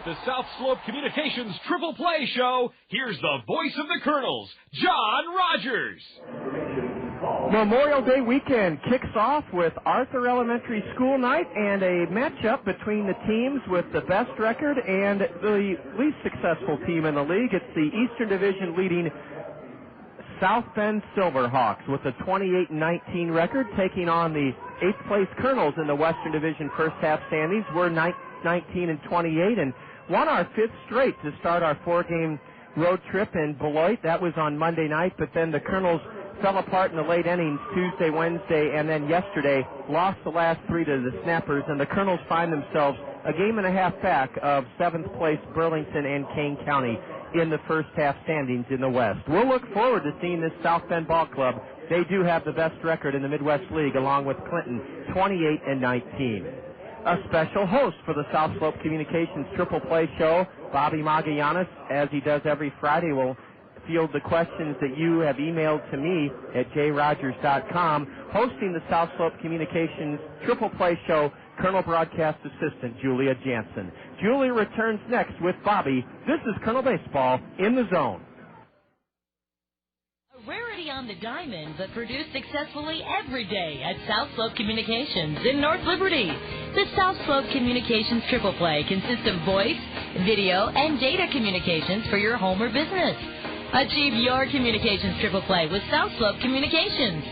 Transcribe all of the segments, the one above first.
the South Slope Communications Triple Play Show, here's the voice of the Kernels, John Rogers. Memorial Day weekend kicks off with Arthur Elementary School night and a matchup between the teams with the best record and the least successful team in the league. It's the Eastern Division leading South Bend Silverhawks with a 28-19 record, taking on the 8th place Kernels in the Western Division first half standings. We're 19-28 and won our 5th straight to start our 4-game road trip in Beloit. That was on Monday night, but then the Kernels fell apart in the late innings Tuesday, Wednesday, and then yesterday lost the last 3 to the Snappers, and the Kernels find themselves a game and a half back of 7th place Burlington and Kane County in the first half standings in the West. We'll look forward to seeing this South Bend ball club. They do have the best record in the Midwest League, along with Clinton, 28-19. A special host for the South Slope Communications Triple Play Show, Bobby Magallanes, as he does every Friday, will field the questions that you have emailed to me at jrogers.com. Hosting the South Slope Communications Triple Play Show, Colonel Broadcast Assistant Julia Jansen. Julia returns next with Bobby. This is Colonel Baseball in the Zone. A rarity on the diamond, but produced successfully every day at South Slope Communications in North Liberty. The South Slope Communications Triple Play consists of voice, video, and data communications for your home or business. Achieve your communications triple play with South Slope Communications.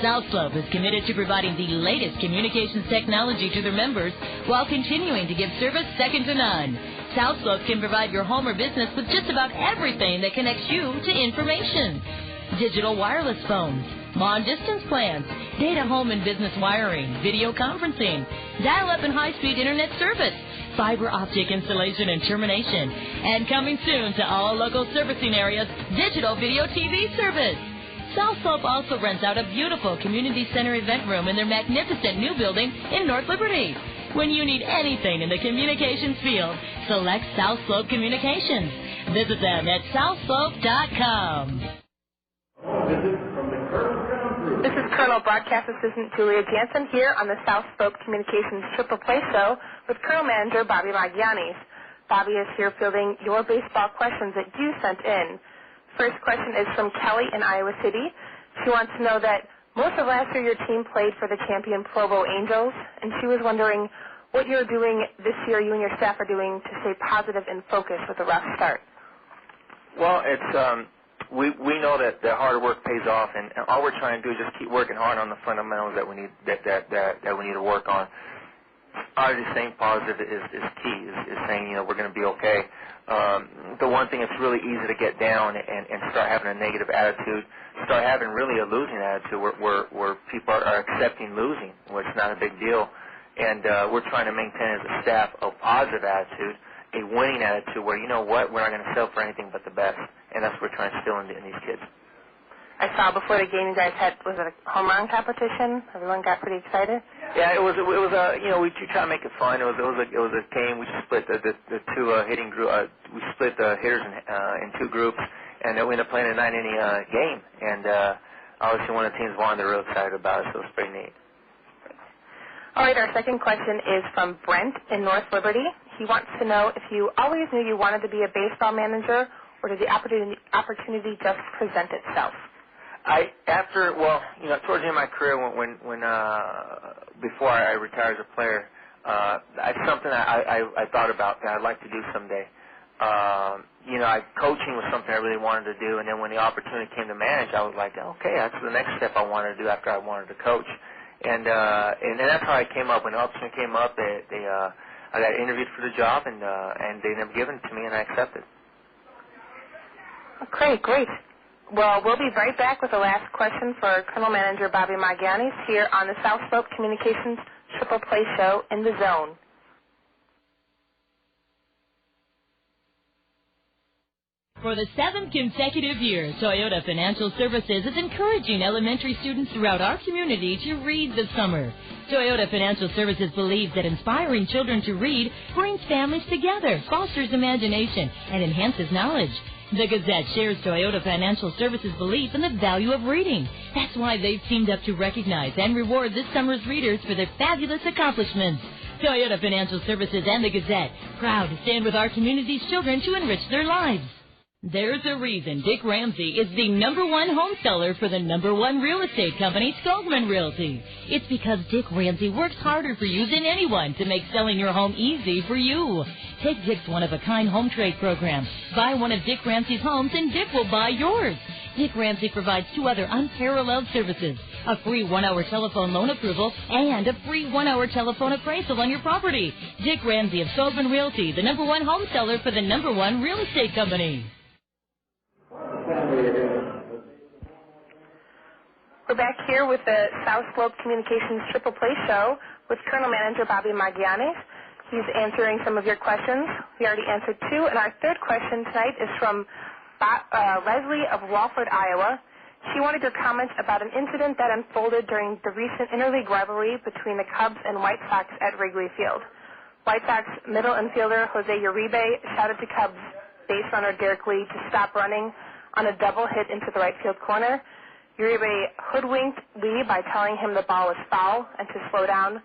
South Slope is committed to providing the latest communications technology to their members while continuing to give service second to none. South Slope can provide your home or business with just about everything that connects you to information. Digital wireless phones, long-distance plans, data home and business wiring, video conferencing, dial-up and high-speed internet service, fiber optic installation and termination, and coming soon to all local servicing areas, digital video TV service. South Slope also rents out a beautiful community center event room in their magnificent new building in North Liberty. When you need anything in the communications field, select South Slope Communications. Visit them at southslope.com. This is Colonel Broadcast Assistant Julia Jansen here on the South Slope Communications Triple Play Show with Colonel Manager Bobby Magallanes. Bobby is here fielding your baseball questions that you sent in. First question is from Kelly in Iowa City. She wants to know that most of last year your team played for the champion Provo Angels, and she was wondering what you're doing this year, you and your staff are doing to stay positive and focused with a rough start. Well, it's we know that the hard work pays off, and all we're trying to do is just keep working hard on the fundamentals that we need that we need to work on. Obviously, staying positive is key. Is saying we're going to be okay. The one thing that's really easy to get down and start having a negative attitude, start having really a losing attitude where people are accepting losing, which is not a big deal. And we're trying to maintain as a staff a positive attitude, a winning attitude where, you know what, we're not going to settle for anything but the best. And that's what we're trying to instill in these kids. I saw before the game you guys had, was it a home run competition? Everyone got pretty excited? Yeah, it was we try to make it fun. It was a game. We split the two hitting group. We split the hitters in 2 groups, and then we ended up playing a 9-inning game. And obviously one of the teams won. They're real excited about it, so it's pretty neat. All right, our second question is from Brent in North Liberty. He wants to know if you always knew you wanted to be a baseball manager, or did the opportunity just present itself? Towards the end of my career, when before I retired as a player, it's something I thought about that I'd like to do someday. Coaching was something I really wanted to do, and then when the opportunity came to manage, I was like, okay, that's the next step I wanted to do after I wanted to coach. And that's how I came up. When the opportunity came up, I got interviewed for the job, and they never given it to me, and I accepted. Okay, great. Well, we'll be right back with the last question for Colonel Manager Bobby Magallanes here on the South Slope Communications Triple Play Show in the Zone. For the 7th consecutive year, Toyota Financial Services is encouraging elementary students throughout our community to read this summer. Toyota Financial Services believes that inspiring children to read brings families together, fosters imagination, and enhances knowledge. The Gazette shares Toyota Financial Services' belief in the value of reading. That's why they've teamed up to recognize and reward this summer's readers for their fabulous accomplishments. Toyota Financial Services and the Gazette, proud to stand with our community's children to enrich their lives. There's a reason Dick Ramsey is the #1 home seller for the #1 real estate company, Skolgman Realty. It's because Dick Ramsey works harder for you than anyone to make selling your home easy for you. Take Dick's one-of-a-kind home trade program. Buy one of Dick Ramsey's homes and Dick will buy yours. Dick Ramsey provides 2 other unparalleled services: a free 1-hour telephone loan approval and a free 1-hour telephone appraisal on your property. Dick Ramsey of Skolgman Realty, the #1 home seller for the #1 real estate company. We're back here with the South Slope Communications Triple Play Show with Colonel Manager Bobby Maggiani. He's answering some of your questions. We already answered 2, and our 3rd question tonight is from Leslie of Walford, Iowa. She wanted your comments about an incident that unfolded during the recent interleague rivalry between the Cubs and White Sox at Wrigley Field. White Sox middle infielder Jose Uribe shouted to Cubs base runner Derek Lee to stop running on a double hit into the right field corner. Uribe hoodwinked Lee by telling him the ball was foul and to slow down.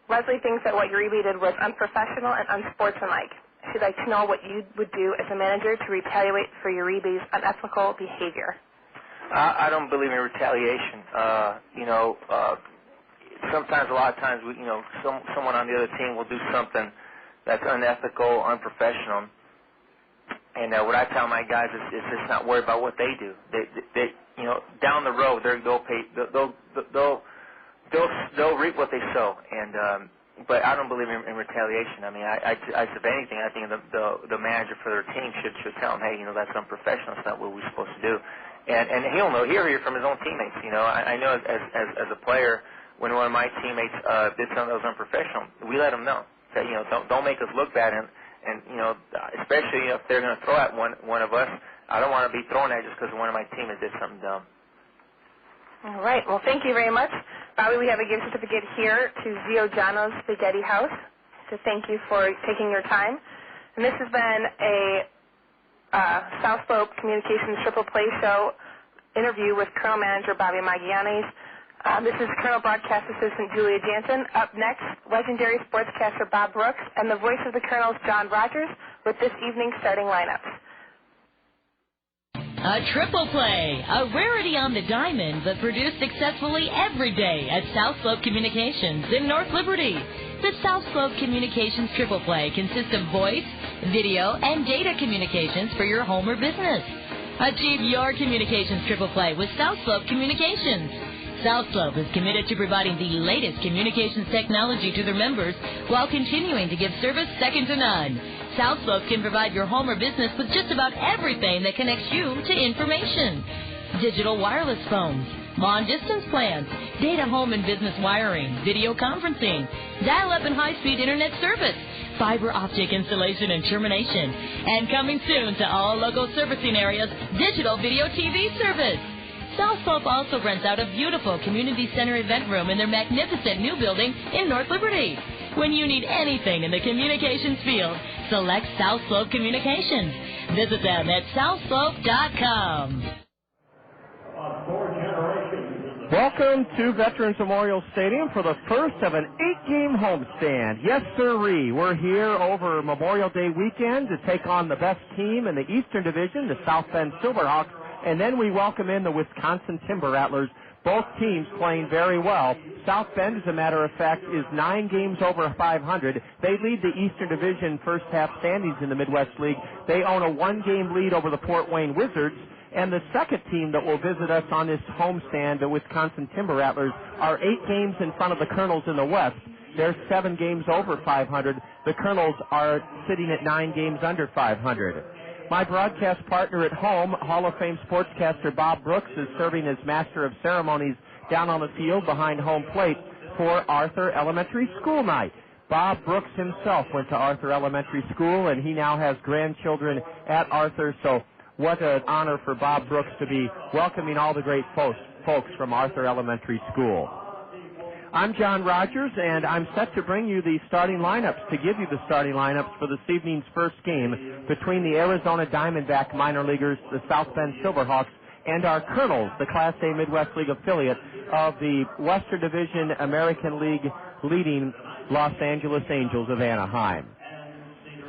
Leslie thinks that what Uribe did was unprofessional and unsportsmanlike. She'd like to know what you would do as a manager to retaliate for Uribe's unethical behavior. I don't believe in retaliation. Sometimes, a lot of times, someone on the other team will do something that's unethical, unprofessional. And what I tell my guys is just not worry about what they do. They down the road, they'll reap what they sow. And but I don't believe in retaliation. I mean, if anything, I think the manager for their team should tell them, hey, that's unprofessional. It's not what we're supposed to do. And he'll know. He'll hear from his own teammates. I know as a player, when one of my teammates did something that was unprofessional, we let them know. That don't make us look bad. And especially if they're going to throw at one of us, I don't want to be thrown at just because one of my teammates did something dumb. All right. Well, thank you very much. Bobby, we have a gift certificate here to Zio Giano's Spaghetti House to thank you for taking your time. And this has been a South Slope Communications Triple Play Show interview with Colonel Manager Bobby Maggiani. This is Colonel Broadcast Assistant Julia Jansen. Up next, legendary sportscaster Bob Brooks and the voice of the Colonels, John Rogers, with this evening's starting lineups. A triple play, a rarity on the diamond, but produced successfully every day at South Slope Communications in North Liberty. The South Slope Communications triple play consists of voice, video, and data communications for your home or business. Achieve your communications triple play with South Slope Communications. South Slope is committed to providing the latest communications technology to their members while continuing to give service second to none. South Slope can provide your home or business with just about everything that connects you to information. Digital wireless phones, long-distance plans, data home and business wiring, video conferencing, dial-up and high-speed internet service, fiber optic installation and termination, and coming soon to all local servicing areas, digital video TV service. South Slope also rents out a beautiful community center event room in their magnificent new building in North Liberty. When you need anything in the communications field, select South Slope Communications. Visit them at southslope.com. Welcome to Veterans Memorial Stadium for the first of an 8-game homestand. Yes, sirree. We're here over Memorial Day weekend to take on the best team in the Eastern Division, the South Bend Silverhawks, and then we welcome in the Wisconsin Timber Rattlers. Both teams playing very well. South Bend, as a matter of fact, is 9 games over 500. They lead the Eastern Division first half standings in the Midwest League. They own a 1-game lead over the Fort Wayne Wizards. And the second team that will visit us on this homestand, the Wisconsin Timber Rattlers, are 8 games in front of the Kernels in the West. They're 7 games over 500. The Kernels are sitting at 9 games under 500. My broadcast partner at home, Hall of Fame sportscaster Bob Brooks, is serving as Master of Ceremonies down on the field behind home plate for Arthur Elementary School night. Bob Brooks himself went to Arthur Elementary School, and he now has grandchildren at Arthur, so what an honor for Bob Brooks to be welcoming all the great folks from Arthur Elementary School. I'm John Rogers, and I'm set to bring you the starting lineups, to give you the starting lineups for this evening's first game between the Arizona Diamondback minor leaguers, the South Bend Silverhawks, and our Kernels, the Class A Midwest League affiliate of the Western Division American League leading Los Angeles Angels of Anaheim.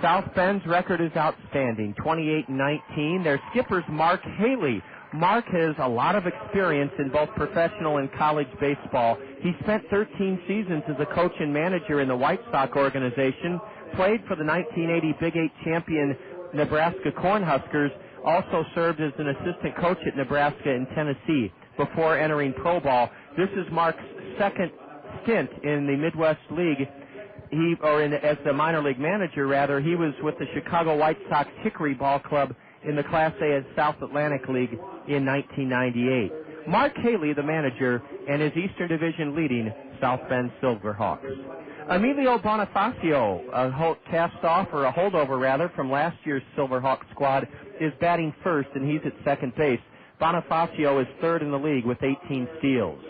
South Bend's record is outstanding, 28-19. Their skipper's Mark Haley. Mark has a lot of experience in both professional and college baseball. He spent 13 seasons as a coach and manager in the White Sox organization, played for the 1980 Big 8 champion Nebraska Cornhuskers, also served as an assistant coach at Nebraska and Tennessee before entering pro ball. This is Mark's second stint in the Midwest League. As the minor league manager, rather. He was with the Chicago White Sox Hickory Ball Club in the Class A and South Atlantic League in 1998. Mark Haley, the manager, and his Eastern Division leading South Bend Silverhawks. Emilio Bonifacio, a holdover from last year's Silverhawk squad, is batting first, and he's at second base. Bonifacio is third in the league with 18 steals.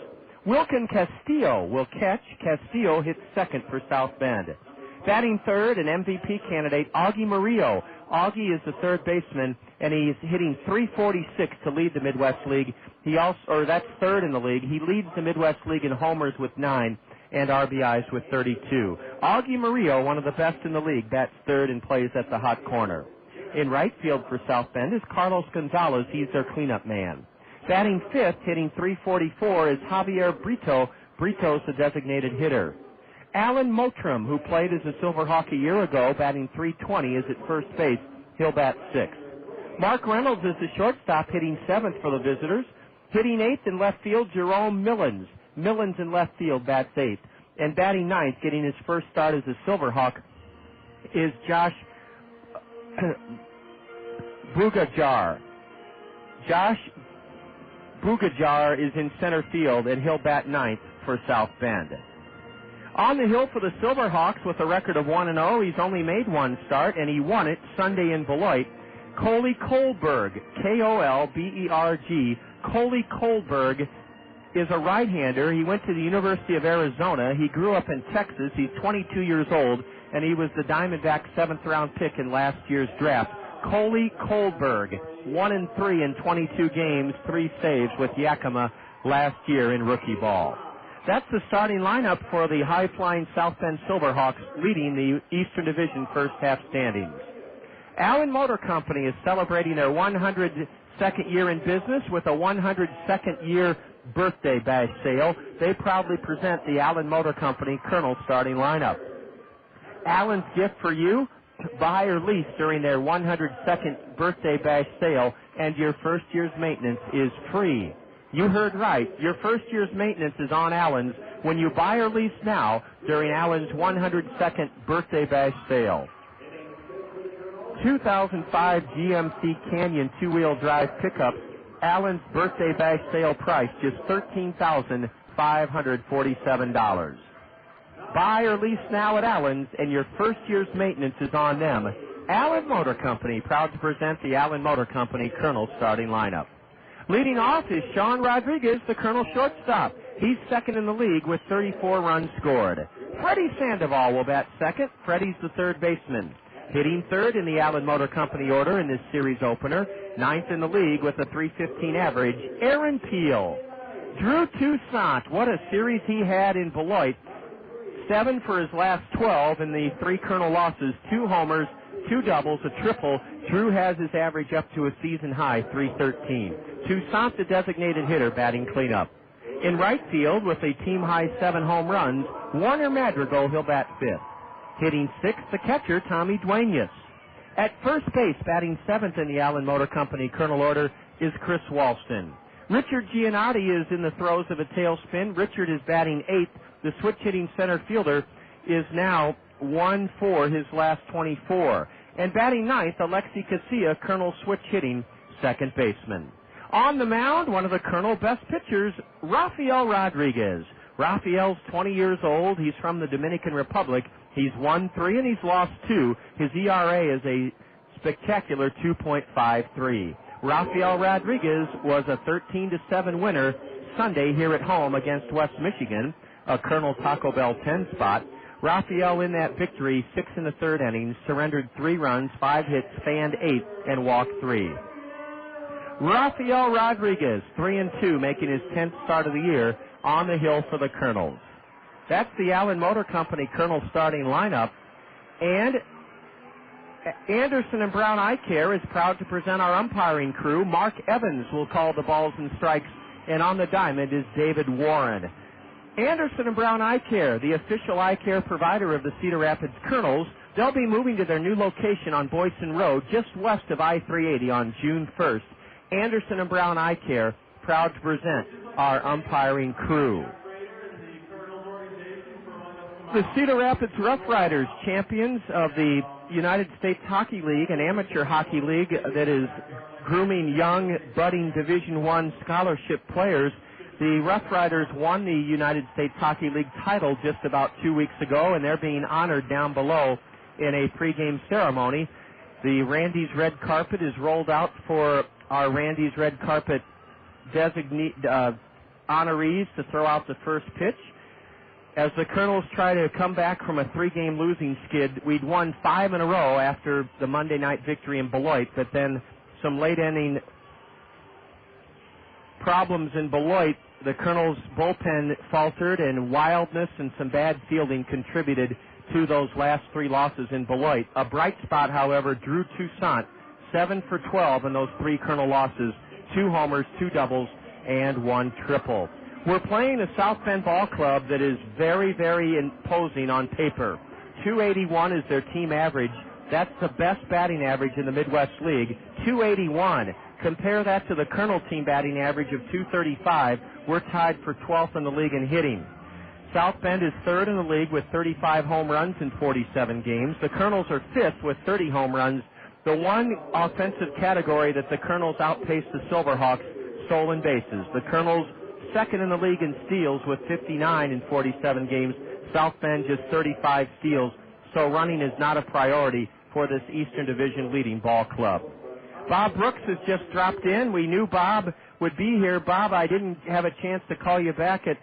Wilkin Castillo will catch. Castillo hits second for South Bend. Batting third, an MVP candidate, Augie Murillo. Augie is the third baseman, and he's hitting .346 to lead the Midwest League. That's third in the league. He leads the Midwest League in homers with 9 and RBIs with 32. Augie Murillo, one of the best in the league, bats third and plays at the hot corner. In right field for South Bend is Carlos González. He's their cleanup man. Batting fifth, hitting .344, is Javier Brito. Brito's the designated hitter. Alan Mottram, who played as a Silverhawk a year ago, batting .320, is at first base. He'll bat sixth. Mark Reynolds is the shortstop, hitting seventh for the visitors. Hitting eighth in left field, Jerome Millens. Millens in left field bats eighth. And batting ninth, getting his first start as a Silverhawk, is Josh Bugajar. Josh Bugajar is in center field, and he'll bat ninth for South Bend. On the hill for the Silverhawks with a record of 1-0, he's only made one start, and he won it Sunday in Beloit. Coley Kohlberg, K-O-L-B-E-R-G. Coley Kohlberg is a right-hander. He went to the University of Arizona. He grew up in Texas. He's 22 years old, and he was the Diamondbacks' seventh-round pick in last year's draft. Coley Kohlberg, 1-3 in 22 games, 3 saves with Yakima last year in rookie ball. That's the starting lineup for the high-flying South Bend Silverhawks, leading the Eastern Division first-half standings. Allen Motor Company is celebrating their 102nd year in business with a 102nd year birthday bash sale. They proudly present the Allen Motor Company Kernels starting lineup. Allen's gift for you: buy or lease during their 102nd birthday bash sale, and your first year's maintenance is free. You heard right. Your first year's maintenance is on Allen's when you buy or lease now during Allen's 102nd birthday bash sale. 2005 GMC Canyon two-wheel drive pickup. Allen's birthday bash sale price just $13,547. Buy or lease now at Allen's, and your first year's maintenance is on them. Allen Motor Company, proud to present the Allen Motor Company Kernels starting lineup. Leading off is Sean Rodriguez, the Kernel shortstop. He's second in the league with 34 runs scored. Freddy Sandoval will bat second. Freddy's the third baseman. Hitting third in the Allen Motor Company order in this series opener, ninth in the league with a .315 average, Aaron Peel. Drew Toussaint, what a series he had in Beloit. 7 for his last 12 in the 3 Kernel losses, 2 homers, 2 doubles, a triple. Drew has his average up to a season high, .313. Toussaint, the designated hitter, batting cleanup. In right field with a team high 7 home runs, Warner Madrigal, he'll bat fifth. Hitting sixth, the catcher, Tommy Duenas. At first base, batting seventh in the Allen Motor Company Kernel order, is Chris Walston. Richard Giannotti is in the throes of a tailspin. Richard is batting eighth. The switch-hitting center fielder is now 1 for his last 24. And batting ninth, Alexi Casilla, Kernel switch-hitting second baseman. On the mound, one of the Kernel best pitchers, Rafael Rodriguez. Rafael's 20 years old. He's from the Dominican Republic. He's won 3 and he's lost 2. His ERA is a spectacular 2.53. Rafael Rodriguez was a 13-7 winner Sunday here at home against West Michigan, a Kernel Taco Bell 10 spot. Rafael in that victory, 6 in the third innings, surrendered 3 runs, 5 hits, fanned 8, and walked 3. Rafael Rodriguez, 3-2, making his 10th start of the year on the hill for the Kernels. That's the Allen Motor Company Kernels starting lineup. And Anderson and Brown Eye Care is proud to present our umpiring crew. Mark Evans will call the balls and strikes, and on the diamond is David Warren. Anderson and Brown Eye Care, the official eye care provider of the Cedar Rapids Kernels, they'll be moving to their new location on Boyson Road, just west of I-380 on June 1st. Anderson and Brown Eye Care, proud to present our umpiring crew. The Cedar Rapids Rough Riders, champions of the United States Hockey League, an amateur hockey league that is grooming young, budding Division I scholarship players. The Rough Riders won the United States Hockey League title just about 2 weeks ago, and they're being honored down below in a pregame ceremony. The Randy's Red Carpet is rolled out for our Randy's Red Carpet honorees to throw out the first pitch. As the Kernels try to come back from a 3-game losing skid, we'd won 5 in a row after the Monday night victory in Beloit, but then some late-inning problems in Beloit. The Kernels' bullpen faltered, and wildness and some bad fielding contributed to those last 3 losses in Beloit. A bright spot, however, Drew Toussaint, 7 for 12 in those 3 Kernel losses, 2 homers, 2 doubles, and 1 triple. We're playing a South Bend ball club that is very, very imposing on paper. 281 is their team average. That's the best batting average in the Midwest League. 281. Compare that to the Kernel team batting average of 235. We're tied for 12th in the league in hitting. South Bend is 3rd in the league with 35 home runs in 47 games. The Kernels are 5th with 30 home runs. The one offensive category that the Kernels outpaced the Silverhawks, stolen bases. The Kernels 2nd in the league in steals with 59 in 47 games. South Bend just 35 steals, so running is not a priority for this Eastern Division leading ball club. Bob Brooks has just dropped in. We knew Bob would be here. Bob, I didn't have a chance to call you back at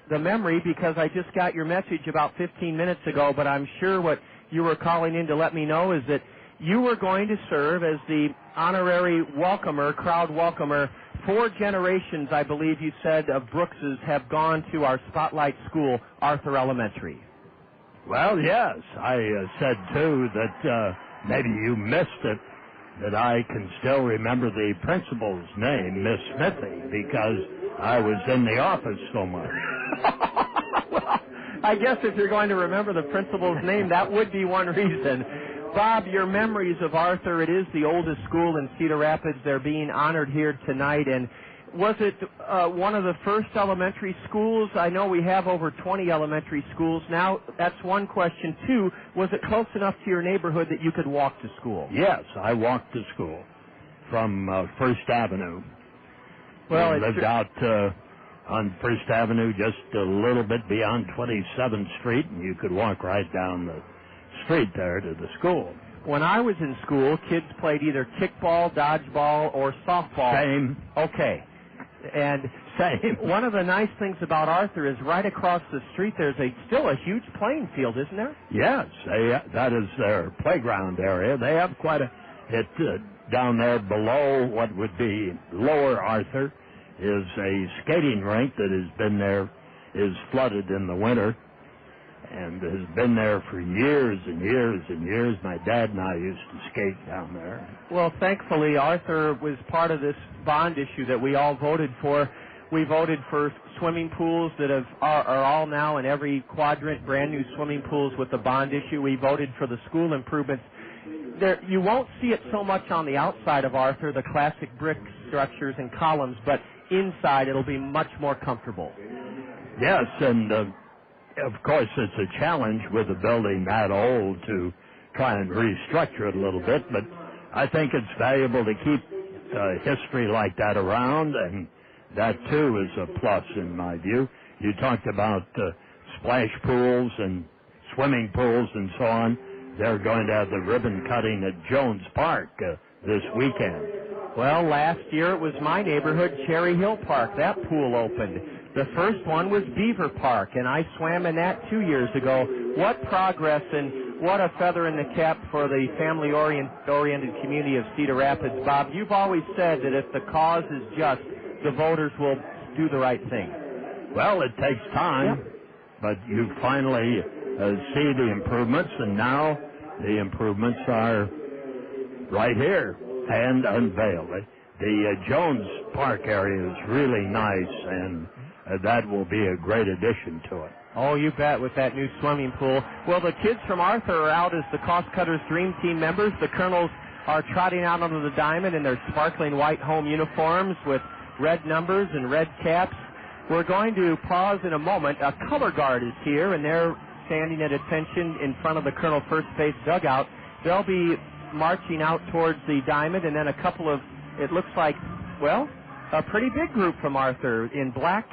the memory because I just got your message about 15 minutes ago, but I'm sure what you were calling in to let me know is that you were going to serve as the honorary welcomer, crowd welcomer. 4 generations, I believe you said, of Brookses have gone to our Spotlight School, Arthur Elementary. Well, yes. I said, too, that maybe you missed it, that I can still remember the principal's name, Miss Smithy, because I was in the office so much. Well, I guess if you're going to remember the principal's name, that would be one reason. Bob, your memories of Arthur, it is the oldest school in Cedar Rapids. They're being honored here tonight. And was it one of the first elementary schools? I know we have over 20 elementary schools now. That's one question. 2, was it close enough to your neighborhood that you could walk to school? Yes, I walked to school from First Avenue. Well, I lived out on First Avenue just a little bit beyond 27th Street, and you could walk right down the street there to the school. When I was in school, kids played either kickball, dodgeball, or softball. Same. Okay. And same. One of the nice things about Arthur is right across the street there's still a huge playing field, isn't there? Yes, that is their playground area. They have quite a it down there below what would be Lower Arthur is a skating rink that has been there, is flooded in the winter, and has been there for years and years and years. My dad and I used to skate down there. Well, thankfully, Arthur was part of this bond issue that we all voted for. We voted for swimming pools that are all now in every quadrant, brand new swimming pools with the bond issue. We voted for the school improvements. You won't see it so much on the outside of Arthur, the classic brick structures and columns, but inside it'll be much more comfortable. Yes, and of course, it's a challenge with a building that old to try and restructure it a little bit, but I think it's valuable to keep history like that around, and that, too, is a plus in my view. You talked about splash pools and swimming pools and so on. They're going to have the ribbon cutting at Jones Park this weekend. Well, last year it was my neighborhood, Cherry Hill Park. That pool opened. The first one was Beaver Park, and I swam in that 2 years ago. What progress and what a feather in the cap for the family-oriented community of Cedar Rapids. Bob, you've always said that if the cause is just, the voters will do the right thing. Well, it takes time, but you finally see the improvements, and now the improvements are right here and unveiled. The Jones Park area is really nice, and that will be a great addition to it. Oh, you bet, with that new swimming pool. Well, the kids from Arthur are out as the Cost Cutters Dream Team members. The Kernels are trotting out onto the diamond in their sparkling white home uniforms with red numbers and red caps. We're going to pause in a moment. A color guard is here, and they're standing at attention in front of the Colonel first base dugout. They'll be marching out towards the diamond, and then a couple of, it looks like, well, a pretty big group from Arthur in black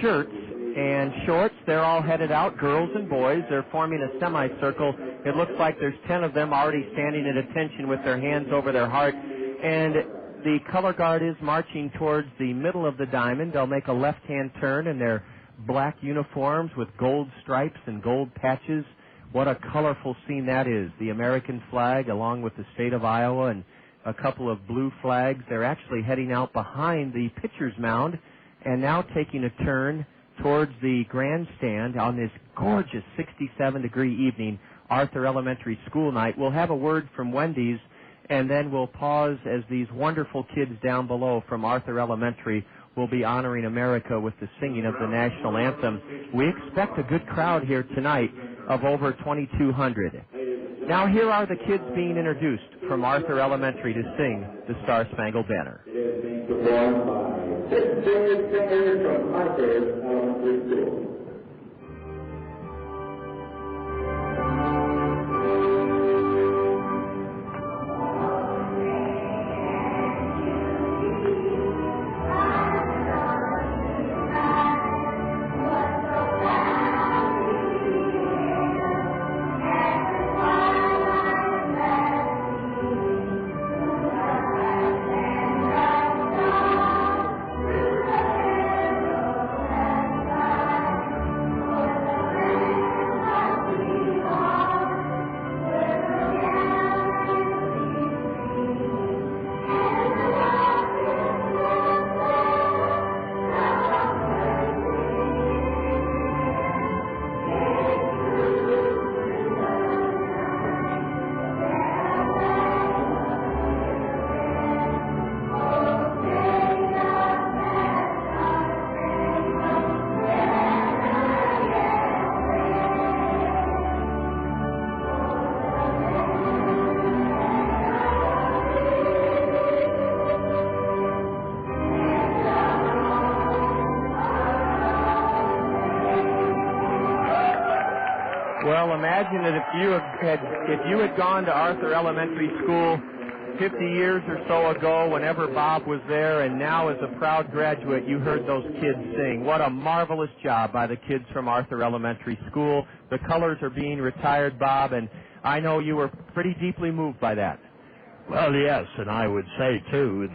shirts and shorts. They're all headed out, girls and boys. They're forming a semicircle. It looks like there's 10 of them already standing at attention with their hands over their heart. And the color guard is marching towards the middle of the diamond. They'll make a left-hand turn in their black uniforms with gold stripes and gold patches. What a colorful scene that is. The American flag along with the state of Iowa and a couple of blue flags. They're actually heading out behind the pitcher's mound and now taking a turn towards the grandstand on this gorgeous 67-degree evening, Arthur Elementary School night. We'll have a word from Wendy's, and then we'll pause as these wonderful kids down below from Arthur Elementary will be honoring America with the singing of the national anthem. We expect a good crowd here tonight of over 2,200. Now here are the kids being introduced from Arthur Elementary to sing the Star-Spangled Banner. Sixth grade singers from Arthur Elementary School. Well, imagine that if you had gone to Arthur Elementary School 50 years or so ago, whenever Bob was there, and now as a proud graduate, you heard those kids sing. What a marvelous job by the kids from Arthur Elementary School. The colors are being retired, Bob, and I know you were pretty deeply moved by that. Well, yes, and I would say, too,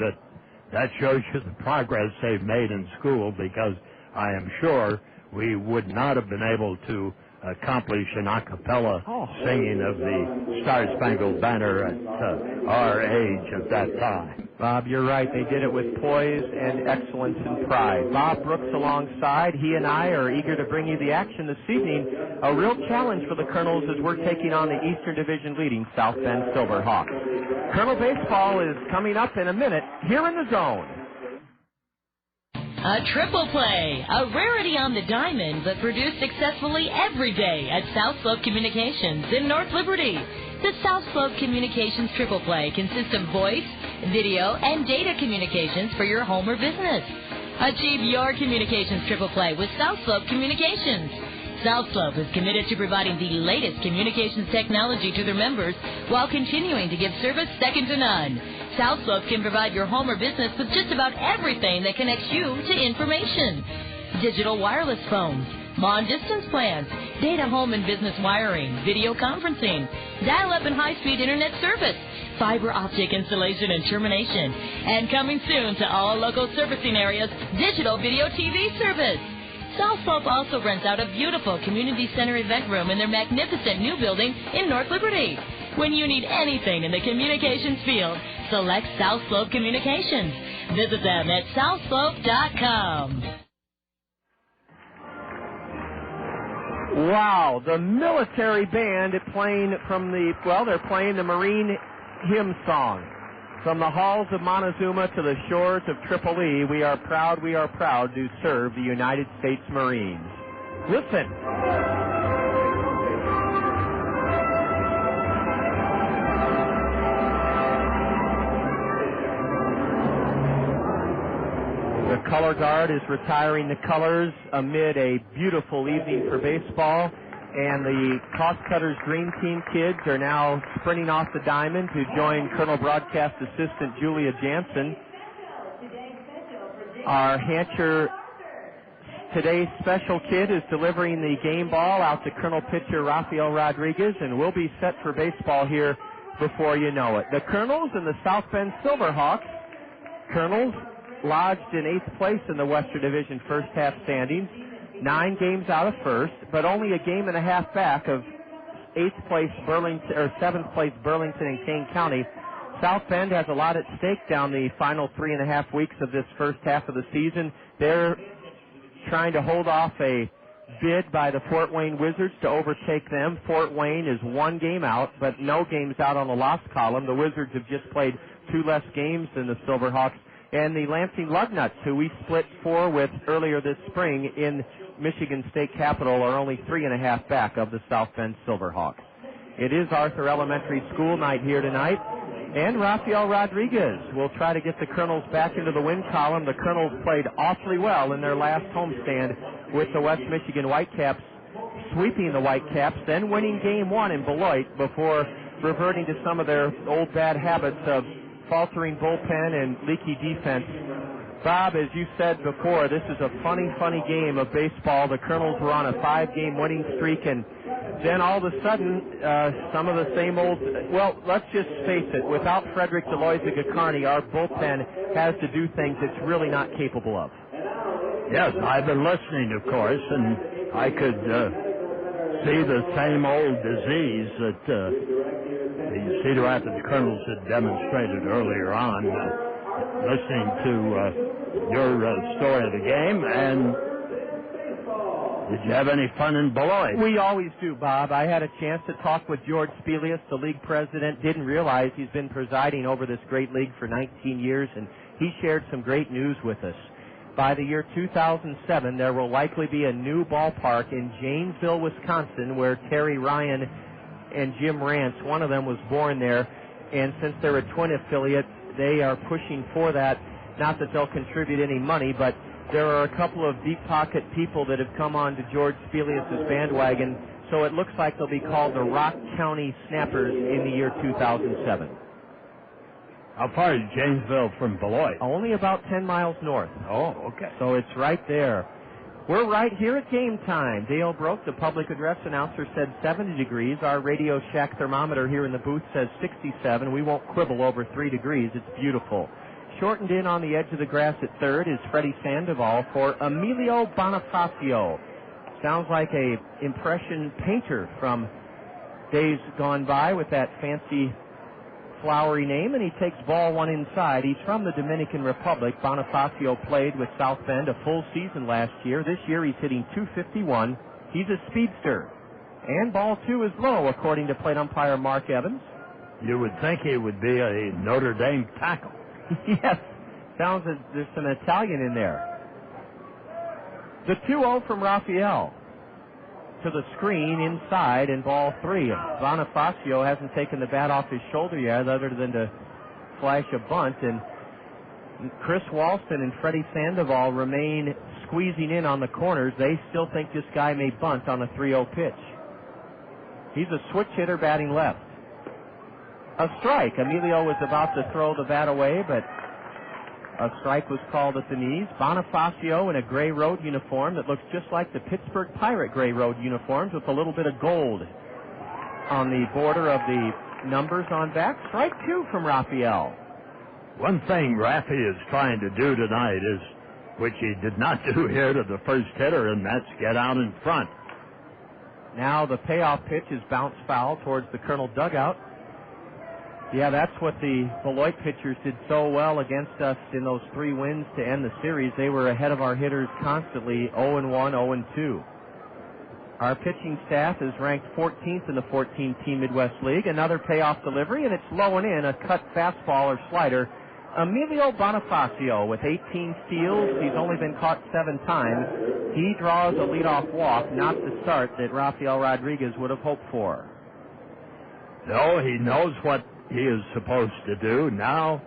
that shows you the progress they've made in school, because I am sure we would not have been able to accomplish an a cappella singing of the Star-Spangled Banner at our age at that time. Bob, you're right. They did it with poise and excellence and pride. Bob Brooks alongside. He and I are eager to bring you the action this evening. A real challenge for the Kernels as we're taking on the Eastern Division leading South Bend Silverhawks. Kernel baseball is coming up in a minute here in the zone. A triple play, a rarity on the diamond, but produced successfully every day at South Slope Communications in North Liberty. The South Slope Communications triple play consists of voice, video, and data communications for your home or business. Achieve your communications triple play with South Slope Communications. South Slope is committed to providing the latest communications technology to their members while continuing to give service second to none. South Slope can provide your home or business with just about everything that connects you to information. Digital wireless phones, long-distance plans, data home and business wiring, video conferencing, dial-up and high-speed internet service, fiber optic installation and termination, and coming soon to all local servicing areas, digital video TV service. South Slope also rents out a beautiful community center event room in their magnificent new building in North Liberty. When you need anything in the communications field, select South Slope Communications. Visit them at southslope.com. Wow, the military band playing they're playing the Marine hymn song. From the halls of Montezuma to the shores of Tripoli, we are proud to serve the United States Marines. Listen. The color guard is retiring the colors amid a beautiful evening for baseball, and the Cost Cutters Green Team kids are now sprinting off the diamond to join Colonel Broadcast Assistant Julia Jansen. Our Hancher today's special kid is delivering the game ball out to Colonel pitcher Rafael Rodriguez, and we'll be set for baseball here before you know it. The Kernels and the South Bend Silverhawks. Kernels lodged in 8th place in the Western Division first half standings, 9 games out of first, but only a game and a half back of 7th place Burlington and Kane County. South Bend has a lot at stake down the final 3.5 weeks of this first half of the season. They're trying to hold off a bid by the Fort Wayne Wizards to overtake them. Fort Wayne is 1 game out, but no games out on the loss column. The Wizards have just played 2 less games than the Silverhawks. And the Lansing Lugnuts, who we split 4 with earlier this spring in Michigan State Capitol, are only 3.5 back of the South Bend Silverhawks. It is Arthur Elementary School night here tonight, and Rafael Rodriguez will try to get the Kernels back into the win column. The Kernels played awfully well in their last homestand with the West Michigan Whitecaps, sweeping the Whitecaps, then winning Game 1 in Beloit before reverting to some of their old bad habits of faltering bullpen and leaky defense. Bob, as you said before, this is a funny game of baseball. The Kernels were on a 5-game winning streak, and then all of a sudden, some of the same old, well, let's just face it, without Frederick Deloitte-Gacarni, our bullpen has to do things it's really not capable of. Yes, I've been listening, of course, and I could see the same old disease that the Cedar Rapids Kernels had demonstrated earlier on, listening to your story of the game. And did you have any fun in Beloit? We always do, Bob. I had a chance to talk with George Spelius, the league president. Didn't realize he's been presiding over this great league for 19 years, and he shared some great news with us. By the year 2007, there will likely be a new ballpark in Janesville, Wisconsin, where Terry Ryan and Jim Rance, one of them was born there, and since they're a twin affiliate, they are pushing for that. Not that they'll contribute any money, but there are a couple of deep-pocket people that have come on to George Spelius' bandwagon, so it looks like they'll be called the Rock County Snappers in the year 2007. How far is Janesville from Beloit? Only about 10 miles north. Oh, okay. So it's right there. We're right here at game time. Dale Broke, the public address announcer, said 70 degrees. Our Radio Shack thermometer here in the booth says 67. We won't quibble over 3 degrees. It's beautiful. Shortened in on the edge of the grass at third is Freddy Sandoval for Emilio Bonifácio. Sounds like a impression painter from days gone by with that fancy flowery name, and he takes ball 1 inside. He's from the Dominican Republic. Bonifácio played with South Bend a full season last year. This year he's hitting .251. He's a speedster. And ball 2 is low, according to plate umpire Mark Evans. You would think he would be a Notre Dame tackle. Yes. Sounds like there's some Italian in there. The 2-0 from Rafael. To the screen inside in ball 3. Bonifácio hasn't taken the bat off his shoulder yet other than to flash a bunt, and Chris Walston and Freddy Sandoval remain squeezing in on the corners. They still think this guy may bunt on a 3-0 pitch. He's a switch hitter batting left. A strike. Emilio was about to throw the bat away, but a strike was called at the knees. Bonifácio in a gray road uniform that looks just like the Pittsburgh Pirate gray road uniforms with a little bit of gold on the border of the numbers on back. Strike 2 from Rafael. One thing Rafi is trying to do tonight is, which he did not do here to the first hitter, and that's get out in front. Now the payoff pitch is bounced foul towards the Colonel dugout. Yeah, that's what the Beloit pitchers did so well against us in those 3 wins to end the series. They were ahead of our hitters constantly, 0-1, 0-2. Our pitching staff is ranked 14th in the 14-team Midwest League. Another payoff delivery, and it's low and in, a cut fastball or slider. Emilio Bonifácio with 18 steals. He's only been caught 7 times. He draws a leadoff walk, not the start that Rafael Rodriguez would have hoped for. No, he knows what he is supposed to do. Now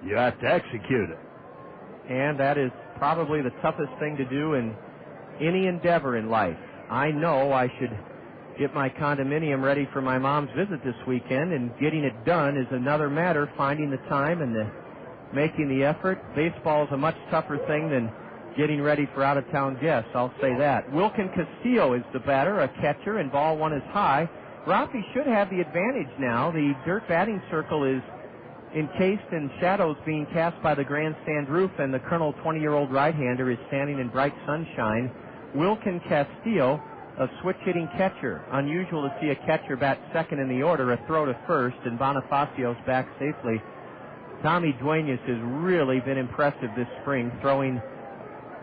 you have to execute it. And that is probably the toughest thing to do in any endeavor in life. I know I should get my condominium ready for my mom's visit this weekend, and getting it done is another matter, finding the time and making the effort. Baseball is a much tougher thing than getting ready for out-of-town guests, I'll say that. Wilkin Castillo is the batter, a catcher, and ball one is high. Rafi should have the advantage now. The dirt batting circle is encased in shadows being cast by the grandstand roof, and the Kernel 20-year-old right-hander is standing in bright sunshine. Wilkin Castillo, a switch-hitting catcher. Unusual to see a catcher bat second in the order, a throw to first, and Bonifacio's back safely. Tommy Duenas has really been impressive this spring, throwing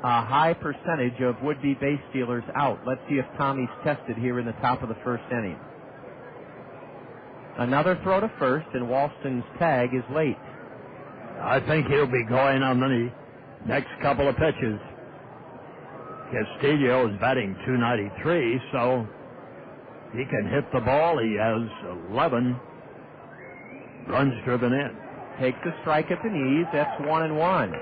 a high percentage of would-be base stealers out. Let's see if Tommy's tested here in the top of the first inning. Another throw to first, and Walston's tag is late. I think he'll be going on the next couple of pitches. Castillo is batting .293, so he can hit the ball. He has 11 runs driven in. Takes a strike at the knees. That's 1-1.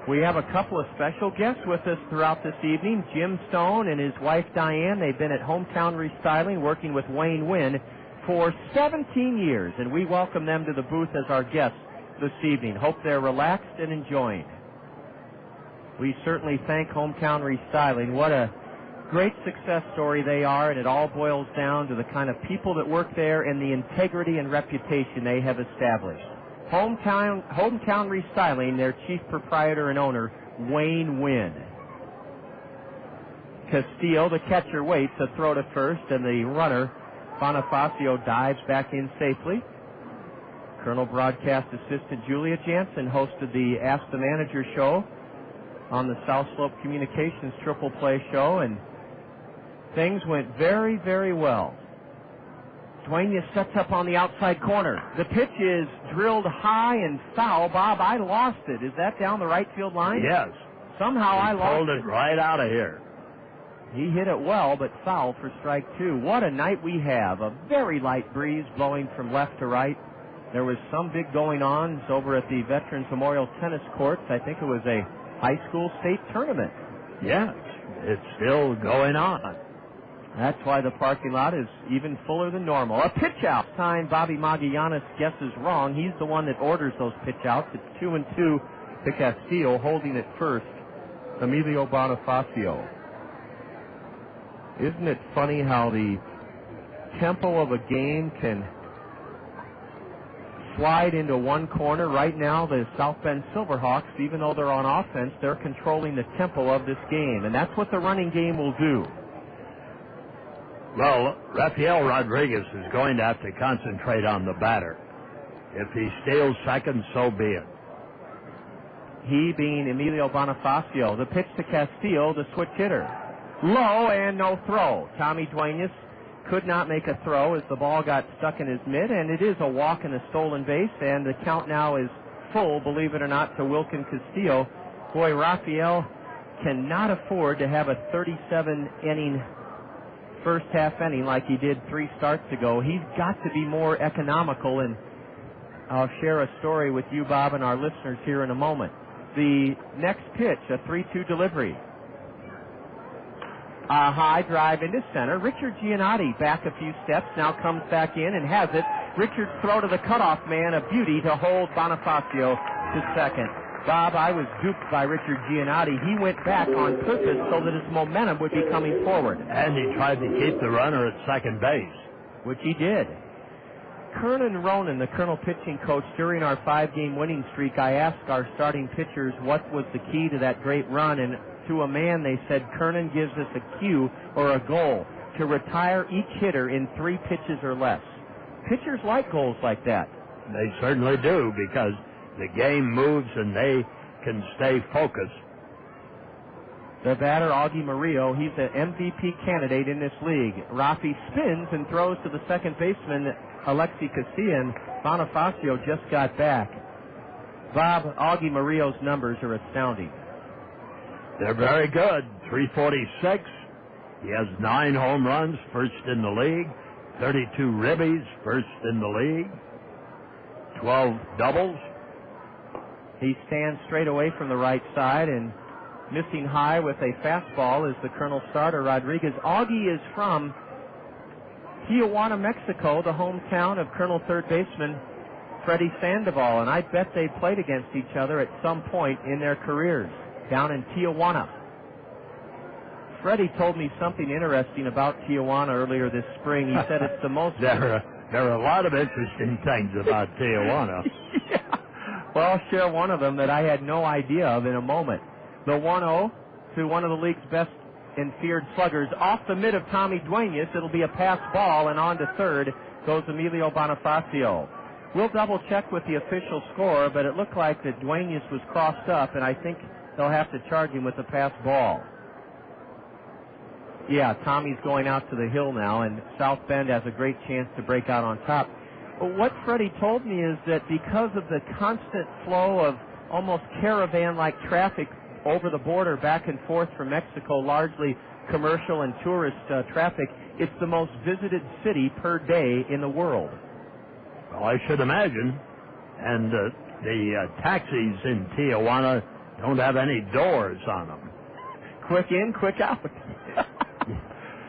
We have a couple of special guests with us throughout this evening. Jim Stone and his wife Diane. They've been at Hometown Restyling working with Wayne Wynn for 17 years, and we welcome them to the booth as our guests this evening. Hope they're relaxed and enjoying. We certainly thank Hometown Restyling. What a great success story they are, and it all boils down to the kind of people that work there and the integrity and reputation they have established. Hometown Restyling, their chief proprietor and owner, Wayne Wynn. Castillo, the catcher, waits, a throw to first, and the runner, Bonifácio, dives back in safely. Kernel broadcast assistant Julia Jansen hosted the Ask the Manager show on the South Slope Communications Triple Play show, and things went very, very well. Duenas sets up on the outside corner. The pitch is drilled high and foul. Bob, I lost it. Is that down the right field line? Yes. Somehow I lost it. Pulled it right out of here. He hit it well, but foul for strike 2. What a night we have. A very light breeze blowing from left to right. There was some big going-ons over at the Veterans Memorial Tennis Courts. I think it was a high school state tournament. Yes, it's still going on. That's why the parking lot is even fuller than normal. A pitch out. Time Bobby Magallanes guesses wrong. He's the one that orders those pitch outs. It's 2-2 to Castillo, holding it first. Emilio Bonifácio. Isn't it funny how the tempo of a game can slide into one corner? Right now, the South Bend Silverhawks, even though they're on offense, they're controlling the tempo of this game, and that's what the running game will do. Well, Rafael Rodriguez is going to have to concentrate on the batter. If he steals second, so be it. He being Emilio Bonifácio. The pitch to Castillo, the switch hitter. Low and no throw. Tommy Duenas could not make a throw as the ball got stuck in his mitt, and it is a walk and a stolen base, and the count now is full, believe it or not, to Wilkin Castillo. Boy, Rafael cannot afford to have a 37-inning first half inning like he did 3 starts ago. He's got to be more economical, and I'll share a story with you, Bob, and our listeners here in a moment. The next pitch, a 3-2 delivery. A high drive into center. Richard Giannotti back a few steps, now comes back in and has it. Richard's throw to the cutoff man, a beauty to hold Bonifácio to second. Bob, I was duped by Richard Giannotti. He went back on purpose so that his momentum would be coming forward. And he tried to keep the runner at second base. Which he did. Kernan Ronan, the Kernel pitching coach, during our 5-game winning streak, I asked our starting pitchers what was the key to that great run, and to a man they said Kernan gives us a cue or a goal to retire each hitter in 3 pitches or less. Pitchers like goals like that. They certainly do, because the game moves and they can stay focused. The batter, Augie Murillo, he's an MVP candidate in this league. Rafi spins and throws to the second baseman, Alexi Casilla, and Bonifácio just got back. Bob, Augie Murillo's numbers are astounding. They're very good. 346. He has 9 home runs, first in the league. 32 ribbies, first in the league. 12 doubles. He stands straight away from the right side, and missing high with a fastball is the Colonel starter, Rodriguez. Augie is from Tijuana, Mexico, the hometown of Colonel third baseman Freddy Sandoval, and I bet they played against each other at some point in their careers down in Tijuana. Freddie told me something interesting about Tijuana earlier this spring. He said it's the most... There are a lot of interesting things about Tijuana. Yeah. Well, I'll share one of them that I had no idea of in a moment. The 1-0 to one of the league's best and feared sluggers. Off the mid of Tommy Duenas, it'll be a pass ball, and on to third goes Emilio Bonifácio. We'll double-check with the official score, but it looked like that Duenas was crossed up, and I think they'll have to charge him with a pass ball. Yeah, Tommy's going out to the hill now, and South Bend has a great chance to break out on top. What Freddie told me is that because of the constant flow of almost caravan-like traffic over the border back and forth from Mexico, largely commercial and tourist traffic, it's the most visited city per day in the world. Well, I should imagine. And the taxis in Tijuana don't have any doors on them. Quick in, quick out.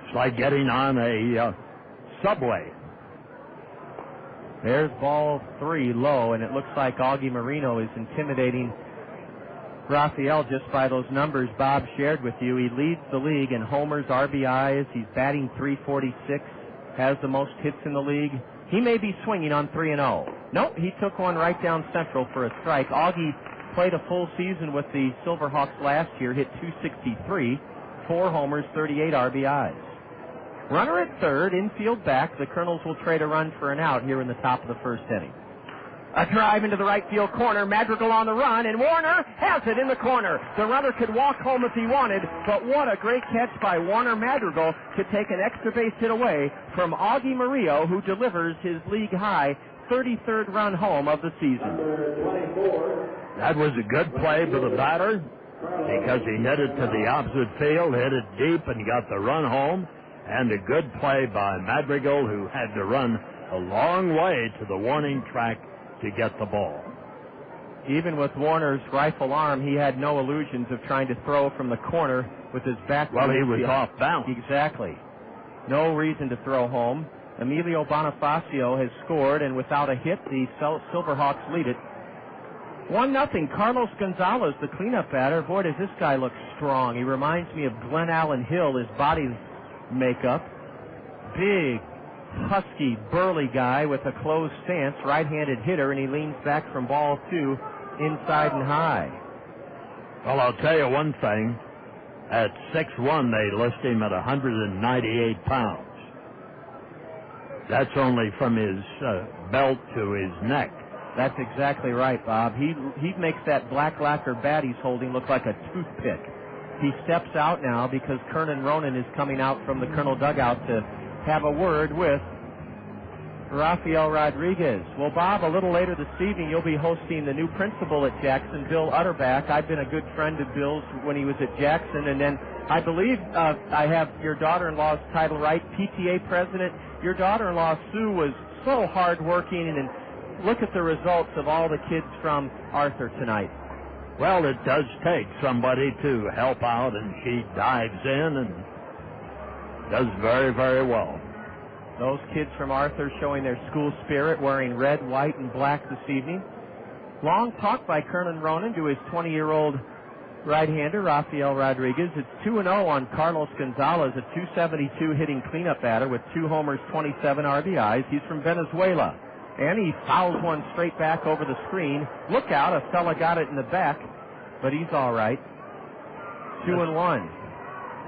It's like getting on a subway. There's ball 3 low, and it looks like Augie Murillo is intimidating Rafael just by those numbers Bob shared with you. He leads the league in homers, RBIs. He's batting .346, has the most hits in the league. He may be swinging on 3-0. Nope, he took one right down central for a strike. Augie played a full season with the Silverhawks last year, hit .263, 4 homers, 38 RBIs. Runner at third, infield back. The Kernels will trade a run for an out here in the top of the first inning. A drive into the right field corner. Madrigal on the run, and Warner has it in the corner. The runner could walk home if he wanted, but what a great catch by Warner Madrigal to take an extra base hit away from Augie Murillo, who delivers his league-high 33rd run home of the season. That was a good play for the batter because he hit it to the opposite field, hit it deep, and got the run home. And a good play by Madrigal, who had to run a long way to the warning track to get the ball. Even with Warner's rifle arm, he had no illusions of trying to throw from the corner with his back. Well, he was off balance. Exactly. No reason to throw home. Emilio Bonifácio has scored, and without a hit, the Silverhawks lead it 1-0. Carlos González, the cleanup batter. Boy, does this guy look strong. He reminds me of Glenn Allen Hill, his body makeup. Big, husky, burly guy with a closed stance, right-handed hitter, and he leans back from ball 2, inside and high. Well, I'll tell you one thing. At 6'1", they list him at 198 pounds. That's only from his belt to his neck. That's exactly right, Bob. He makes that black lacquer bat he's holding look like a toothpick. He steps out now because Kernan Ronan is coming out from the Colonel dugout to have a word with Rafael Rodriguez. Well, Bob, a little later this evening, you'll be hosting the new principal at Jackson, Bill Utterback. I've been a good friend of Bill's when he was at Jackson, and then I believe I have your daughter-in-law's title right, PTA president. Your daughter-in-law, Sue, was so hardworking, and look at the results of all the kids from Arthur tonight. Well, it does take somebody to help out, and she dives in and does very, very well. Those kids from Arthur showing their school spirit, wearing red, white, and black this evening. Long talk by Kernan Ronan to his 20-year-old right-hander, Rafael Rodriguez. It's 2-0 on Carlos González, a .272 hitting cleanup batter with 2 homers, 27 RBIs. He's from Venezuela. And he fouls one straight back over the screen. Look out, a fella got it in the back, but he's all right. 2-1.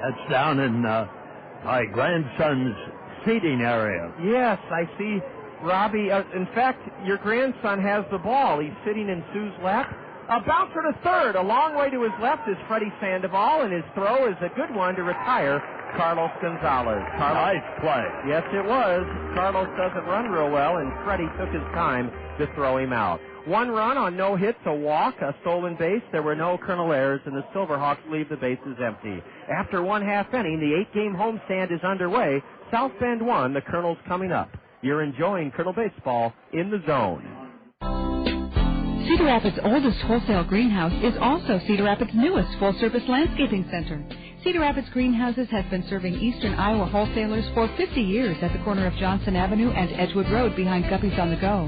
That's down in my grandson's seating area. Yes, I see Robbie. In fact, your grandson has the ball. He's sitting in Sue's lap. A bouncer to third. A long way to his left is Freddy Sandoval, and his throw is a good one to retire Carlos González. Nice play. Yes, it was. Carlos doesn't run real well, and Freddy took his time to throw him out. 1 run on no hits, a walk, a stolen base. There were no Kernel errors, and the Silverhawks leave the bases empty. After 1/2 inning, the 8-game homestand is underway. South Bend 1, the Kernels coming up. You're enjoying Kernel baseball in the zone. Cedar Rapids' oldest wholesale greenhouse is also Cedar Rapids' newest full-service landscaping center. Cedar Rapids Greenhouses has been serving eastern Iowa wholesalers for 50 years at the corner of Johnson Avenue and Edgewood Road behind Guppy's on the Go.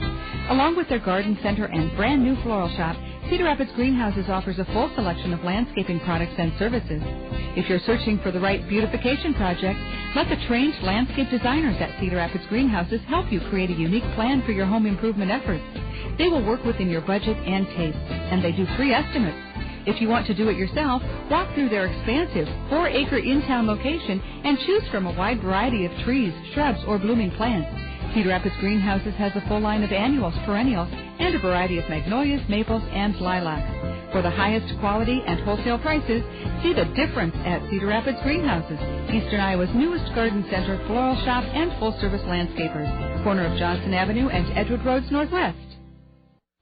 Along with their garden center and brand new floral shop, Cedar Rapids Greenhouses offers a full selection of landscaping products and services. If you're searching for the right beautification project, let the trained landscape designers at Cedar Rapids Greenhouses help you create a unique plan for your home improvement efforts. They will work within your budget and taste, and they do free estimates. If you want to do it yourself, walk through their expansive 4-acre in-town location and choose from a wide variety of trees, shrubs, or blooming plants. Cedar Rapids Greenhouses has a full line of annuals, perennials, and a variety of magnolias, maples, and lilacs. For the highest quality and wholesale prices, see the difference at Cedar Rapids Greenhouses, Eastern Iowa's newest garden center, floral shop, and full-service landscapers, corner of Johnson Avenue and Edgewood Roads Northwest.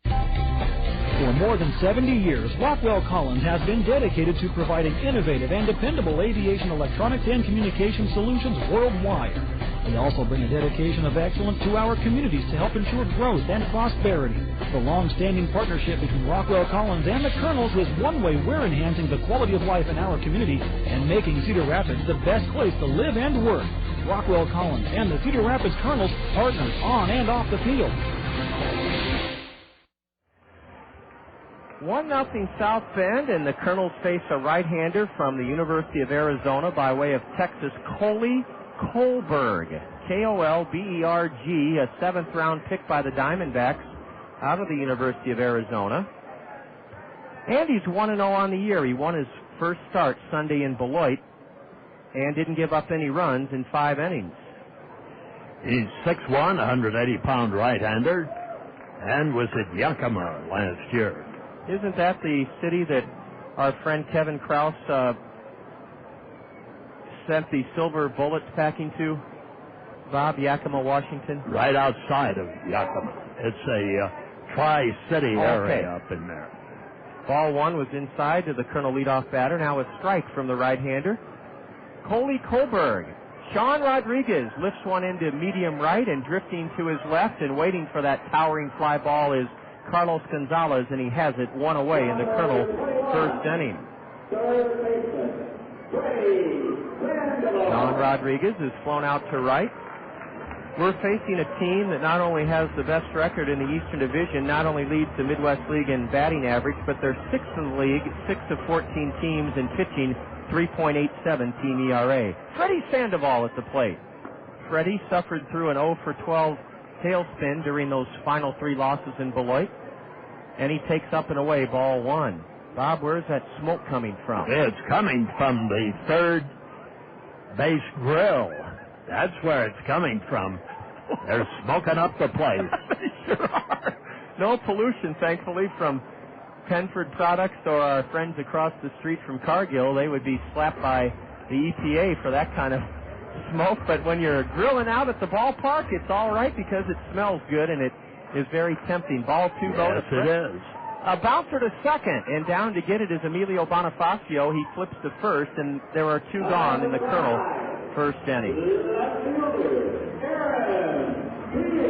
For more than 70 years, Rockwell Collins has been dedicated to providing innovative and dependable aviation electronics and communication solutions worldwide. We also bring a dedication of excellence to our communities to help ensure growth and prosperity. The long-standing partnership between Rockwell Collins and the Kernels is one way we're enhancing the quality of life in our community and making Cedar Rapids the best place to live and work. Rockwell Collins and the Cedar Rapids Kernels, partners on and off the field. 1-0 South Bend, and the Kernels face a right-hander from the University of Arizona by way of Texas, Coley Kolberg. Kolberg, a 7th-round pick by the Diamondbacks out of the University of Arizona. And he's 1-0 on the year. He won his first start Sunday in Beloit and didn't give up any runs in 5 innings. He's 6'1", 180-pound right-hander, and was at Yakima last year. Isn't that the city that our friend Kevin Krause sent the silver bullets packing to? Bob, Yakima, Washington? Right outside of Yakima. It's a tri-city area up in there. Ball 1 was inside to the Kernel leadoff batter. Now a strike from the right-hander. Coley Kolberg. Sean Rodriguez lifts one into medium right, and drifting to his left and waiting for that towering fly ball is Carlos González, and he has it 1 away in the Kernel first inning. Sean Rodriguez is flown out to right. We're facing a team that not only has the best record in the Eastern Division, not only leads the Midwest League in batting average, but they're 6th in the league, 6 of 14 teams in pitching, 3.87 team ERA. Freddy Sandoval at the plate. Freddy suffered through an 0-for-12 tailspin during those final 3 losses in Beloit, and he takes up and away ball 1. Bob, where's that smoke coming from? It's coming from the third base grill. That's where it's coming from. They're smoking up the place. They sure are. No pollution, thankfully, from Penford Products or our friends across the street from Cargill. They would be slapped by the EPA for that kind of smoke. But when you're grilling out at the ballpark, it's all right because it smells good and it is very tempting. Ball 2 go to Yes, it is. A bouncer to second, and down to get it is Emilio Bonifácio. He flips to first, and there are 2 gone in the Kernel first inning.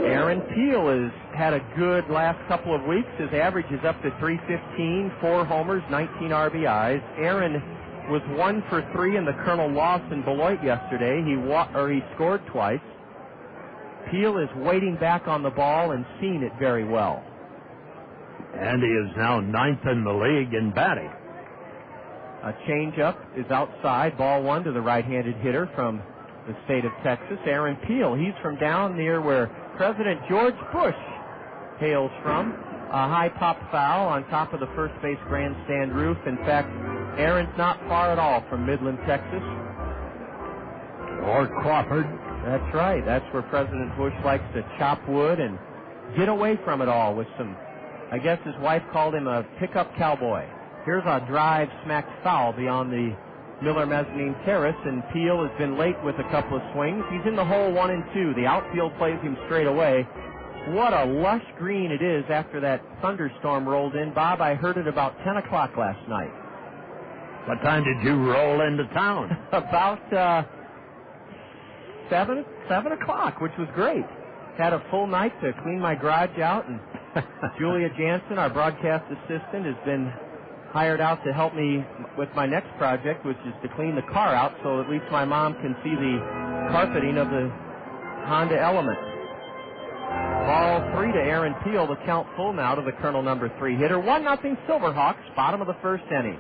Aaron Peel has had a good last couple of weeks. His average is up to .315, 4 homers, 19 RBIs. Aaron was 1 for 3 in the Kernel loss in Beloit yesterday. He scored twice. Peel is waiting back on the ball and seeing it very well. And he is now 9th in the league in batting. A changeup is outside. Ball 1 to the right-handed hitter from the state of Texas, Aaron Peel. He's from down near where President George Bush hails from. A high pop foul on top of the first base grandstand roof. In fact, Aaron's not far at all from Midland, Texas. Or Crawford. That's right. That's where President Bush likes to chop wood and get away from it all with some I guess his wife called him a pickup cowboy. Here's a drive smacked foul beyond the Miller mezzanine terrace, and Peel has been late with a couple of swings. He's in the hole 1 and 2. The outfield plays him straight away. What a lush green it is after that thunderstorm rolled in. Bob, I heard it about 10 o'clock last night. What time did you roll into town? About 7 o'clock, which was great. Had a full night to clean my garage out, and Julia Jansen, our broadcast assistant, has been hired out to help me with my next project, which is to clean the car out so at least my mom can see the carpeting of the Honda Element. Ball 3 to Aaron Peel. The count full now to the Colonel number 3 hitter. 1-0 Silverhawks, bottom of the first inning.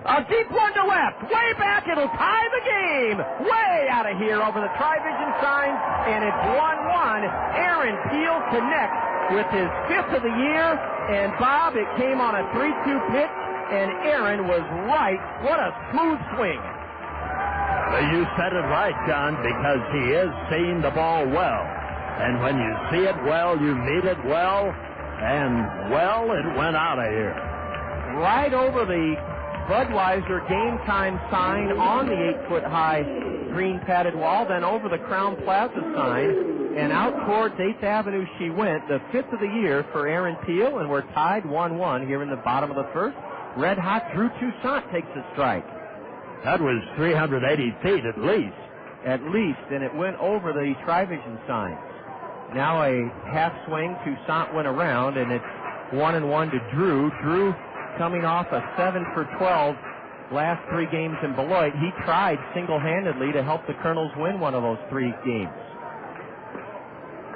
A deep one to left, way back, it'll tie the game. Way out of here over the Tri-Vision signs, and it's 1-1. Aaron Peel connects with his 5th of the year, and Bob, it came on a 3-2 pitch, and Aaron was right. What a smooth swing. Well, you said it right, John, because he is seeing the ball well. And when you see it well, you meet it well, and well, it went out of here. Right over the Budweiser game time sign on the 8-foot-high green padded wall, then over the Crown Plaza sign, and out towards 8th Avenue she went, the 5th of the year for Aaron Peel, and we're tied 1-1 here in the bottom of the first. Red hot Drew Toussaint takes a strike. That was 380 feet at least. At least, and it went over the Tri-Vision signs. Now a half swing, Toussaint went around, and it's 1-1 to Drew. Drew coming off a 7 for 12 last 3 games in Beloit. He tried single-handedly to help the Kernels win one of those 3 games.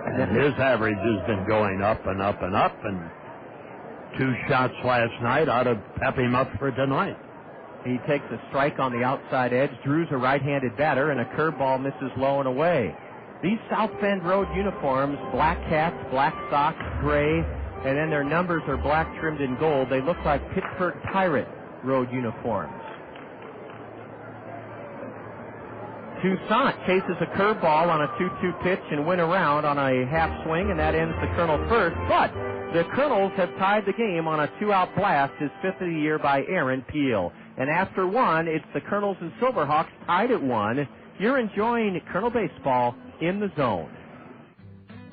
And his average has been going up and up and up, and 2 shots last night ought to pep him up for tonight. He takes a strike on the outside edge. Drew's a right-handed batter, and a curveball misses low and away. These South Bend Road uniforms, black hats, black socks, gray, and then their numbers are black trimmed in gold. They look like Pittsburgh Pirate Road uniforms. Toussaint chases a curveball on a 2-2 pitch and went around on a half swing, and that ends the Colonel first. But the Kernels have tied the game on a 2-out blast, his 5th of the year by Aaron Peel. And after 1, it's the Kernels and Silverhawks tied at 1. You're enjoying Colonel Baseball in the Zone.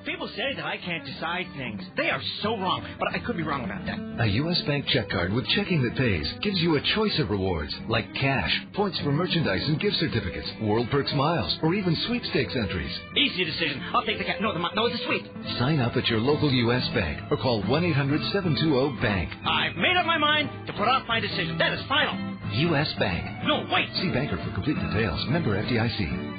People say that I can't decide things. They are so wrong, but I could be wrong about that. A U.S. Bank check card with checking that pays gives you a choice of rewards, like cash, points for merchandise and gift certificates, World Perks miles, or even sweepstakes entries. Easy decision. I'll take the cash. No, the sweep. Sign up at your local U.S. Bank or call 1-800-720-BANK. I've made up my mind to put off my decision. That is final. U.S. Bank. No, wait. See banker for complete details. Member FDIC.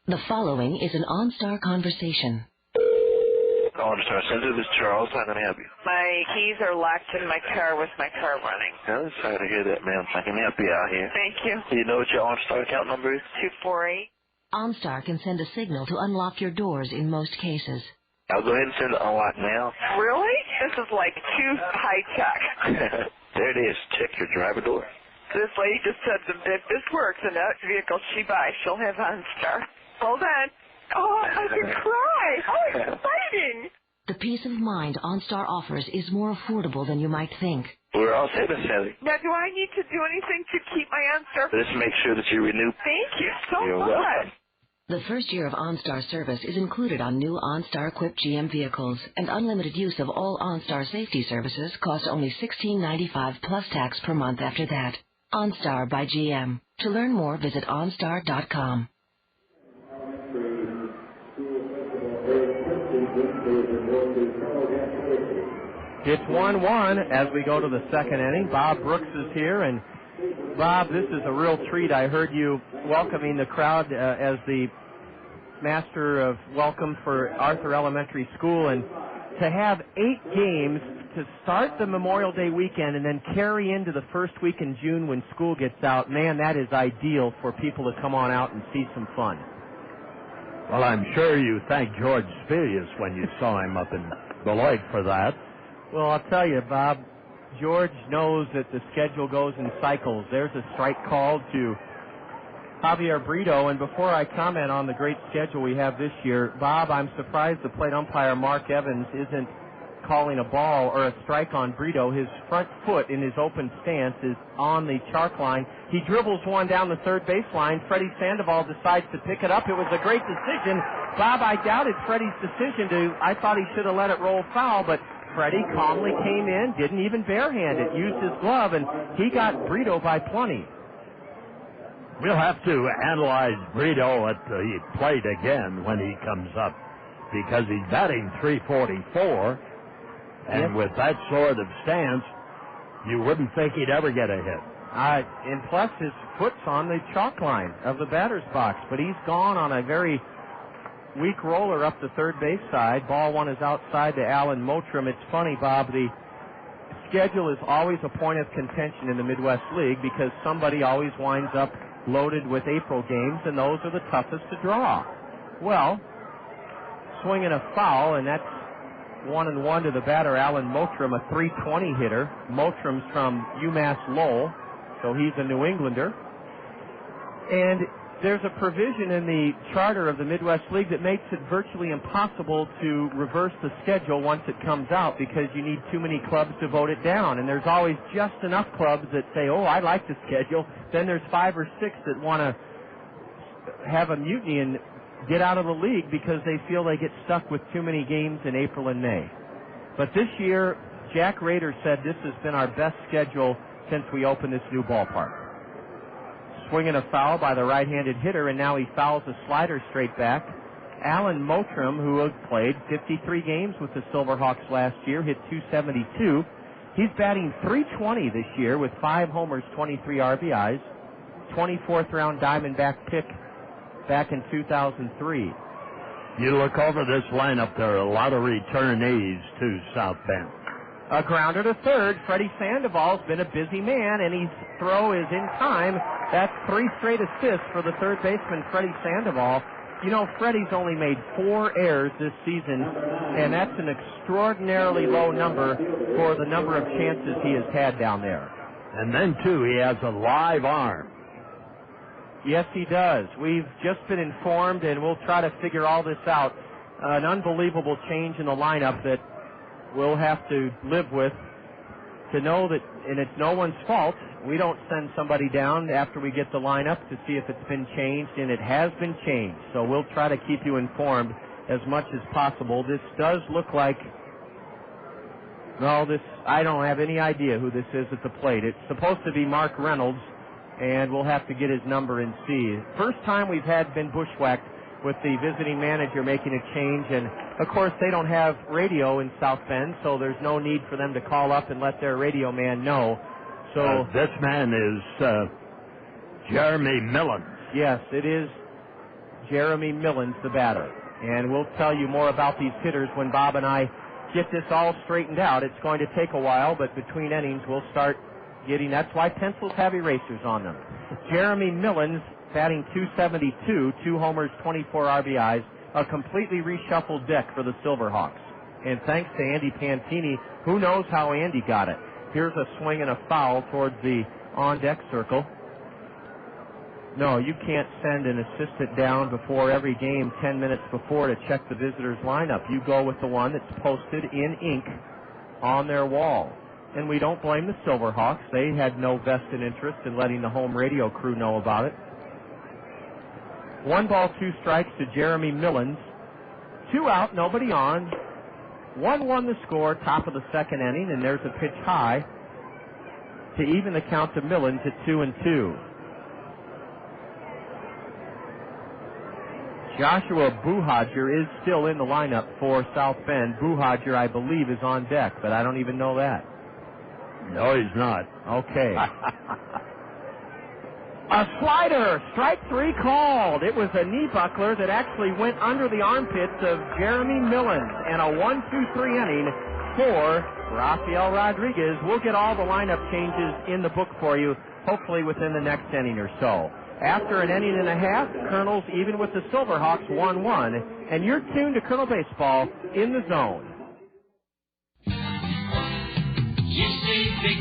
The following is an OnStar conversation. OnStar Center, this is Charles. How can I help you? My keys are locked in my car with my car running. I'm sorry to hear that, ma'am. I can help you out here. Thank you. Do you know what your OnStar account number is? 248. OnStar can send a signal to unlock your doors in most cases. I'll go ahead and send it unlock now. Really? This is like too high-tech. There it is. Check your driver door. This lady just said that if this works in that vehicle she buys, she'll have OnStar. Hold on. Oh, I could cry. How exciting. The peace of mind OnStar offers is more affordable than you might think. We're all set, Miss Sally. Now, do I need to do anything to keep my OnStar? Let's make sure that you renew. Thank you so You're much. welcome. The first year of OnStar service is included on new OnStar-equipped GM vehicles, and unlimited use of all OnStar safety services costs only $16.95 plus tax per month after that. OnStar by GM. To learn more, visit OnStar.com. It's 1-1 as we go to the second inning. Bob Brooks is here, and Bob, this is a real treat. I heard you welcoming the crowd as the master of welcome for Arthur Elementary School, and to have 8 games to start the Memorial Day weekend and then carry into the first week in June when school gets out, man, that is ideal for people to come on out and see some fun. Well, I'm sure you thanked George Spilius when you saw him up in Beloit for that. Well, I'll tell you, Bob, George knows that the schedule goes in cycles. There's a strike called to Javier Brito. And before I comment on the great schedule we have this year, Bob, I'm surprised the plate umpire Mark Evans isn't calling a ball or a strike on Brito. His front foot in his open stance is on the chalk line. He dribbles one down the third baseline. Freddy Sandoval decides to pick it up. It was a great decision. Bob, I doubted Freddy's decision I thought he should have let it roll foul, but Freddy calmly came in, didn't even barehand it, used his glove, and he got Brito by plenty. We'll have to analyze Brito at the plate again when he comes up, because he's batting .344, and with that sort of stance, you wouldn't think he'd ever get a hit. And plus, his foot's on the chalk line of the batter's box, but he's gone on a very weak roller up the third base side. Ball one is outside to Alan Mottram. It's funny, Bob, the schedule is always a point of contention in the Midwest League because somebody always winds up loaded with April games, and those are the toughest to draw. Well, swinging a foul, and that's 1-1 to the batter, Alan Mottram, a .320 hitter. Mottram's from UMass Lowell, so he's a New Englander. And there's a provision in the charter of the Midwest League that makes it virtually impossible to reverse the schedule once it comes out because you need too many clubs to vote it down. And there's always just enough clubs that say, oh, I like the schedule. Then there's 5 or 6 that want to have a mutiny and get out of the league because they feel they get stuck with too many games in April and May. But this year, Jack Rader said this has been our best schedule since we opened this new ballpark. Swinging a foul by the right-handed hitter, and now he fouls a slider straight back. Alan Mottram, who had played 53 games with the Silverhawks last year, hit .272. He's batting .320 this year with 5 homers, 23 RBIs, 24th round Diamondback pick back in 2003. You look over this lineup, there are a lot of returnees to South Bend. A grounder to third. Freddy Sandoval's been a busy man, and his throw is in time. That's 3 straight assists for the third baseman, Freddy Sandoval. You know, Freddy's only made 4 errors this season, and that's an extraordinarily low number for the number of chances he has had down there. And then, too, he has a live arm. Yes, he does. We've just been informed, and we'll try to figure all this out. An unbelievable change in the lineup that we'll have to live with to know that, and it's no one's fault. We don't send somebody down after we get the lineup to see if it's been changed, and it has been changed. So we'll try to keep you informed as much as possible. This does look like, well, I don't have any idea who this is at the plate. It's supposed to be Mark Reynolds, and we'll have to get his number and see. First time we've been bushwhacked with the visiting manager making a change, and of course they don't have radio in South Bend, so there's no need for them to call up and let their radio man know. So this man is Jeremy Millens. Yes, it is Jeremy Millens, the batter. And we'll tell you more about these hitters when Bob and I get this all straightened out. It's going to take a while, but between innings we'll start getting, that's why pencils have erasers on them. Jeremy Millens batting .272, 2 homers, 24 RBIs, a completely reshuffled deck for the Silverhawks. And thanks to Andy Pantini, who knows how Andy got it. Here's a swing and a foul towards the on-deck circle. No, you can't send an assistant down before every game 10 minutes before to check the visitor's lineup. You go with the one that's posted in ink on their wall. And we don't blame the Silverhawks. They had no vested interest in letting the home radio crew know about it. 1 ball, 2 strikes to Jeremy Millens. 2 out, nobody on. 1-1 the score, top of the second inning, and there's a pitch high to even the count to Millens at 2-2. Joshua Buhager is still in the lineup for South Bend. Buhager, I believe, is on deck, but I don't even know that. No, he's not. Okay. A slider, strike 3 called. It was a knee buckler that actually went under the armpits of Jeremy Millens, and a 1-2-3 inning for Rafael Rodriguez. We'll get all the lineup changes in the book for you, hopefully within the next inning or so. After an inning and a half, Kernels even with the Silverhawks 1-1, and you're tuned to Kernel Baseball in the Zone. You save big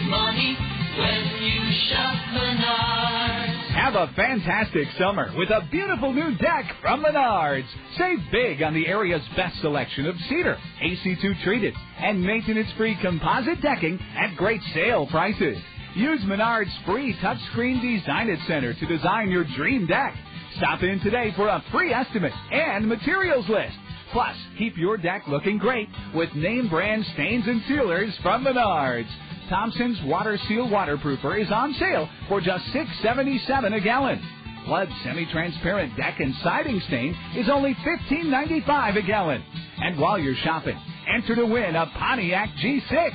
money, when you shop Menards. Have a fantastic summer with a beautiful new deck from Menards. Save big on the area's best selection of cedar, AC2 treated, and maintenance-free composite decking at great sale prices. Use Menards' free touchscreen Design It Center to design your dream deck. Stop in today for a free estimate and materials list. Plus, keep your deck looking great with name brand stains and sealers from Menards. Thompson's Water Seal Waterproofer is on sale for just $6.77 a gallon. Flood semi-transparent deck and siding stain is only $15.95 a gallon. And while you're shopping, enter to win a Pontiac G6.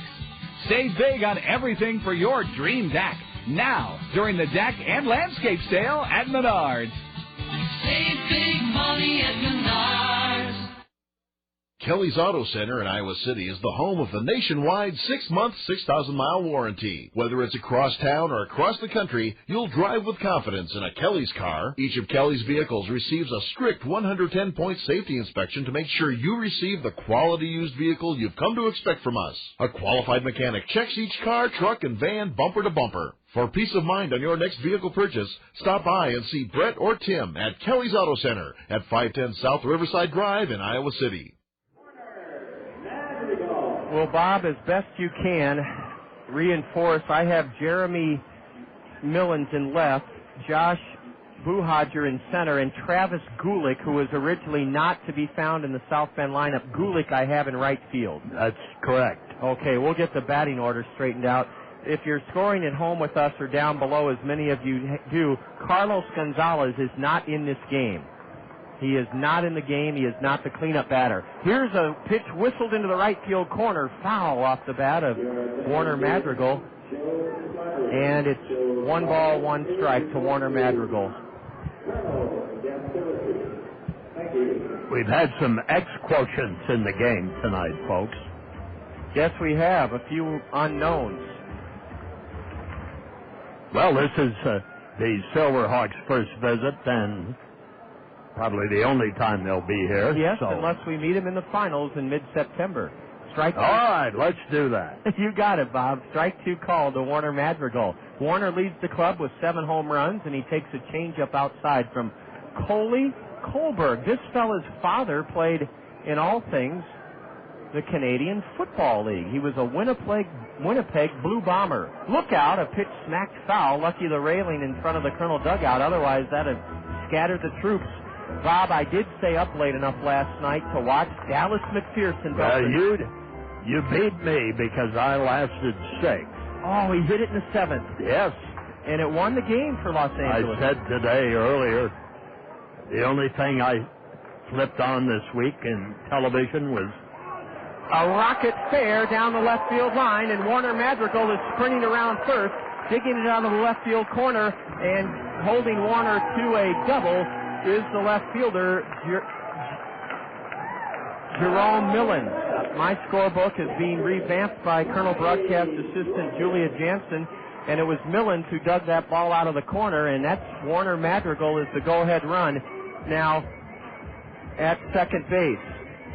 Save big on everything for your dream deck now during the deck and landscape sale at Menards. Save big money at Menards. Kelly's Auto Center in Iowa City is the home of the nationwide 6-month, 6,000-mile warranty. Whether it's across town or across the country, you'll drive with confidence in a Kelly's car. Each of Kelly's vehicles receives a strict 110-point safety inspection to make sure you receive the quality used vehicle you've come to expect from us. A qualified mechanic checks each car, truck, and van bumper to bumper. For peace of mind on your next vehicle purchase, stop by and see Brett or Tim at Kelly's Auto Center at 510 South Riverside Drive in Iowa City. Well, Bob, as best you can, reinforce. I have Jeremy Millens in left, Josh Buhager in center, and Travis Gulick, who was originally not to be found in the South Bend lineup. Gulick I have in right field. That's correct. Okay, we'll get the batting order straightened out. If you're scoring at home with us or down below, as many of you do, Carlos González is not in this game. He is not in the game. He is not the cleanup batter. Here's a pitch whistled into the right field corner. Foul off the bat of Warner Madrigal. And it's 1 ball, 1 strike to Warner Madrigal. We've had some X quotients in the game tonight, folks. Yes, we have. A few unknowns. Well, this is the Silverhawks' first visit, and probably the only time they'll be here. Yes, so. Unless we meet them in the finals in mid-September. Strike two. All right, let's do that. You got it, Bob. Strike 2 called to Warner Madrigal. Warner leads the club with 7 home runs, and he takes a changeup outside from Coley Colberg. This fella's father played, in all things, the Canadian Football League. He was a Winnipeg Blue Bomber. Look out, a pitch smacked foul. Lucky the railing in front of the Colonel dugout. Otherwise, that would have scattered the troops. Bob, I did stay up late enough last night to watch Dallas McPherson. You beat me because I lasted 6. Oh, he hit it in the 7th. Yes. And it won the game for Los Angeles. I said today earlier, the only thing I flipped on this week in television was a rocket fair down the left field line, and Warner Madrigal is sprinting around first, digging it out of the left field corner, and holding Warner to a double is the left fielder, Jerome Millens. My scorebook is being revamped by Colonel Broadcast Assistant Julia Jansen, and it was Millens who dug that ball out of the corner, and that's Warner Madrigal is the go-ahead run now at second base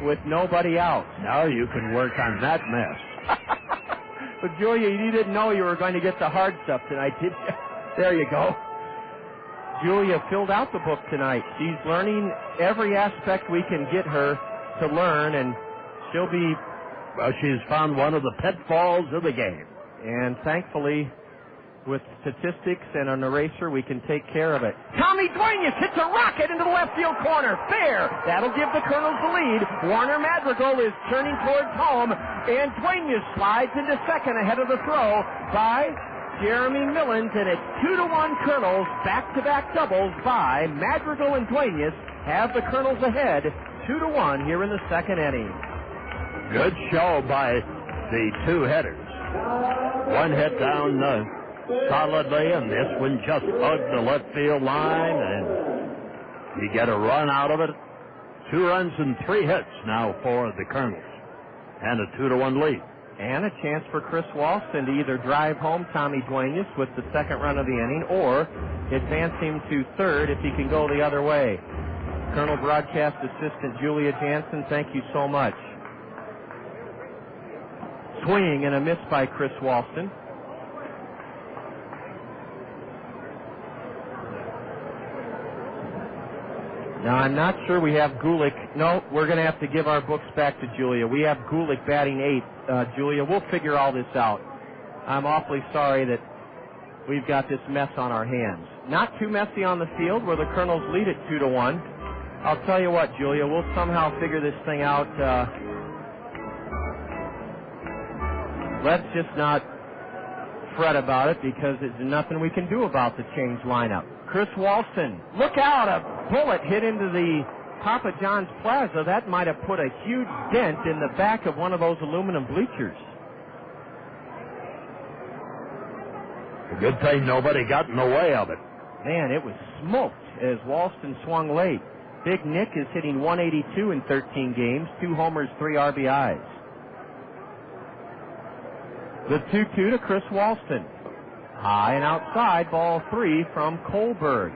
with nobody out. Now you can work on that mess. But Julia, you didn't know you were going to get the hard stuff tonight, did you? There you go. Julia filled out the book tonight. She's learning every aspect we can get her to learn, and she'll be... Well, she's found one of the pitfalls of the game. And thankfully, with statistics and an eraser, we can take care of it. Tommy Duenas hits a rocket into the left field corner. Fair. That'll give the Colonels the lead. Warner Madrigal is turning towards home, and Duenas slides into second ahead of the throw by Jeremy Millens, and it's 2-1 Colonels. Back-to-back doubles by Madrigal and Duenas have the Colonels ahead 2-1 here in the second inning. Good show by the 2 hitters. One hit down solidly, and this one just hugged the left field line, and you get a run out of it. 2 runs and 3 hits now for the Kernels, and a 2-1 lead. And a chance for Chris Walston to either drive home Tommy Duenas with the second run of the inning or advance him to third if he can go the other way. Colonel Broadcast Assistant Julia Jansen, thank you so much. Swing and a miss by Chris Walston. Now, I'm not sure we have Gulick. No, we're going to have to give our books back to Julia. We have Gulick batting 8. Julia, we'll figure all this out. I'm awfully sorry that we've got this mess on our hands. Not too messy on the field where the Kernels lead it 2-1. I'll tell you what, Julia, we'll somehow figure this thing out. Let's just not fret about it because there's nothing we can do about the changed lineup. Chris Walston, look out, a bullet hit into the Papa John's Plaza. That might have put a huge dent in the back of one of those aluminum bleachers. A good thing nobody got in the way of it. Man, it was smoked as Walston swung late. Big Nick is hitting 182 in 13 games, 2 homers, 3 RBIs. The 2-2 to Chris Walston. High and outside, ball 3 from Kohlberg.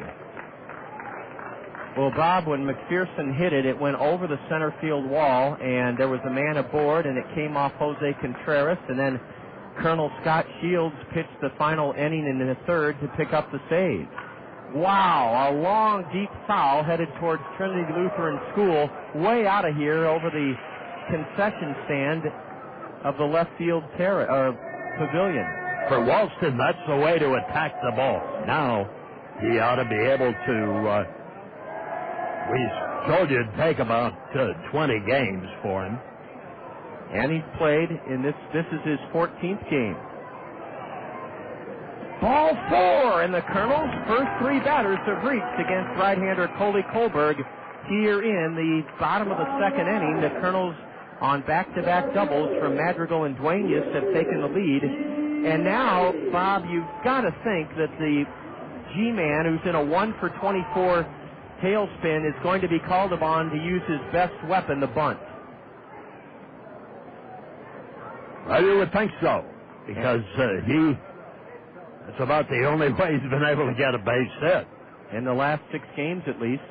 Well, Bob, when McPherson hit it, it went over the center field wall, and there was a man aboard, and it came off Jose Contreras, and then Colonel Scott Shields pitched the final inning in the third to pick up the save. Wow, a long, deep foul headed towards Trinity Lutheran School, way out of here over the concession stand of the left field pavilion. For Walston, that's the way to attack the ball. Now, he ought to be able to, we told you it'd take about 20 games for him. And he's played in this is his 14th game. Ball 4, and the Kernels' first 3 batters have reached against right-hander Coley Kohlberg here in the bottom of the second inning. The Kernels on back-to-back doubles from Madrigal and Duenas have taken the lead. And now, Bob, you've got to think that the G-man, who's in a 1-for-24 tailspin, is going to be called upon to use his best weapon, the bunt. Well, you would think so, because that's about the only way he's been able to get a base hit. In the last 6 games, at least.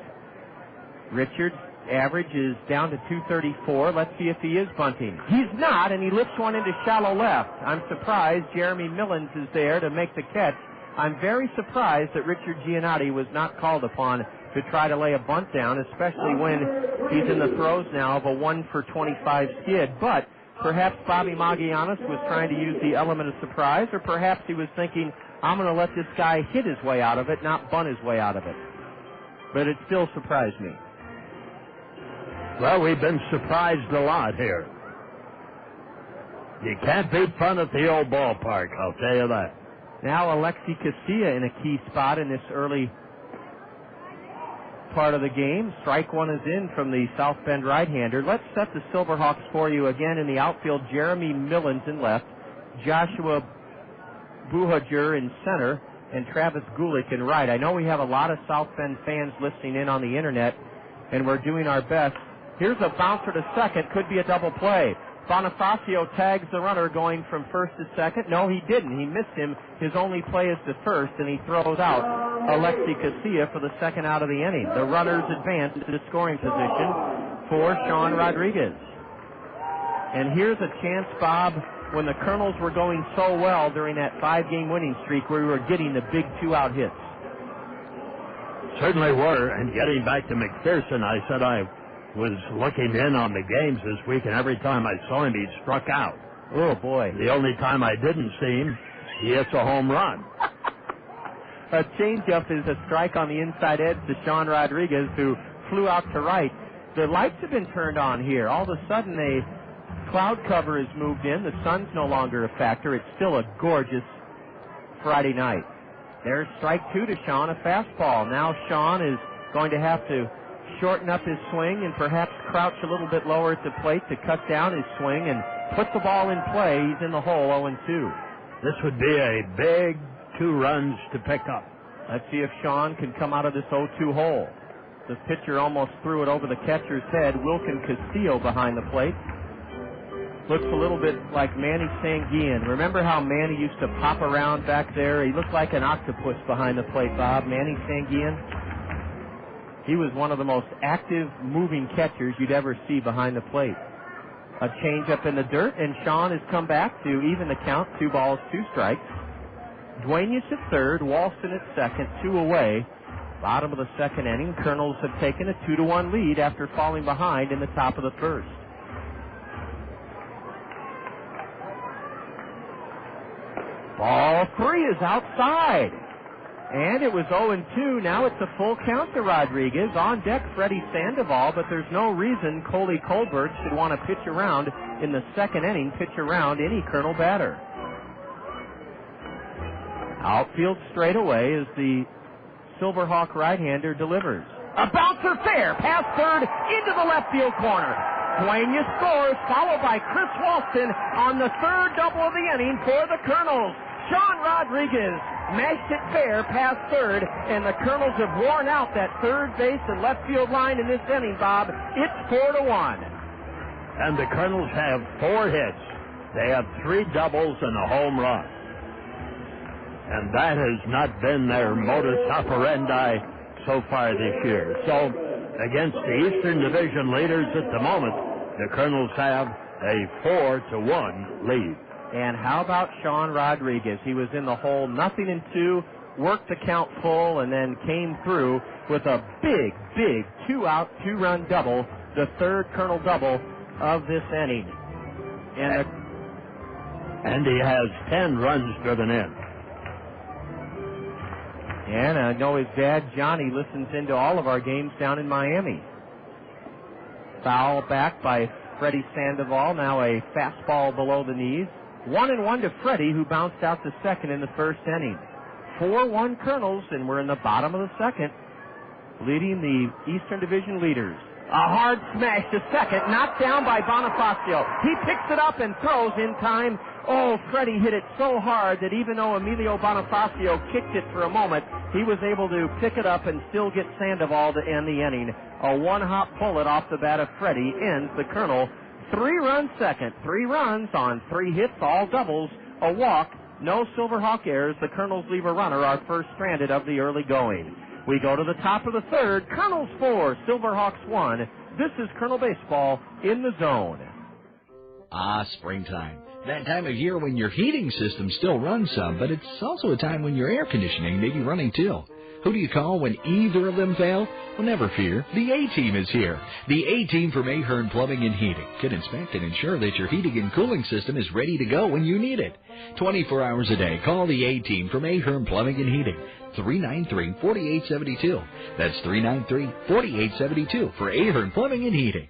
Richards' average is down to 234. Let's see if he is bunting. He's not, and he lifts one into shallow left. I'm surprised Jeremy Millens is there to make the catch. I'm very surprised that Richard Giannotti was not called upon to try to lay a bunt down, especially when he's in the throes now of a 1-for-25 skid. But perhaps Bobby Magianis was trying to use the element of surprise, or perhaps he was thinking, I'm going to let this guy hit his way out of it, not bunt his way out of it. But it still surprised me. Well, we've been surprised a lot here. You can't beat fun at the old ballpark, I'll tell you that. Now Alexi Casilla in a key spot in this early part of the game. Strike one is in from the South Bend right-hander. Let's set the Silverhawks for you again in the outfield. Jeremy Millens in left, Joshua Buhager in center, and Travis Gulick in right. I know we have a lot of South Bend fans listening in on the internet, and we're doing our best. Here's a bouncer to second, could be a double play. Bonifacio tags the runner going from first to second. No, he didn't. He missed him. His only play is to first, and he throws out Alexi Casilla for the second out of the inning. The runners advance to the scoring position for Sean Rodriguez. And here's a chance, Bob, when the Kernels were going so well during that 5-game winning streak where we were getting the big 2-out hits. Certainly were, and getting back to McPherson, I said I was looking in on the games this week, and every time I saw him, he struck out. Oh, boy. The only time I didn't see him, he hits a home run. A changeup is a strike on the inside edge to Sean Rodriguez, who flew out to right. The lights have been turned on here. All of a sudden, a cloud cover has moved in. The sun's no longer a factor. It's still a gorgeous Friday night. There's strike 2 to Sean, a fastball. Now Sean is going to have to shorten up his swing and perhaps crouch a little bit lower at the plate to cut down his swing and put the ball in play. He's in the hole, 0-2. This would be a big 2 runs to pick up. Let's see if Sean can come out of this 0-2 hole. The pitcher almost threw it over the catcher's head. Wilkin Castillo behind the plate. Looks a little bit like Manny Sanguillen. Remember how Manny used to pop around back there? He looked like an octopus behind the plate, Bob. Manny Sanguillen. He was one of the most active moving catchers you'd ever see behind the plate. A change up in the dirt, and Sean has come back to even the count, 2 balls, 2 strikes. Duenas at third, Walston at second, 2 away Bottom of the second inning, Kernels have taken a 2-1 lead after falling behind in the top of the first. Ball 3 is outside. And it was 0-2. Now it's a full count to Rodriguez. On deck, Freddy Sandoval, but there's no reason Coley Colbert should want to pitch around in the second inning, pitch around any Kernel batter. Outfield straightaway as the Silverhawk right-hander delivers. A bouncer fair, past third, into the left field corner. Dueña scores, followed by Chris Walston on the third double of the inning for the Kernels. Sean Rodriguez mashed it fair past third, and the Kernels have worn out that third base and left field line in this inning, Bob. It's 4-1. And the Kernels have 4 hits. They have 3 doubles and a home run. And that has not been their modus operandi so far this year. So, against the Eastern Division leaders at the moment, the Kernels have a 4-1 lead. And how about Sean Rodriguez? He was in the hole, 0-2, worked the count full, and then came through with a big 2-out, 2-run double, the third Kernel double of this inning. And he has 10 runs driven in. And I know his dad, Johnny, listens into all of our games down in Miami. Foul back by Freddy Sandoval, now a fastball below the knees. 1-1 to Freddy, who bounced out to second in the first inning. 4-1 Kernels, and we're in the bottom of the second, leading the Eastern Division leaders. A hard smash to second, knocked down by Bonifacio. He picks it up and throws in time. Oh, Freddy hit it so hard that even though Emilio Bonifacio kicked it for a moment, he was able to pick it up and still get Sandoval to end the inning. A one-hop bullet off the bat of Freddy ends the Kernel 3-run second. 3 runs on 3 hits, all doubles, a walk, no Silverhawk errors. The Kernels leave a runner, our first stranded of the early going. We go to the top of the third. Kernels 4, Silverhawks 1. This is Kernel Baseball in the zone. Ah, springtime. That time of year when your heating system still runs some, but it's also a time when your air conditioning may be running too. Who do you call when either of them fail? Well, never fear. The A-Team is here. The A-Team from Ahern Plumbing and Heating can inspect and ensure that your heating and cooling system is ready to go when you need it. 24 hours a day, call the A-Team from Ahern Plumbing and Heating. 393-4872. That's 393-4872 for Ahern Plumbing and Heating.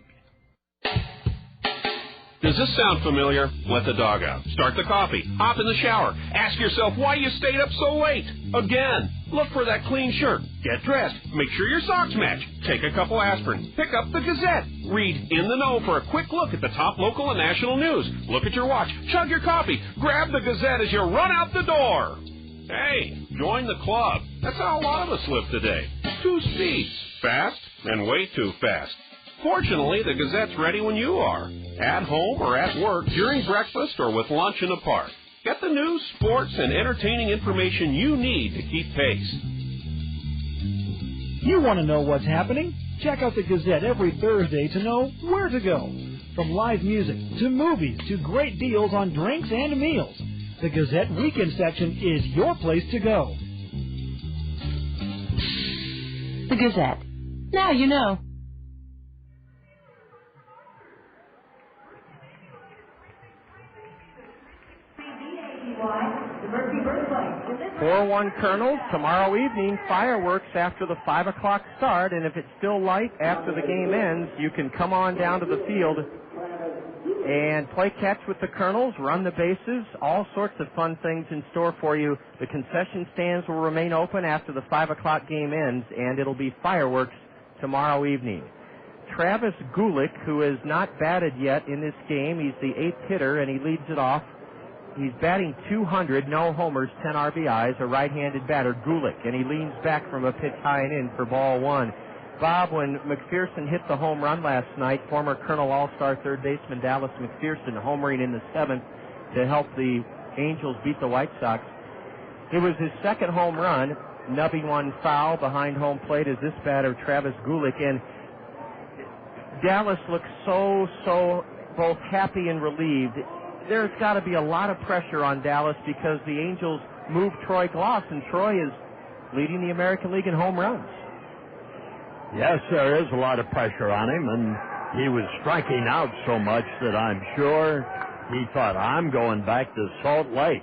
Does this sound familiar? Let the dog out. Start the coffee. Hop in the shower. Ask yourself why you stayed up so late. Again. Look for that clean shirt. Get dressed. Make sure your socks match. Take a couple aspirin. Pick up the Gazette. Read In the Know for a quick look at the top local and national news. Look at your watch. Chug your coffee. Grab the Gazette as you run out the door. Hey, join the club. That's how a lot of us live today. 2 speeds. Fast and way too fast. Fortunately, the Gazette's ready when you are. At home or at work, during breakfast, or with lunch in the park. Get the news, sports, and entertaining information you need to keep pace. You want to know what's happening? Check out the Gazette every Thursday to know where to go. From live music to movies to great deals on drinks and meals. The Gazette Weekend section is your place to go. The Gazette. Now you know. 4-1 Kernels. Tomorrow evening, fireworks after the 5 o'clock start, and if it's still light after the game ends, you can come on down to the field and play catch with the Kernels, run the bases, all sorts of fun things in store for you. The concession stands will remain open after the 5 o'clock game ends, and it'll be fireworks tomorrow evening. Travis Gulick, who has not batted yet in this game, he's the 8th hitter, and he leads it off. He's batting .200, no homers, 10 RBIs, a right-handed batter, Gulick, and he leans back from a pitch high and in for ball 1. Bob, when McPherson hit the home run last night, former Kernel All-Star third baseman Dallas McPherson homering in the 7th to help the Angels beat the White Sox. It was his second home run, nubbing one foul behind home plate as this batter, Travis Gulick, and Dallas looks so both happy and relieved. There's got to be a lot of pressure on Dallas because the Angels moved Troy Gloss, and Troy is leading the American League in home runs. Yes, there is a lot of pressure on him, and he was striking out so much that I'm sure he thought, I'm going back to Salt Lake.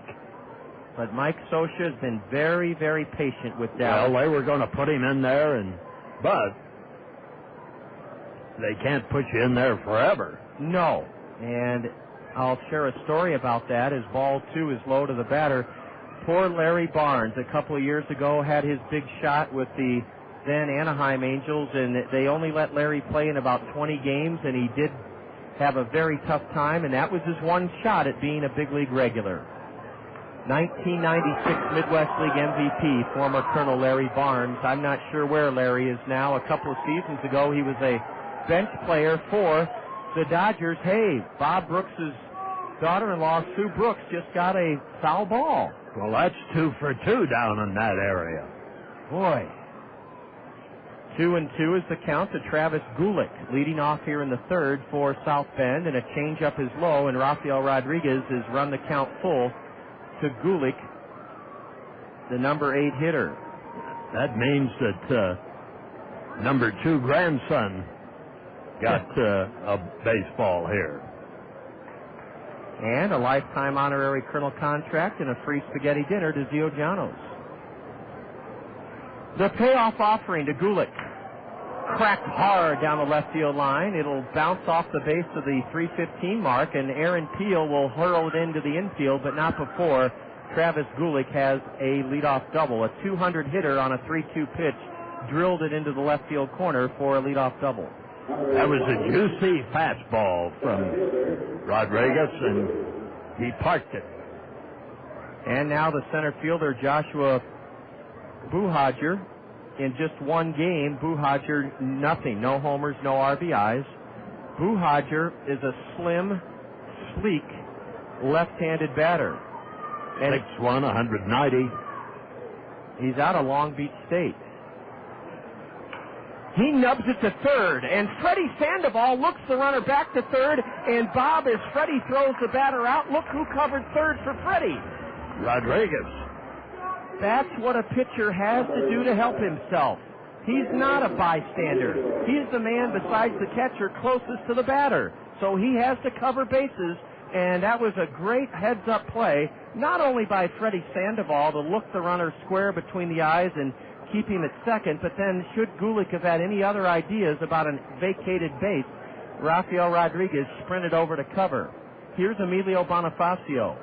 But Mike Scioscia has been very, very patient with Dallas. Well, they were going to put him in there, but they can't put you in there forever. No, and I'll share a story about that as ball 2 is low to the batter. Poor Larry Barnes, a couple of years ago, had his big shot with the then Anaheim Angels, and they only let Larry play in about 20 games, and he did have a very tough time, and that was his one shot at being a big league regular. 1996 Midwest League MVP, former Colonel Larry Barnes. I'm not sure where Larry is now. A couple of seasons ago, he was a bench player for the Dodgers. Hey, Bob Brooks' daughter-in-law, Sue Brooks, just got a foul ball. Well, that's 2 for 2 down in that area. Boy. 2-2 is the count to Travis Gulick, leading off here in the third for South Bend, and a changeup is low, and Rafael Rodriguez has run the count full to Gulick, the number 8 hitter. That means that number 2 grandson got a baseball here. And a lifetime honorary Colonel contract and a free spaghetti dinner to Zio Gianos. The payoff offering to Gulick. Cracked hard down the left field line. It'll bounce off the base of the 315 mark, and Aaron Peel will hurl it into the infield, but not before Travis Gulick has a leadoff double. A 200 hitter on a 3-2 pitch drilled it into the left field corner for a leadoff double. That was a juicy fastball from Rodriguez, and he parked it. And now the center fielder, Joshua Buhagiar. In just one game, Buhagiar, nothing. No homers, no RBIs. Buhagiar is a slim, sleek, left-handed batter. And 6'1", 190. He's out of Long Beach State. He nubs it to third, and Freddy Sandoval looks the runner back to third, and Bob, as Freddy throws the batter out, look who covered third for Freddy. Rodriguez. That's what a pitcher has to do to help himself. He's not a bystander. He's the man besides the catcher closest to the batter. So he has to cover bases, and that was a great heads-up play, not only by Freddy Sandoval to look the runner square between the eyes and keep him at second, but then should Gulick have had any other ideas about a vacated base, Rafael Rodriguez sprinted over to cover. Here's Emilio Bonifacio.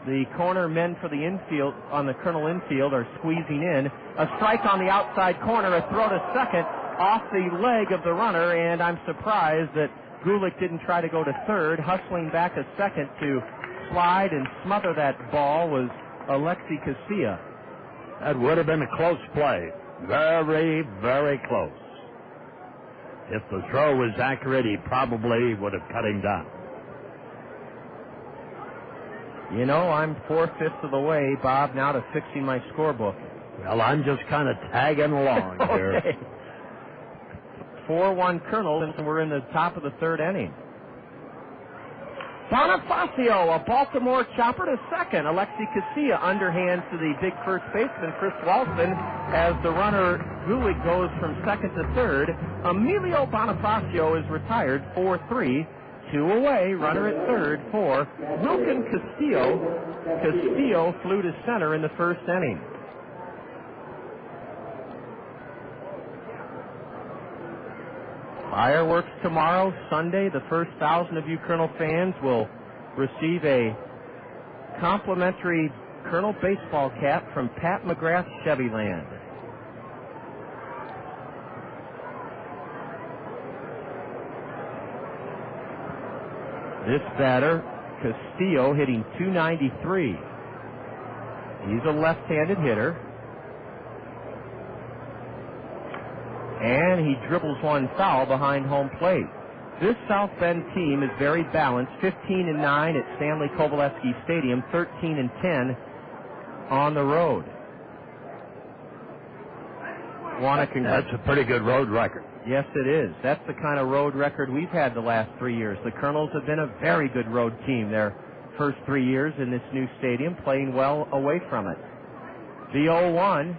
The corner men for the infield, on the Colonel infield, are squeezing in. A strike on the outside corner, a throw to second off the leg of the runner, and I'm surprised that Gulick didn't try to go to third. Hustling back a second to slide and smother that ball was Alexi Casilla. That would have been a close play. Very, very close. If the throw was accurate, he probably would have cut him down. You know, I'm 4/5 of the way, Bob, now to fixing my scorebook. Well, I'm just kind of tagging along here. 4-1 Kernels, and we're in the top of the third inning. Bonifacio, a Baltimore chopper to second. Alexi Casilla underhands to the big first baseman, Chris Walston, as the runner Gulick goes from second to third. Emilio Bonifacio is retired 4-3. 2 away, runner at third for Wilkin Castillo. Castillo flew to center in the first inning. Fireworks tomorrow, Sunday. The first 1,000 of you Colonel fans will receive a complimentary Colonel baseball cap from Pat McGrath's Chevyland. This batter, Castillo, hitting .293. He's a left-handed hitter. And he dribbles one foul behind home plate. This South Bend team is very balanced. 15-9 at Stanley Kovalevsky Stadium, 13-10 on the road. That's a pretty good road record. Yes, it is. That's the kind of road record we've had the last 3 years. The Kernels have been a very good road team their first 3 years in this new stadium, playing well away from it. The 0-1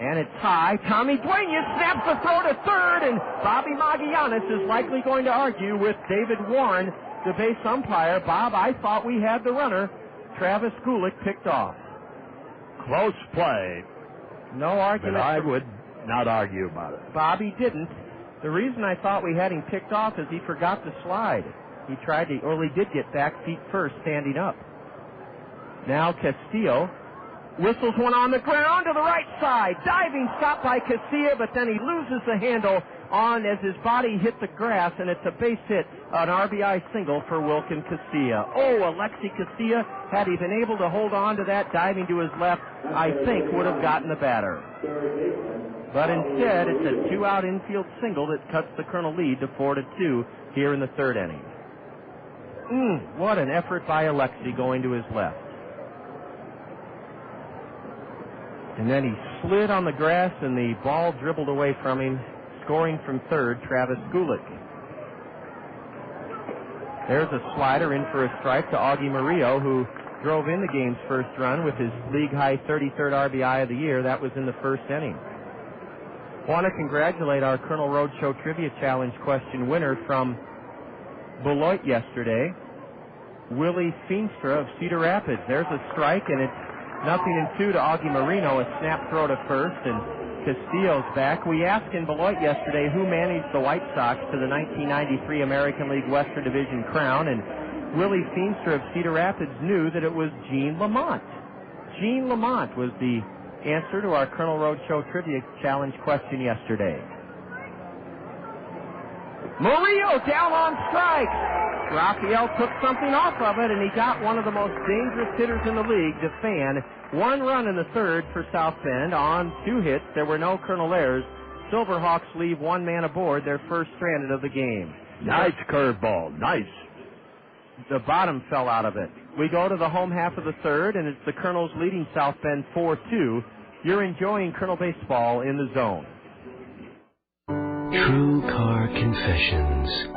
And it's high. Tommy Duenas snaps the throw to third, and Bobby Magallanes is likely going to argue with David Warren, the base umpire. Bob, I thought we had the runner. Travis Gulick picked off. Close play. No argument. But I would not argue about it. Bobby didn't. The reason I thought we had him picked off is he forgot to slide. He tried to, or he did get back feet first, standing up. Now Castillo whistles one on the ground to the right side. Diving stop by Casilla, but then he loses the handle on as his body hit the grass, and it's a base hit, an RBI single for Wilkin Castillo. Oh, Alexi Casilla, had he been able to hold on to that diving to his left, I think would have gotten the batter. But instead, it's a two-out infield single that cuts the Colonel lead to 4-2 here in the third inning. What an effort by Alexi going to his left. And then he slid on the grass, and the ball dribbled away from him. Scoring from third, Travis Gulick. There's a slider in for a strike to Augie Murillo, who drove in the game's first run with his league-high 33rd RBI of the year. That was in the first inning. Want to congratulate our Colonel Roadshow Trivia Challenge question winner from Beloit yesterday, Willie Feenstra of Cedar Rapids. There's a strike, and it's 0-2 to Augie Marino, a snap throw to first, and Castillo's back. We asked in Beloit yesterday who managed the White Sox to the 1993 American League Western Division crown, and Willie Feenstra of Cedar Rapids knew that it was Gene Lamont. Gene Lamont was the answer to our Colonel Roadshow Trivia Challenge question yesterday. Murillo down on strikes. Raphael took something off of it, and he got one of the most dangerous hitters in the league to fan. One run in the third for South Bend on 2 hits. There were no Colonel errors. Silverhawks leave one man aboard, their first stranded of the game. Nice curveball. Nice. The bottom fell out of it. We go to the home half of the third, and it's the Colonels leading South Bend 4-2. You're enjoying Colonel Baseball in the zone. True Car Confessions.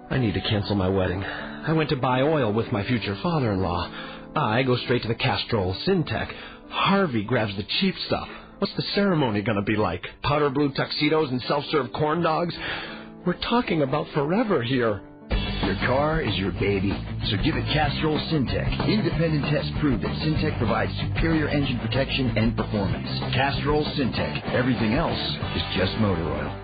I need to cancel my wedding. I went to buy oil with my future father-in-law. I go straight to the Castrol Syntec. Harvey grabs the cheap stuff. What's the ceremony going to be like? Powder blue tuxedos and self-serve corn dogs? We're talking about forever here. Your car is your baby, so give it Castrol Syntec. Independent tests prove that Syntec provides superior engine protection and performance. Castrol Syntec. Everything else is just motor oil.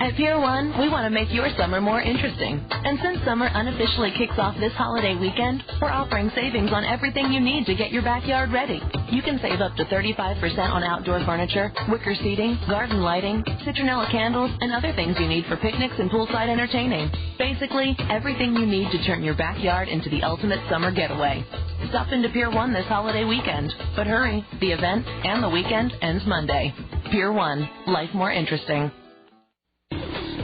At Pier 1, we want to make your summer more interesting. And since summer unofficially kicks off this holiday weekend, we're offering savings on everything you need to get your backyard ready. You can save up to 35% on outdoor furniture, wicker seating, garden lighting, citronella candles, and other things you need for picnics and poolside entertaining. Basically, everything you need to turn your backyard into the ultimate summer getaway. Stop into Pier 1 this holiday weekend. But hurry, the event and the weekend ends Monday. Pier 1, life more interesting.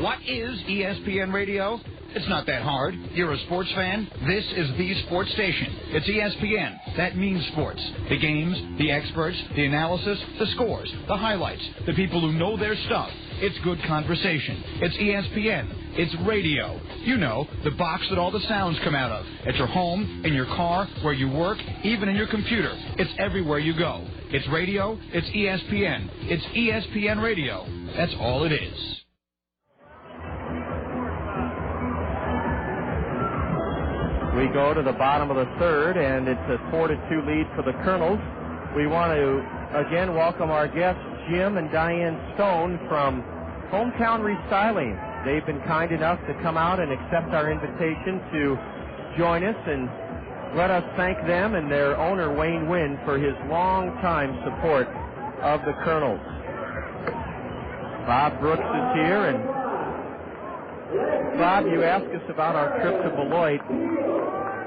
What is ESPN Radio? It's not that hard. You're a sports fan? This is the sports station. It's ESPN. That means sports. The games, the experts, the analysis, the scores, the highlights, the people who know their stuff. It's good conversation. It's ESPN. It's radio. You know, the box that all the sounds come out of. At your home, in your car, where you work, even in your computer. It's everywhere you go. It's radio. It's ESPN. It's ESPN Radio. That's all it is. We go to the bottom of the third, and it's a 4-2 lead for the Kernels. We want to again welcome our guests, Jim and Diane Stone from Hometown Restyling. They've been kind enough to come out and accept our invitation to join us, and let us thank them and their owner, Wayne Wynn, for his long-time support of the Kernels. Bob Brooks is here, and Bob, you asked us about our trip to Beloit.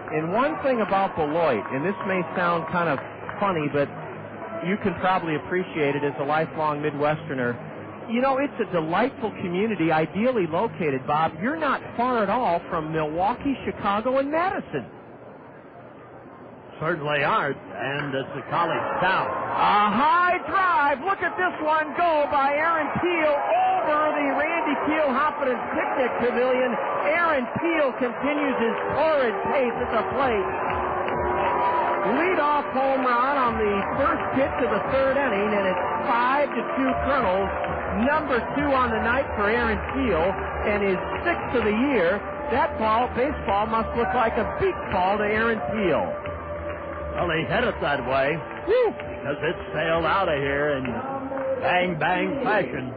And one thing about Beloit, and this may sound kind of funny, but you can probably appreciate it as a lifelong Midwesterner. You know, it's a delightful community, ideally located, Bob. You're not far at all from Milwaukee, Chicago, and Madison. Certainly aren't, and it's a college town. A high drive. Look at this one go by Aaron Peel over the Randy Peel Hopkins Picnic Pavilion. Aaron Peel continues his torrid pace at the plate. leadoff home run on the first pitch of the third inning, and it's 5-2 Kernels. Number 2 on the night for Aaron Thiel, and his 6th of the year. That baseball must look like a beach ball to Aaron Thiel. Well, he hit it that way. Woo! Because it sailed out of here in bang-bang fashion.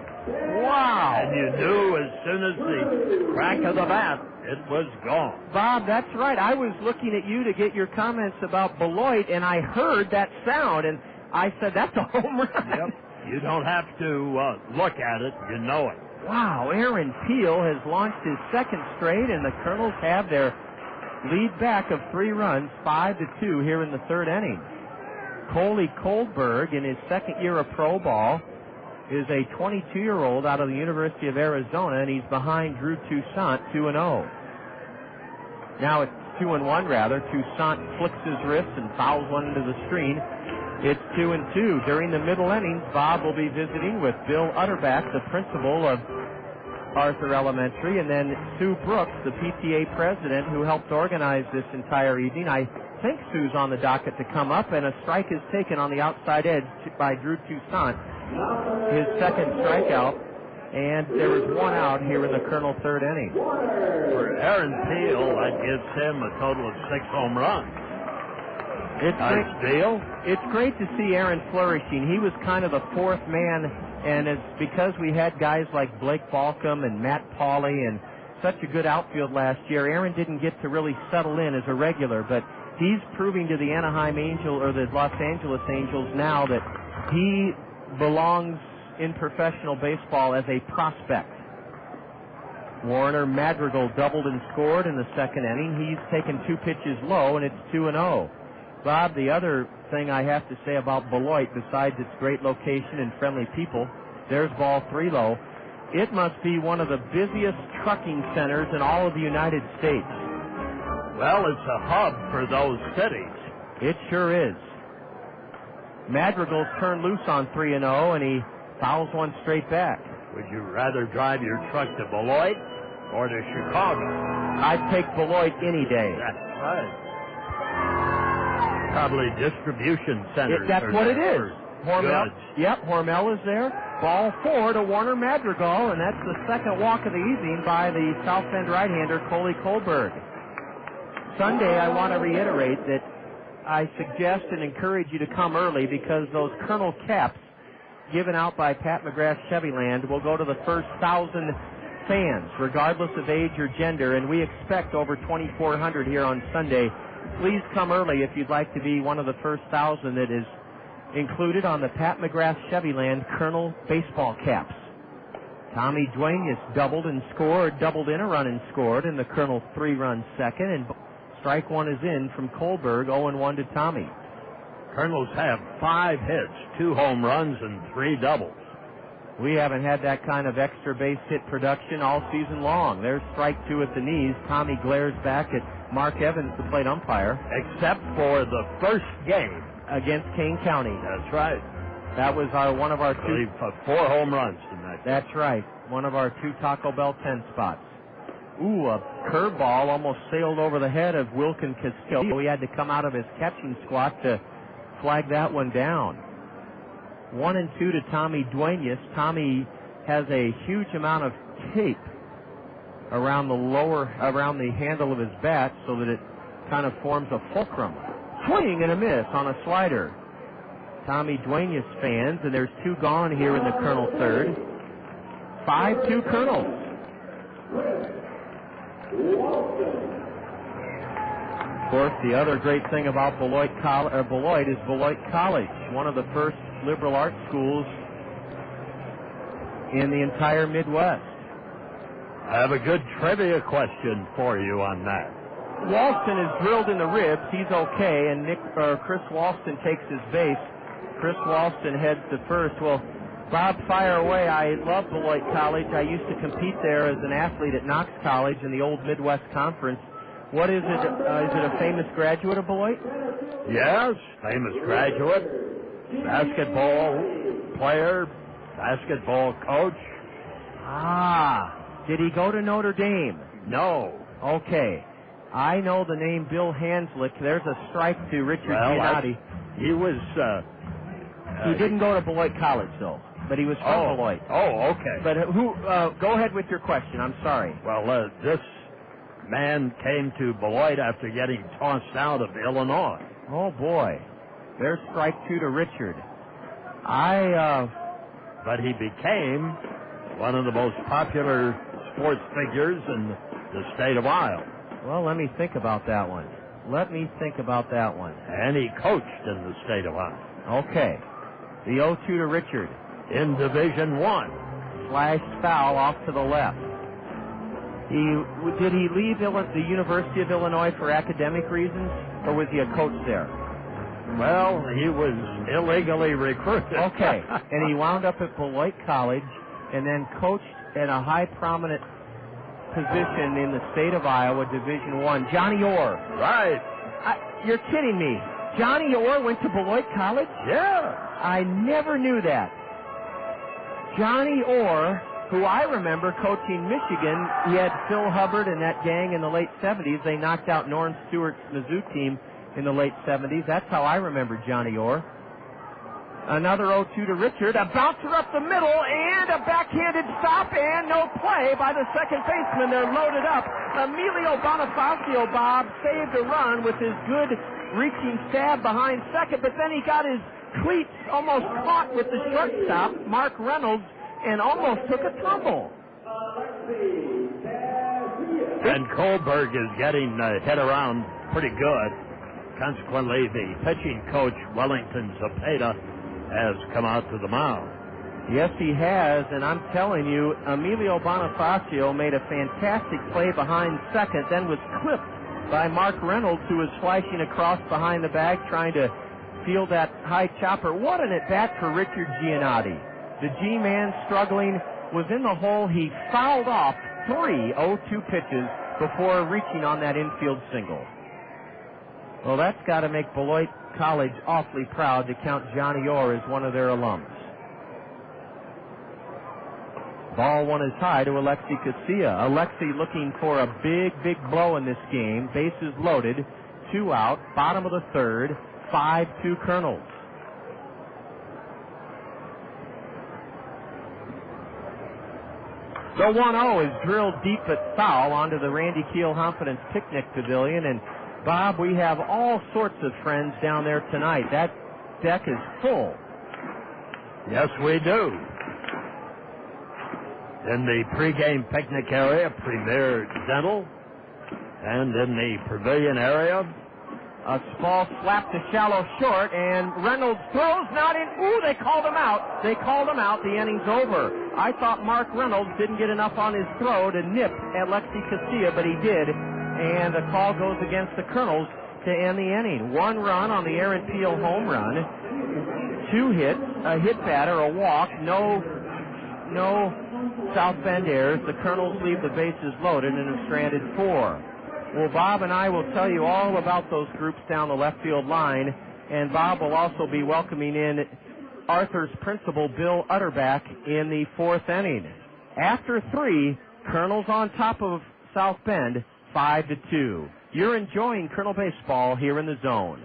Wow! And you knew as soon as the crack of the bat, it was gone. Bob, that's right. I was looking at you to get your comments about Beloit, and I heard that sound, and I said, that's a home run. Yep. You don't have to look at it. You know it. Wow, Aaron Thiel has launched his second straight, and the Kernels have their lead back of 3 runs, 5-2 here in the third inning. Coley Kohlberg, in his second year of pro ball, is a 22-year-old out of the University of Arizona, and he's behind Drew Toussaint, 2-0. Now it's 2-1, rather. Toussaint flicks his wrist and fouls one into the screen. It's 2-2. During the middle innings, Bob will be visiting with Bill Utterback, the principal of Arthur Elementary, and then Sue Brooks, the PTA president, who helped organize this entire evening. I think Sue's on the docket to come up, and a strike is taken on the outside edge by Drew Toussaint, his second strikeout, and there is 1 out here in the Kernel third inning. For Aaron Thiel, that gives him a total of 6 home runs. It's great to see Aaron flourishing. He was kind of the fourth man, and it's because we had guys like Blake Balcom and Matt Pauley and such a good outfield last year. Aaron didn't get to really settle in as a regular, but he's proving to the Anaheim Angel or the Los Angeles Angels now that he belongs in professional baseball as a prospect. Warner Madrigal doubled and scored in the second inning. He's taken 2 pitches low, and it's 2-0. Bob, the other thing I have to say about Beloit, besides its great location and friendly people, there's ball 3 low. It must be one of the busiest trucking centers in all of the United States. Well, it's a hub for those cities. It sure is. Madrigal's turned loose on 3-0, and he fouls one straight back. Would you rather drive your truck to Beloit or to Chicago? I'd take Beloit any day. That's right. Probably distribution centers. That's what it is. Hormel. Yep, Hormel is there. Ball 4 to Warner Madrigal, and that's the second walk of the evening by the South Bend right-hander, Coley Kohlberg. Sunday, I want to reiterate that I suggest and encourage you to come early because those Kernel caps given out by Pat McGrath Chevyland will go to the first 1,000 fans, regardless of age or gender, and we expect over 2,400 here on Sunday. Please come early if you'd like to be one of the first 1,000 that is included on the Pat McGrath Chevyland Kernel baseball caps. Tommy Duenas doubled and scored, doubled in a run and scored in the Kernel 3-run second, and strike 1 is in from Kohlberg, 0-1 to Tommy. Kernels have 5 hits, 2 home runs, and 3 doubles. We haven't had that kind of extra base hit production all season long. There's strike 2 at the knees. Tommy glares back at Mark Evans, the plate umpire. Except for the first game against Kane County. That's right. That was one of our 2. 4 home runs tonight. That's right. One of our 2 Taco Bell 10 spots. Ooh, a curveball almost sailed over the head of Wilkin Castillo. He had to come out of his catching squat to flag that one down. 1-2 to Tommy Duenas. Tommy has a huge amount of tape around the handle of his bat so that it kind of forms a fulcrum. Swing and a miss on a slider. Tommy Duenas fans, and there's 2 gone here in the Kernel third. 5-2 Kernels. Of course, the other great thing about Beloit is Beloit College, one of the first liberal arts schools in the entire Midwest. I have a good trivia question for you on that. Walston is drilled in the ribs. He's okay, and Chris Walston takes his base. Chris Walston heads to first. Well, Bob, fire away. I love Beloit College. I used to compete there as an athlete at Knox College in the old Midwest Conference. What is it? Is it a famous graduate of Beloit? Yes, famous graduate. Basketball player, basketball coach. Ah, did he go to Notre Dame? No. Okay. I know the name Bill Hanslick. There's a strike to Richard Giannotti. He was... he didn't go to Beloit College, though, but he was from Beloit. Oh, okay. But go ahead with your question. I'm sorry. Well, this man came to Beloit after getting tossed out of Illinois. Oh, boy. There's strike 2 to Richard. But he became one of the most popular sports figures in the state of Iowa. Well, let me think about that one. And he coached in the state of Iowa. Okay. The 0-2 to Richard. In Division I. Slashed foul off to the left. Did he leave the University of Illinois for academic reasons, or was he a coach there? Well, he was illegally recruited. Okay. And he wound up at Beloit College and then coached in a high prominent position in the state of Iowa, Division I. Johnny Orr. Right. You're kidding me. Johnny Orr went to Beloit College? Yeah. I never knew that. Johnny Orr, who I remember coaching Michigan, he had Phil Hubbard and that gang in the late 70s. They knocked out Norm Stewart's Mizzou team in the late 70s. That's how I remember Johnny Orr. Another 0-2 to Richard. A bouncer up the middle and a backhanded stop and no play by the second baseman. They're loaded up. Emilio Bonifácio, Bob, saved a run with his good reaching stab behind second, but then he got his cleats almost caught with the shortstop, Mark Reynolds, and almost took a tumble. And Kohlberg is getting hit around pretty good. Consequently, the pitching coach, Wellington Zepeda, has come out to the mound. Yes, he has, and I'm telling you, Emilio Bonifácio made a fantastic play behind second, then was clipped by Mark Reynolds, who was flashing across behind the bag, trying to field that high chopper. What an at-bat for Richard Giannotti. The G-man struggling, was in the hole. He fouled off 3 0-2 pitches before reaching on that infield single. Well, that's got to make Beloit College awfully proud to count Johnny Orr as one of their alums. Ball one is high to Alexi Casilla. Alexi looking for a big blow in this game. Bases loaded, 2 out, bottom of the third, 5-2 Kernels. The 1-0 is drilled deep but foul onto the Randy Keel Confidence Picnic Pavilion, and Bob, we have all sorts of friends down there tonight. That deck is full. Yes, we do. In the pregame picnic area, Premier Dental, and in the pavilion area, a ball slapped to shallow short, and Reynolds throws not in. Ooh, they called him out. The inning's over. I thought Mark Reynolds didn't get enough on his throw to nip Alexi Casilla, but he did. And the call goes against the Kernels to end the inning. 1 run on the Aaron Peel home run, 2 hits, a hit batter, a walk, no South Bend errors. The Kernels leave the bases loaded and have stranded 4. Well, Bob and I will tell you all about those groups down the left field line, and Bob will also be welcoming in Arthur's principal, Bill Utterback, in the 4th inning. After 3, Kernels on top of South Bend, 5-2. You're enjoying Kernel Baseball here in the Zone.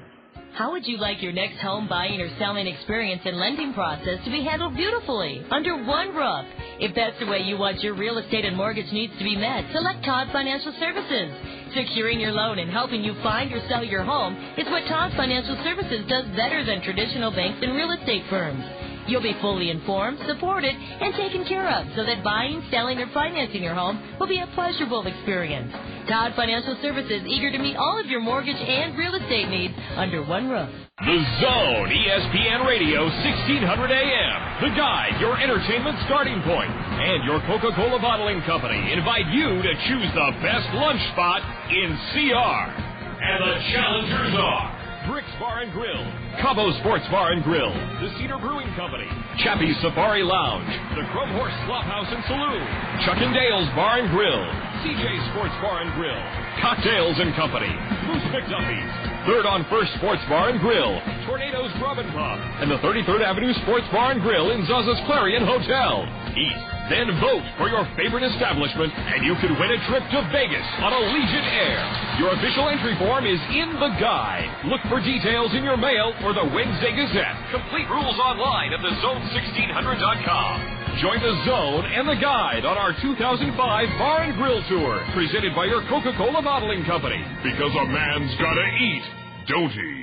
How would you like your next home buying or selling experience and lending process to be handled beautifully under one roof? If that's the way you want your real estate and mortgage needs to be met, select Todd Financial Services. Securing your loan and helping you find or sell your home is what Todd Financial Services does better than traditional banks and real estate firms. You'll be fully informed, supported, and taken care of so that buying, selling, or financing your home will be a pleasurable experience. Todd Financial Services, eager to meet all of your mortgage and real estate needs under one roof. The Zone, ESPN Radio, 1600 AM. The Guide, your entertainment starting point, and your Coca-Cola Bottling Company invite you to choose the best lunch spot in CR. And the challengers are Bricks Bar and Grill, Cabo Sports Bar and Grill, the Cedar Brewing Company, Chappie's Safari Lounge, the Chrome Horse Slop House and Saloon, Chuck and Dale's Bar and Grill, CJ Sports Bar and Grill, Cocktails and Company, Moose McDuffie's, 3rd on 1st Sports Bar and Grill, Tornado's Grub and Pub, and the 33rd Avenue Sports Bar and Grill in Zaza's Clarion Hotel. East. Then vote for your favorite establishment, and you could win a trip to Vegas on Allegiant Air. Your official entry form is in the guide. Look for details in your mail or the Wednesday Gazette. Complete rules online at thezone1600.com. Join the Zone and the Guide on our 2005 Bar and Grill Tour, presented by your Coca-Cola Bottling Company. Because a man's gotta eat, don't he?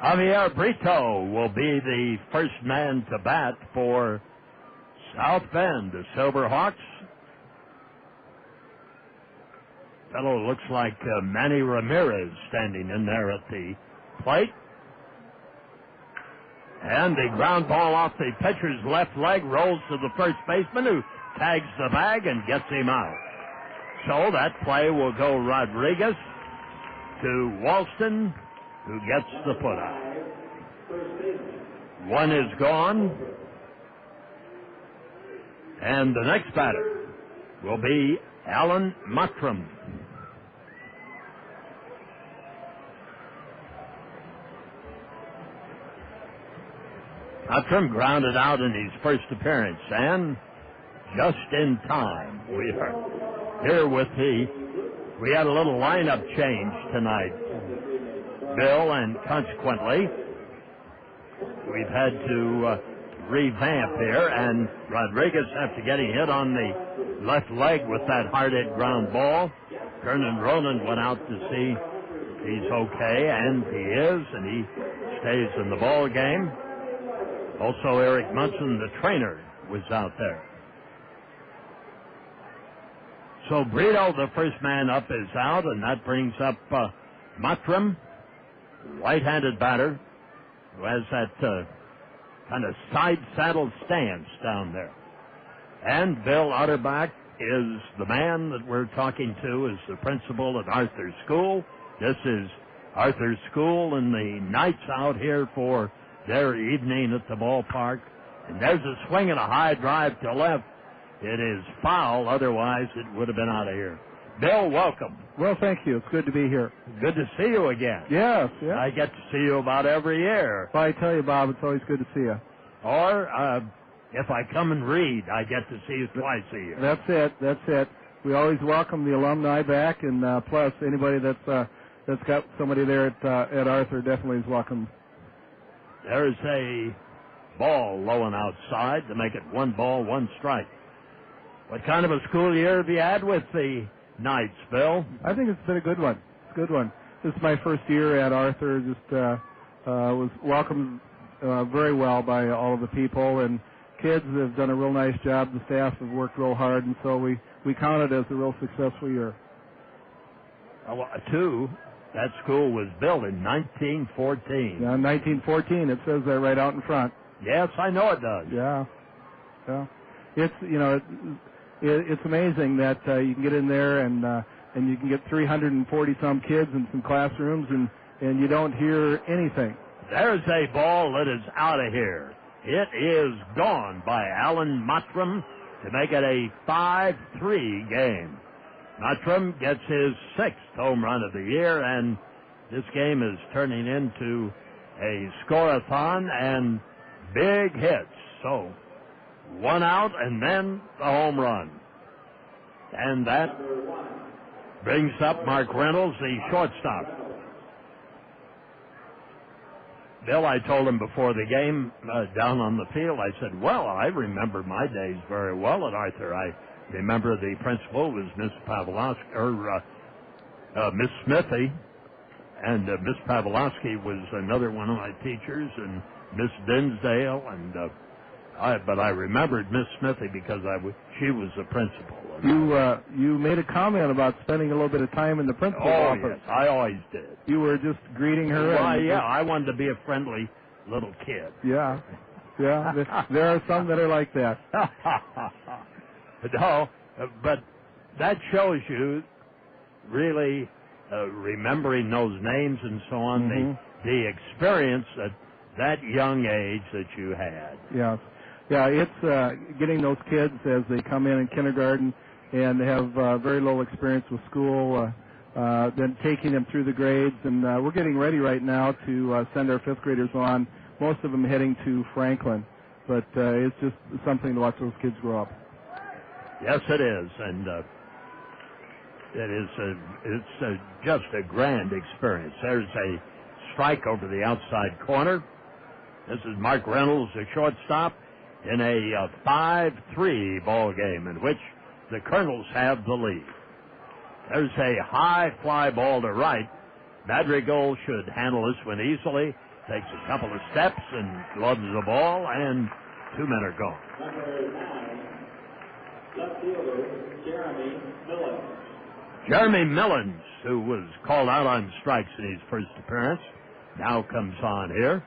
Javier Brito will be the first man to bat for South Bend, the Silverhawks. Fellow looks like Manny Ramirez standing in there at the plate. And the ground ball off the pitcher's left leg rolls to the first baseman, who tags the bag and gets him out. So that play will go Rodriguez to Walston, who gets the put out. One is gone. And the next batter will be Alan Muttram. Muttram grounded out in his first appearance, and just in time. We are here with we had a little lineup change tonight, Bill, and consequently, we've had to revamp here, and Rodriguez, after getting hit on the left leg with that hard-hit ground ball, Kernan Ronan went out to see if he's okay, and he is, and he stays in the ball game. Also, Eric Munson, the trainer, was out there. So Brito, the first man up, is out, and that brings up Muttram, right-handed batter, who has that kind of side saddle stance down there. And Bill Otterbach is the man that we're talking to, is the principal at Arthur School. This is Arthur School and the Knights out here for their evening at the ballpark. And there's a swing and a high drive to left. It is foul, otherwise it would have been out of here. Bill, welcome. Well, thank you. It's good to be here. Good to see you again. Yes, yeah. I get to see you about every year. Well, I tell you, Bob, it's always good to see you. Or, if I come and read, I get to see you twice a year. That's it. We always welcome the alumni back, and plus anybody that's got somebody there at Arthur definitely is welcome. There's a ball low and outside to make it 1 ball, 1 strike. What kind of a school year have you had with the Knights, Bill? I think it's been a good one. It's a good one. This is my first year at Arthur. Just was welcomed very well by all of the people, and kids have done a real nice job. The staff have worked real hard, and so we count it as a real successful year. That school was built in 1914. Yeah, 1914. It says that right out in front. Yes, I know it does. Yeah. It's it's amazing that you can get in there and you can get 340 some kids in some classrooms and you don't hear anything. There's a ball that is out of here. It is gone by Alan Muttram to make it a 5-3 game. Muttram gets his 6th home run of the year, and this game is turning into a score-a-thon and big hits. So, 1 out and then the home run. And that brings up Mark Reynolds, the shortstop. Bill, I told him before the game down on the field, I said, well, I remember my days very well at Arthur. I remember the principal was Miss Pavlovsky, or Miss Smithy, and Miss Pavlovsky was another one of my teachers, and Miss Dinsdale, and but I remembered Miss Smithy because she was the principal. You made a comment about spending a little bit of time in the principal's office. Oh, yes, I always did. You were just greeting her. Well, yeah, I wanted to be a friendly little kid. Yeah. There are some that are like that. No, but that shows you really remembering those names and so on, the experience at that young age that you had. Yeah. Yeah, it's getting those kids as they come in kindergarten and have very little experience with school, then taking them through the grades. And we're getting ready right now to send our 5th graders on, most of them heading to Franklin. but it's just something to watch those kids grow up. Yes, it is, and it's just a grand experience. There's a strike over the outside corner. This is Mark Reynolds, the shortstop, in a 5-3 ball game in which the Kernels have the lead. There's a high fly ball to right. Madrigal should handle this one easily. Takes a couple of steps and gloves the ball, and 2 men are gone. Number 9, left fielder, Jeremy Millens. Jeremy Millens, who was called out on strikes in his first appearance, now comes on here.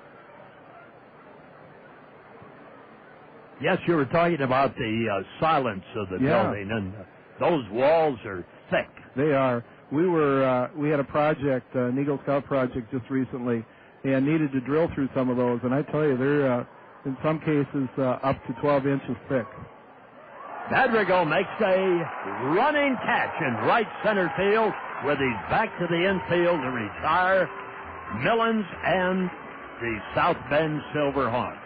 Yes, you were talking about the silence of the building, and those walls are thick. They are. We had a project, an Eagle Scout project just recently, and needed to drill through some of those, and I tell you, they're in some cases up to 12 inches thick. Madrigal makes a running catch in right center field with his back to the infield to retire Millens and the South Bend Silverhawks.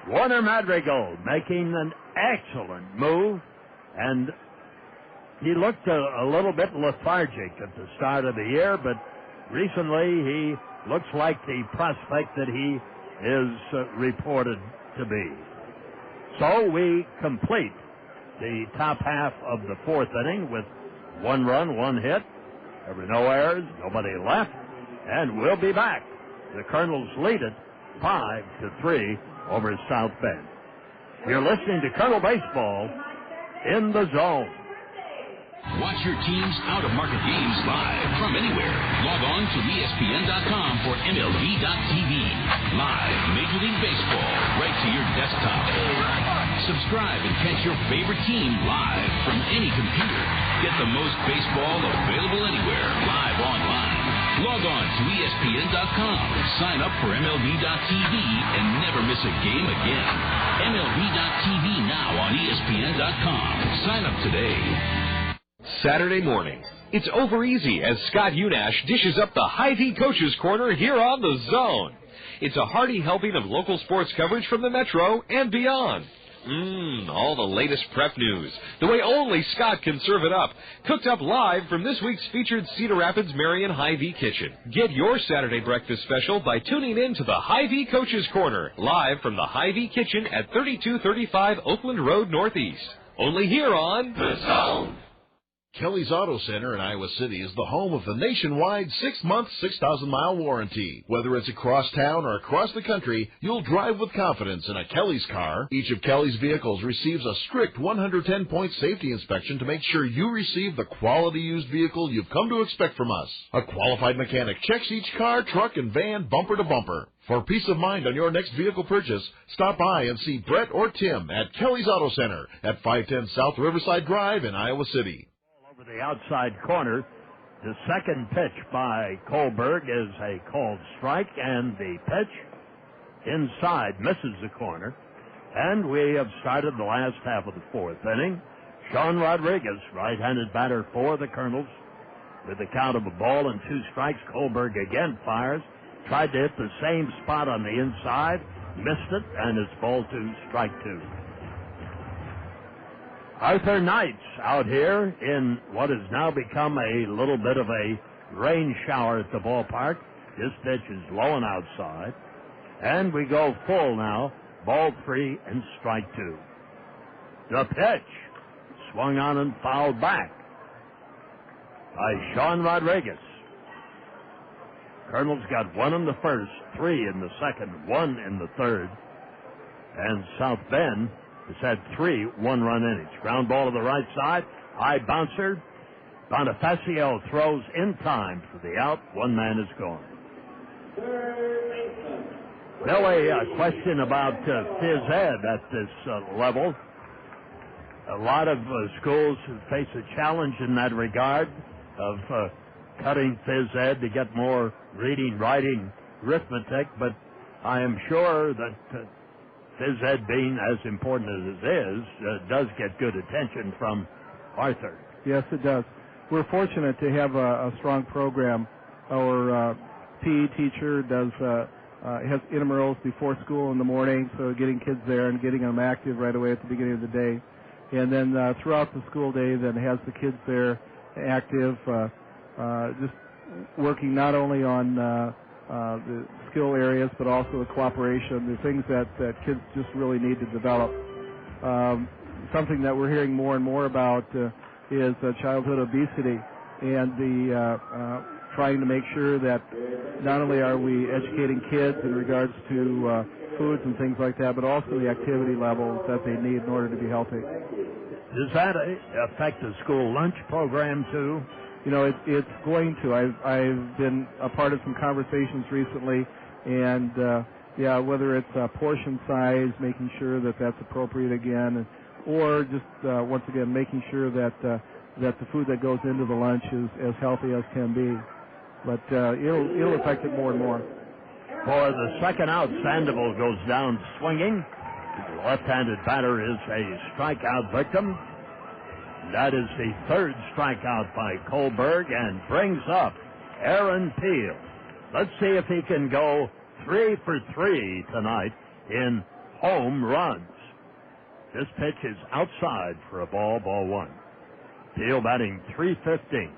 Warner Madrigal making an excellent move, and he looked a little bit lethargic at the start of the year, but recently he looks like the prospect that he is reported to be. So we complete the top half of the fourth inning with 1 run, 1 hit. There were no errors, nobody left, and we'll be back. The Kernels lead it 5-3 over South Bend. You're listening to Kernel Baseball in the Zone. Watch your team's out-of-market games live from anywhere. Log on to ESPN.com for MLB.tv. Live Major League Baseball right to your desktop. Subscribe and catch your favorite team live from any computer. Get the most baseball available anywhere, live online. Log on to ESPN.com. Sign up for MLB.tv and never miss a game again. MLB.tv now on ESPN.com. Sign up today. Saturday morning. It's over easy as Scott Unash dishes up the Hy-Vee Coaches Corner here on the Zone. It's a hearty helping of local sports coverage from the Metro and beyond. All the latest prep news, the way only Scott can serve it up, cooked up live from this week's featured Cedar Rapids Marion Hy-Vee Kitchen. Get your Saturday breakfast special by tuning in to the Hy-Vee Coaches Corner, live from the Hy-Vee Kitchen at 3235 Oakland Road Northeast. Only here on The Zone. Kelly's Auto Center in Iowa City is the home of the nationwide 6-month, 6,000-mile warranty. Whether it's across town or across the country, you'll drive with confidence in a Kelly's car. Each of Kelly's vehicles receives a strict 110-point safety inspection to make sure you receive the quality used vehicle you've come to expect from us. A qualified mechanic checks each car, truck, and van bumper to bumper. For peace of mind on your next vehicle purchase, stop by and see Brett or Tim at Kelly's Auto Center at 510 South Riverside Drive in Iowa City. Over the outside corner, the second pitch by Kohlberg is a called strike, and the pitch inside misses the corner. And we have started the last half of the fourth inning. Sean Rodriguez, right-handed batter for the Kernels, with the count of 1-2 strikes. Kohlberg again fires, tried to hit the same spot on the inside, missed it, and it's 2, strike 2. Arthur Knight's out here in what has now become a little bit of a rain shower at the ballpark. This pitch is low and outside. And we go full now. 3 and strike 2. The pitch swung on and fouled back by Sean Rodriguez. Kernels got 1 in the first, 3 in the second, 1 in the third. And South Bend has had 3 one-run innings. Ground ball to the right side. High bouncer. Bonifácio throws in time for the out. 1 man is gone. Well, a question about phys ed at this level. A lot of schools face a challenge in that regard of cutting phys ed to get more reading, writing, arithmetic, but I am sure that phys ed, being as important as it is, does get good attention from Arthur. Yes, it does. We're fortunate to have a strong program. Our PE teacher does has intramurals before school in the morning, so getting kids there and getting them active right away at the beginning of the day. And then throughout the school day, then has the kids there active, just working not only on the skill areas, but also the cooperation, the things that kids just really need to develop. Something that we're hearing more and more about is childhood obesity, and the trying to make sure that not only are we educating kids in regards to foods and things like that, but also the activity levels that they need in order to be healthy. Does that affect the school lunch program too? You know, it's going to. I've been a part of some conversations recently, and yeah, whether it's portion size, making sure that that's appropriate again, or just once again making sure that that the food that goes into the lunch is as healthy as can be. But it'll affect it more and more. For the second out, Sandoval goes down swinging. The left-handed batter is a strikeout victim. That is the third strikeout by Kohlberg and brings up Aaron Peel. Let's see if he can go 3 for 3 tonight in home runs. This pitch is outside for a ball 1. Peel batting .315.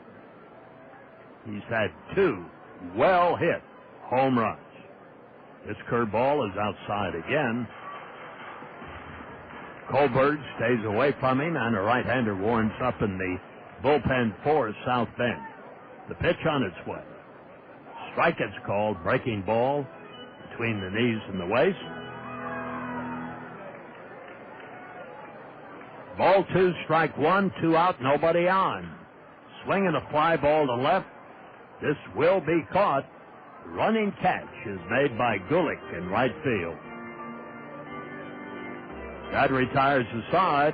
He's had 2 well-hit home runs. This curveball is outside again. Kohlberg stays away from him, and a right-hander warms up in the bullpen for South Bend. The pitch on its way. Strike is called, breaking ball between the knees and the waist. Ball 2, strike 1, 2 out, nobody on. Swinging a fly ball to left. This will be caught. Running catch is made by Gulick in right field. That retires the side.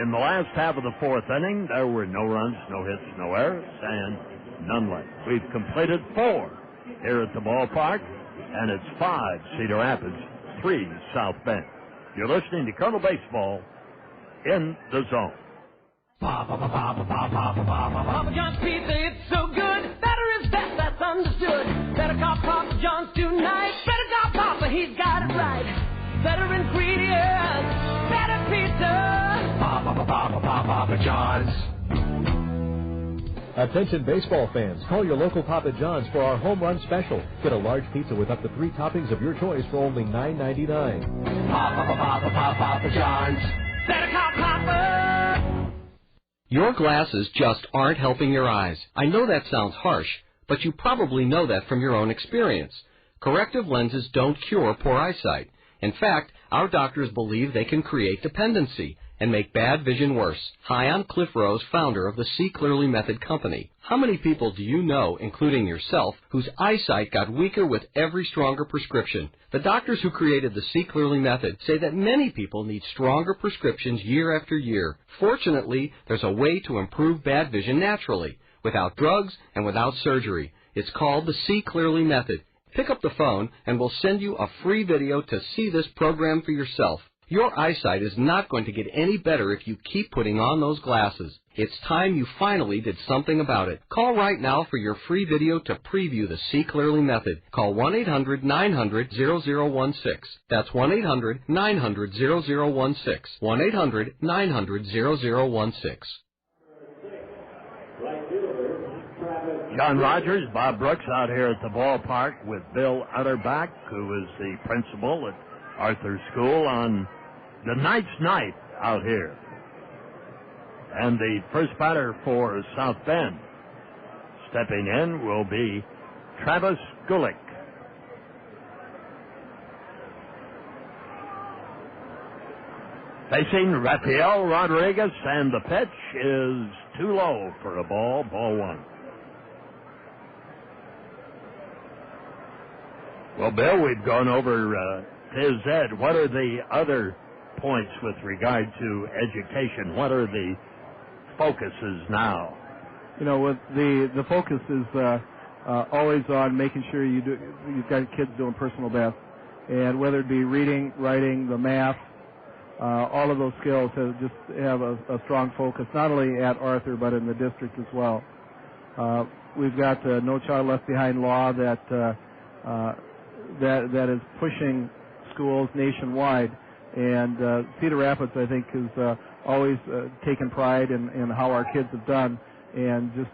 In the last half of the fourth inning, there were no runs, no hits, no errors, and none left. We've completed 4 here at the ballpark, and it's 5 Cedar Rapids, 3 South Bend. You're listening to Colonel Baseball in the Zone. Papa John's pizza, it's so good. Better is best, that's understood. Better call Papa John's tonight. Better call Papa, he's got it right. Better ingredients, better pizza. Papa John's. Attention baseball fans, call your local Papa John's for our home run special. Get a large pizza with up to 3 toppings of your choice for only $9.99. Papa John's. Better call Papa. Your glasses just aren't helping your eyes. I know that sounds harsh, but you probably know that from your own experience. Corrective lenses don't cure poor eyesight. In fact, our doctors believe they can create dependency and make bad vision worse. Hi, I'm Cliff Rose, founder of the See Clearly Method Company. How many people do you know, including yourself, whose eyesight got weaker with every stronger prescription? The doctors who created the See Clearly Method say that many people need stronger prescriptions year after year. Fortunately, there's a way to improve bad vision naturally, without drugs and without surgery. It's called the See Clearly Method. Pick up the phone and we'll send you a free video to see this program for yourself. Your eyesight is not going to get any better if you keep putting on those glasses. It's time you finally did something about it. Call right now for your free video to preview the See Clearly Method. Call 1-800-900-0016. That's 1-800-900-0016. 1-800-900-0016. John Rogers, Bob Brooks out here at the ballpark with Bill Utterback, who is the principal at Arthur School on the night's night out here. And the first batter for South Bend stepping in will be Travis Gulick. Facing Rafael Rodriguez, and the pitch is too low for a ball 1. Well, Bill, we've gone over Phys Ed. What are the other points with regard to education? What are the focuses now? You know, with the focus is always on making sure you've got kids doing personal best, and whether it be reading, writing, the math, all of those skills just have a strong focus, not only at Arthur but in the district as well. We've got No Child Left Behind law that that is pushing schools nationwide. And Cedar Rapids, I think, has always taken pride in how our kids have done, and just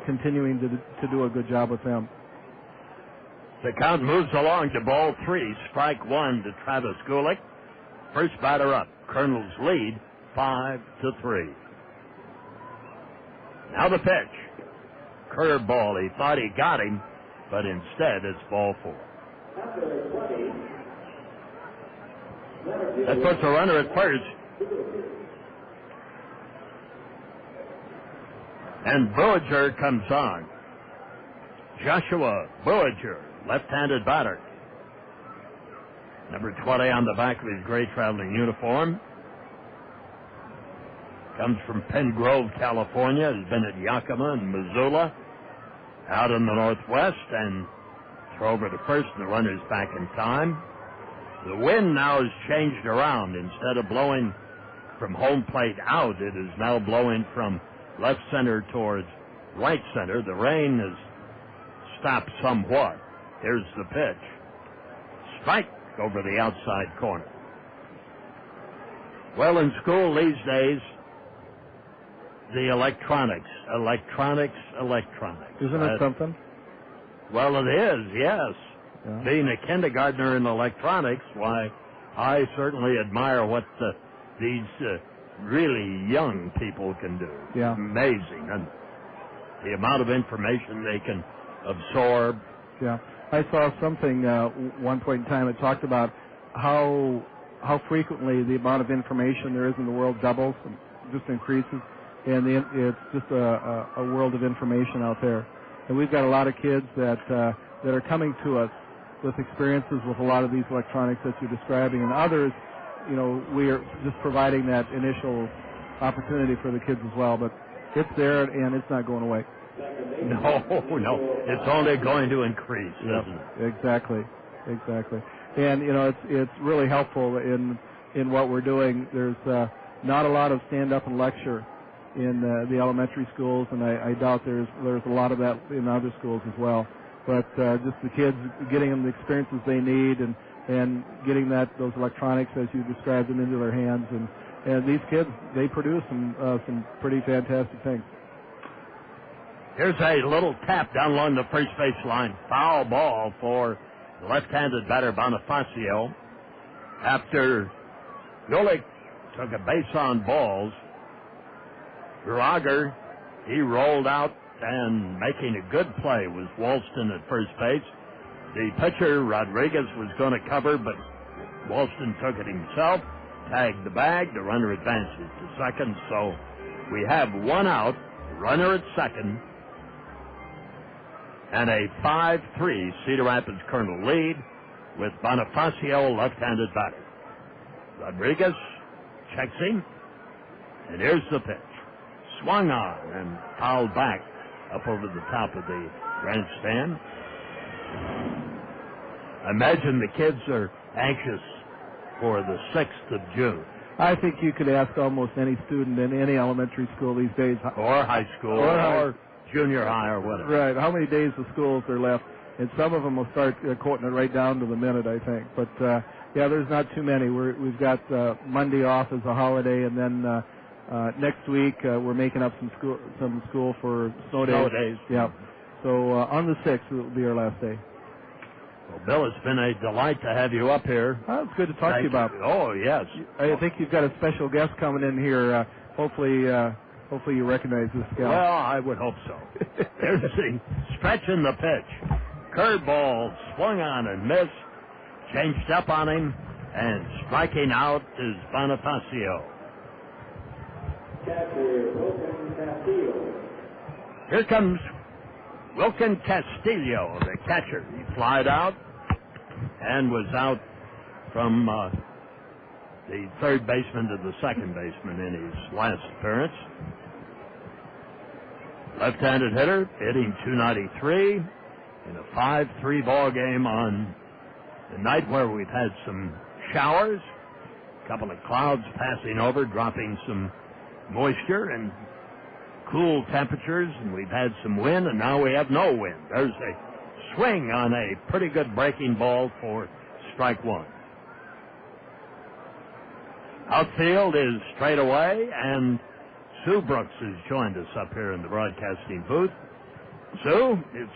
continuing to do a good job with them. The count moves along to ball 3, strike 1 to Travis Gulick. First batter up. Kernels lead 5-3. Now the pitch. Curveball. He thought he got him, but instead it's ball 4. That puts a runner at first. And Boager comes on. Joshua Boager, left-handed batter. Number 20 on the back of his gray traveling uniform. Comes from Penn Grove, California. Has been at Yakima and Missoula, out in the Northwest, and throw over to first, and the runner's back in time. The wind now has changed around. Instead of blowing from home plate out, it is now blowing from left center towards right center. The rain has stopped somewhat. Here's the pitch. Strike over the outside corner. Well, in school these days, the electronics. Isn't it something? Well, it is, yes. Yeah. Being a kindergartner in electronics, why, I certainly admire what these really young people can do. Yeah. Amazing. And the amount of information they can absorb. Yeah. I saw something one point in time that talked about how frequently the amount of information there is in the world doubles and just increases. And it's just a world of information out there. And we've got a lot of kids that are coming to us with experiences with a lot of these electronics that you're describing, and others, we are just providing that initial opportunity for the kids as well. But it's there, and it's not going away. No, it's only going to increase, isn't it? Exactly. And it's really helpful in what we're doing. There's not a lot of stand up and lecture in the elementary schools, and I doubt there's a lot of that in other schools as well. But just the kids getting them the experiences they need, and getting those electronics as you described them into their hands, and these kids, they produce some pretty fantastic things. Here's a little tap down along the first base line. Foul ball for the left-handed batter Bonifacio. After Gulick took a base on balls, Drager, he rolled out, and making a good play was Walston at first base. The pitcher, Rodriguez, was going to cover, but Walston took it himself, tagged the bag. The runner advances to second, so we have one out, runner at second, and a 5-3 Cedar Rapids Kernel lead with Bonifacio, left-handed batter. Rodriguez checks him, and here's the pitch. Swung on and fouled back up over the top of the grandstand. I imagine the kids are anxious for the 6th of June. I think you could ask almost any student in any elementary school these days. Or high school, or junior high, or whatever. Right. How many days of schools are left? And some of them will start quoting it right down to the minute, I think. But, there's not too many. We've got Monday off as a holiday, and then next week we're making up some school for snow days. Yeah. So on the 6th, it will be our last day. Well, Bill, it's been a delight to have you up here. It's good to talk to you about. Oh, yes. I think you've got a special guest coming in here. Hopefully you recognize this guy. Well, I would hope so. There's the stretch in the pitch. Curveball swung on and missed. Changed up on him, and striking out is Bonifacio. Catcher, Wilkin Castillo. Here comes Wilkin Castillo, the catcher. He flied out and was out from the third baseman to the second baseman in his last appearance. Left-handed hitter, hitting .293 in a 5-3 ball game on the night where we've had some showers, a couple of clouds passing over, dropping some moisture and cool temperatures, and we've had some wind, and now we have no wind. There's a swing on a pretty good breaking ball for strike one. Outfield is straight away, and Sue Brooks has joined us up here in the broadcasting booth. Sue, it's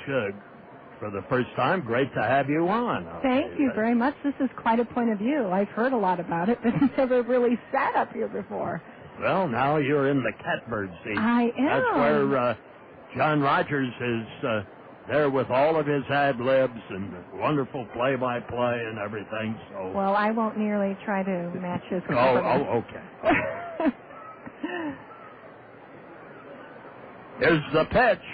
for the first time, great to have you on. Thank you very much. This is quite a point of view. I've heard a lot about it, but never really sat up here before. Well, now you're in the catbird seat. I am. That's where John Rogers is there with all of his ad-libs and wonderful play-by-play and everything. So. Well, I won't nearly try to match his okay. Here's the pitch.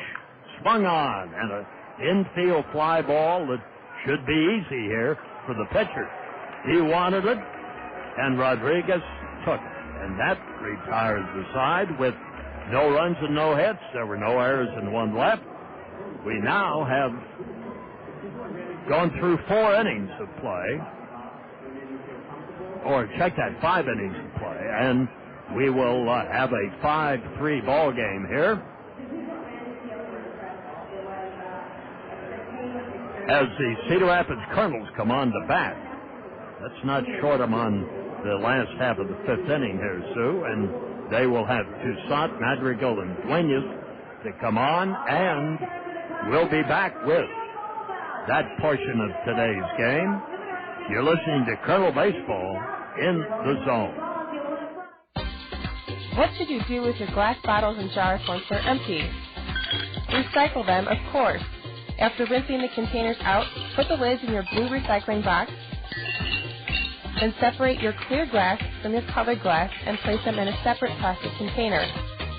Swung on, and an infield fly ball that should be easy here for the pitcher. He wanted it, and Rodriguez took it. And that retires the side with no runs and no hits. There were no errors and one left. We now have gone through 4 innings of play. Or check that, 5 innings of play. And we will have a 5-3 ball game here. As the Cedar Rapids Kernels come on to bat. Let's not short them on the last half of the 5th inning here, Sue. And they will have Toussaint, Madrigal, and Duenas to come on. And we'll be back with that portion of today's game. You're listening to Colonel Baseball in the Zone. What should you do with your glass bottles and jars once they're empty? Recycle them, of course. After rinsing the containers out, put the lids in your blue recycling box. Then separate your clear glass from your colored glass and place them in a separate plastic container.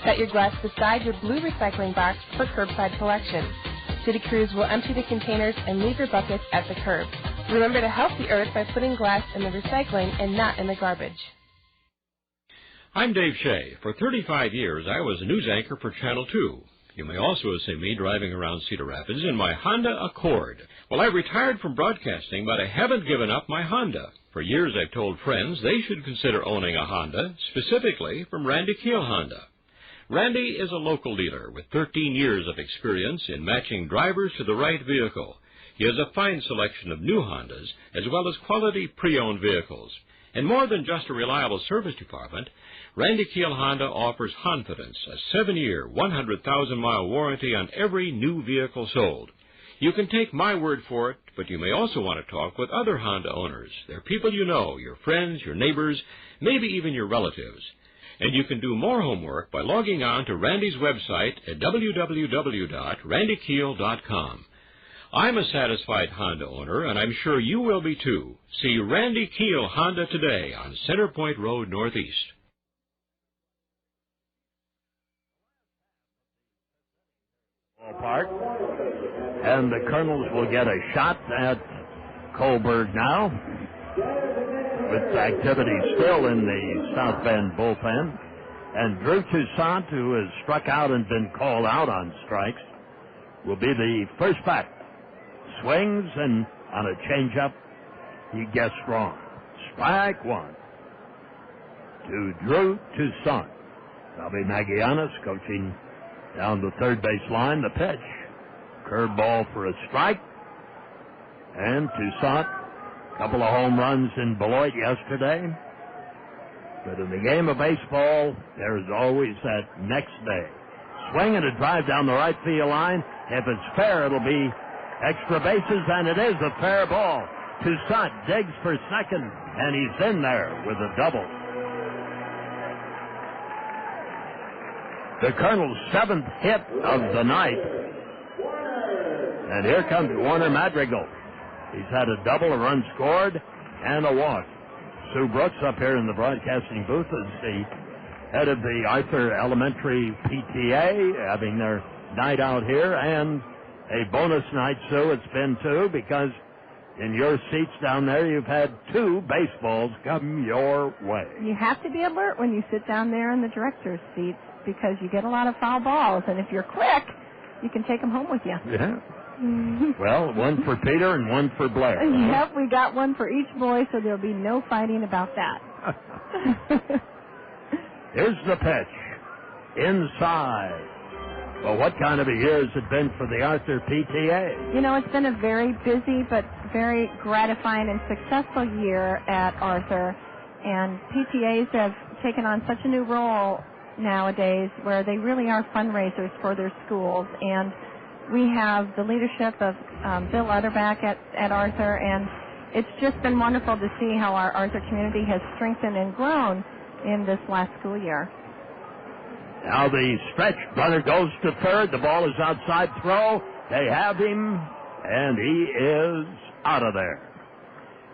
Set your glass beside your blue recycling box for curbside collection. City crews will empty the containers and leave your buckets at the curb. Remember to help the earth by putting glass in the recycling and not in the garbage. I'm Dave Shea. For 35 years, I was a news anchor for Channel 2. You may also have seen me driving around Cedar Rapids in my Honda Accord. Well, I retired from broadcasting, but I haven't given up my Honda. For years, I've told friends they should consider owning a Honda, specifically from Randy Keel Honda. Randy is a local dealer with 13 years of experience in matching drivers to the right vehicle. He has a fine selection of new Hondas, as well as quality pre-owned vehicles. And more than just a reliable service department, Randy Keel Honda offers Confidence, a 7-year, 100,000-mile warranty on every new vehicle sold. You can take my word for it, but you may also want to talk with other Honda owners. They're people you know, your friends, your neighbors, maybe even your relatives. And you can do more homework by logging on to Randy's website at www.randykeel.com. I'm a satisfied Honda owner, and I'm sure you will be too. See Randy Keel Honda today on Centerpoint Road Northeast. Ballpark. And the Kernels will get a shot at Coburg now, with activity still in the South Bend bullpen. And Drew Toussaint, who has struck out and been called out on strikes, will be the first batter. Swings, and on a changeup, he guessed wrong. Strike one to Drew Toussaint. Bobby Magianis coaching down the third base line. The pitch. Curveball for a strike. And Toussaint, a couple of home runs in Beloit yesterday. But in the game of baseball, there's always that next day. Swing and a drive down the right field line. If it's fair, it'll be extra bases, and it is a fair ball. Toussaint digs for second, and he's in there with a double. The Colonel's 7th hit of the night. And here comes Warner Madrigal. He's had a double, a run scored, and a walk. Sue Brooks up here in the broadcasting booth is the head of the Arthur Elementary PTA, having their night out here, and a bonus night, Sue, it's been too, because in your seats down there, you've had 2 baseballs come your way. You have to be alert when you sit down there in the director's seats, because you get a lot of foul balls, and if you're quick, you can take them home with you. Yeah. Well, one for Peter and one for Blair. Yep, we got one for each boy, so there'll be no fighting about that. Here's the pitch. Inside. Well, what kind of a year has it been for the Arthur PTA? You know, it's been a very busy but very gratifying and successful year at Arthur. And PTAs have taken on such a new role nowadays where they really are fundraisers for their schools. And we have the leadership of Bill Utterback at Arthur, and it's just been wonderful to see how our Arthur community has strengthened and grown in this last school year. Now the stretch runner goes to third. The ball is outside throw. They have him, and he is out of there.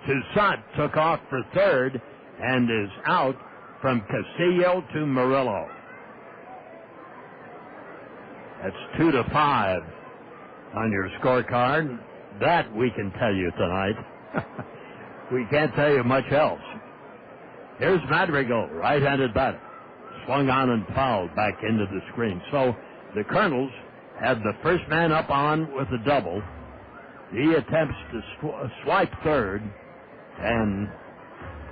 Toussaint took off for third and is out from Castillo to Murillo. That's 2-5 on your scorecard. That we can tell you tonight. We can't tell you much else. Here's Madrigal, right-handed batter. Swung on and fouled back into the screen. So the Kernels had the first man up on with a double. He attempts to swipe third, and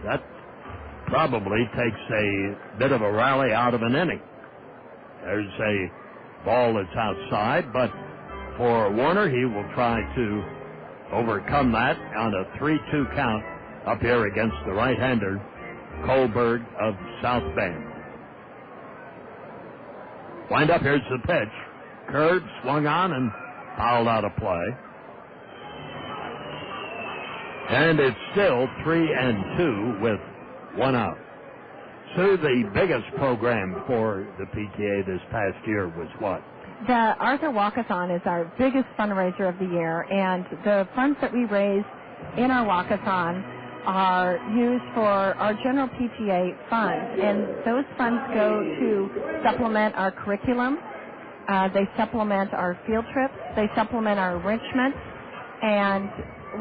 that probably takes a bit of a rally out of an inning. There's a ball that's outside, but for Warner, he will try to overcome that on a 3-2 count up here against the right-hander, Kohlberg of South Bend. Wind up, here's the pitch. Curved, swung on, and fouled out of play. And it's still 3-2 with one out. So the biggest program for the PTA this past year was what? The Arthur Walkathon is our biggest fundraiser of the year, and the funds that we raise in our walkathon are used for our general PTA funds, and those funds go to supplement our curriculum. They supplement our field trips. They supplement our enrichment, and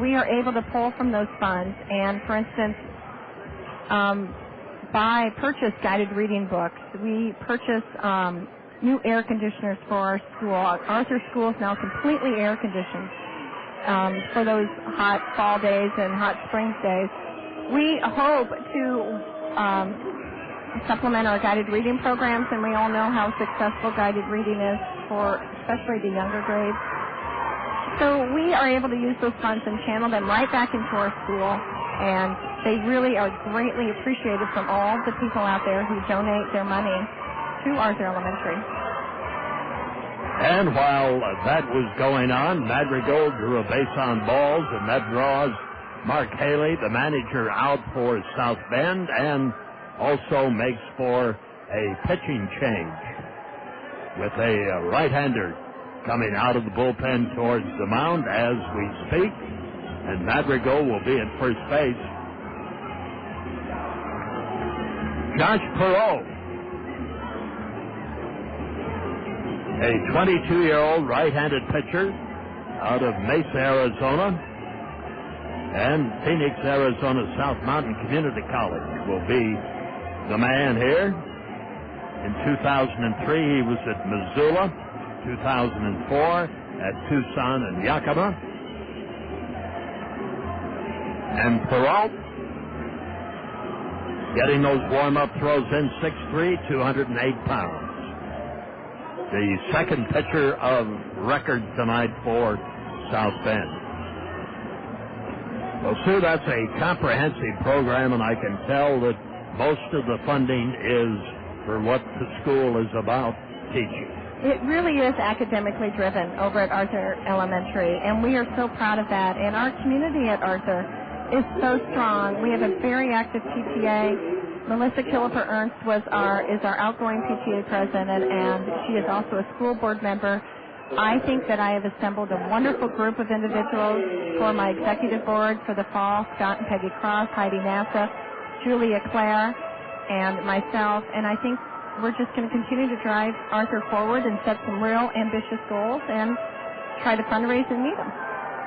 we are able to pull from those funds and, for instance, purchase guided reading books. We purchase new air conditioners for our school. Arthur School is now completely air conditioned for those hot fall days and hot spring days. We hope to supplement our guided reading programs, and we all know how successful guided reading is for especially the younger grades. So we are able to use those funds and channel them right back into our school, and they really are greatly appreciated from all the people out there who donate their money to Arthur Elementary. And while that was going on, Madrigal drew a base on balls, and that draws Mark Haley, the manager, out for South Bend, and also makes for a pitching change with a right-hander coming out of the bullpen towards the mound as we speak, and Madrigal will be at first base. Josh Perot, a 22-year-old right-handed pitcher out of Mesa, Arizona, and Phoenix, Arizona South Mountain Community College will be the man here. In 2003, he was at Missoula. 2004 at Tucson and Yakima. And Peralt getting those warm-up throws in, 6'3", 208 pounds. The second pitcher of record tonight for South Bend. Well, Sue, that's a comprehensive program, and I can tell that most of the funding is for what the school is about, teaching. It really is academically driven over at Arthur Elementary, and we are so proud of that. And our community at Arthur is so strong. We have a very active PTA. Melissa Killiper Ernst is our outgoing PTA president, and she is also a school board member. I think that I have assembled a wonderful group of individuals for my executive board for the fall: Scott and Peggy Cross, Heidi Nassa, Julia Clare, and myself. And I think we're just going to continue to drive Arthur forward and set some real ambitious goals and try to fundraise and meet them.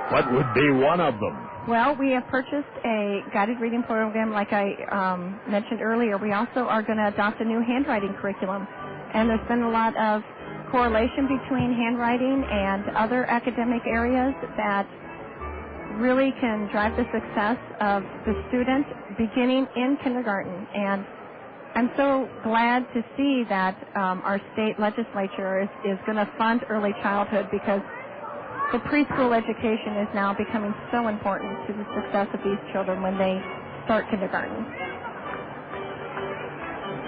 What would be one of them? Well, we have purchased a guided reading program, like I mentioned earlier. We also are going to adopt a new handwriting curriculum. And there's been a lot of correlation between handwriting and other academic areas that really can drive the success of the student beginning in kindergarten. And I'm so glad to see that our state legislature is going to fund early childhood, because the preschool education is now becoming so important to the success of these children when they start kindergarten.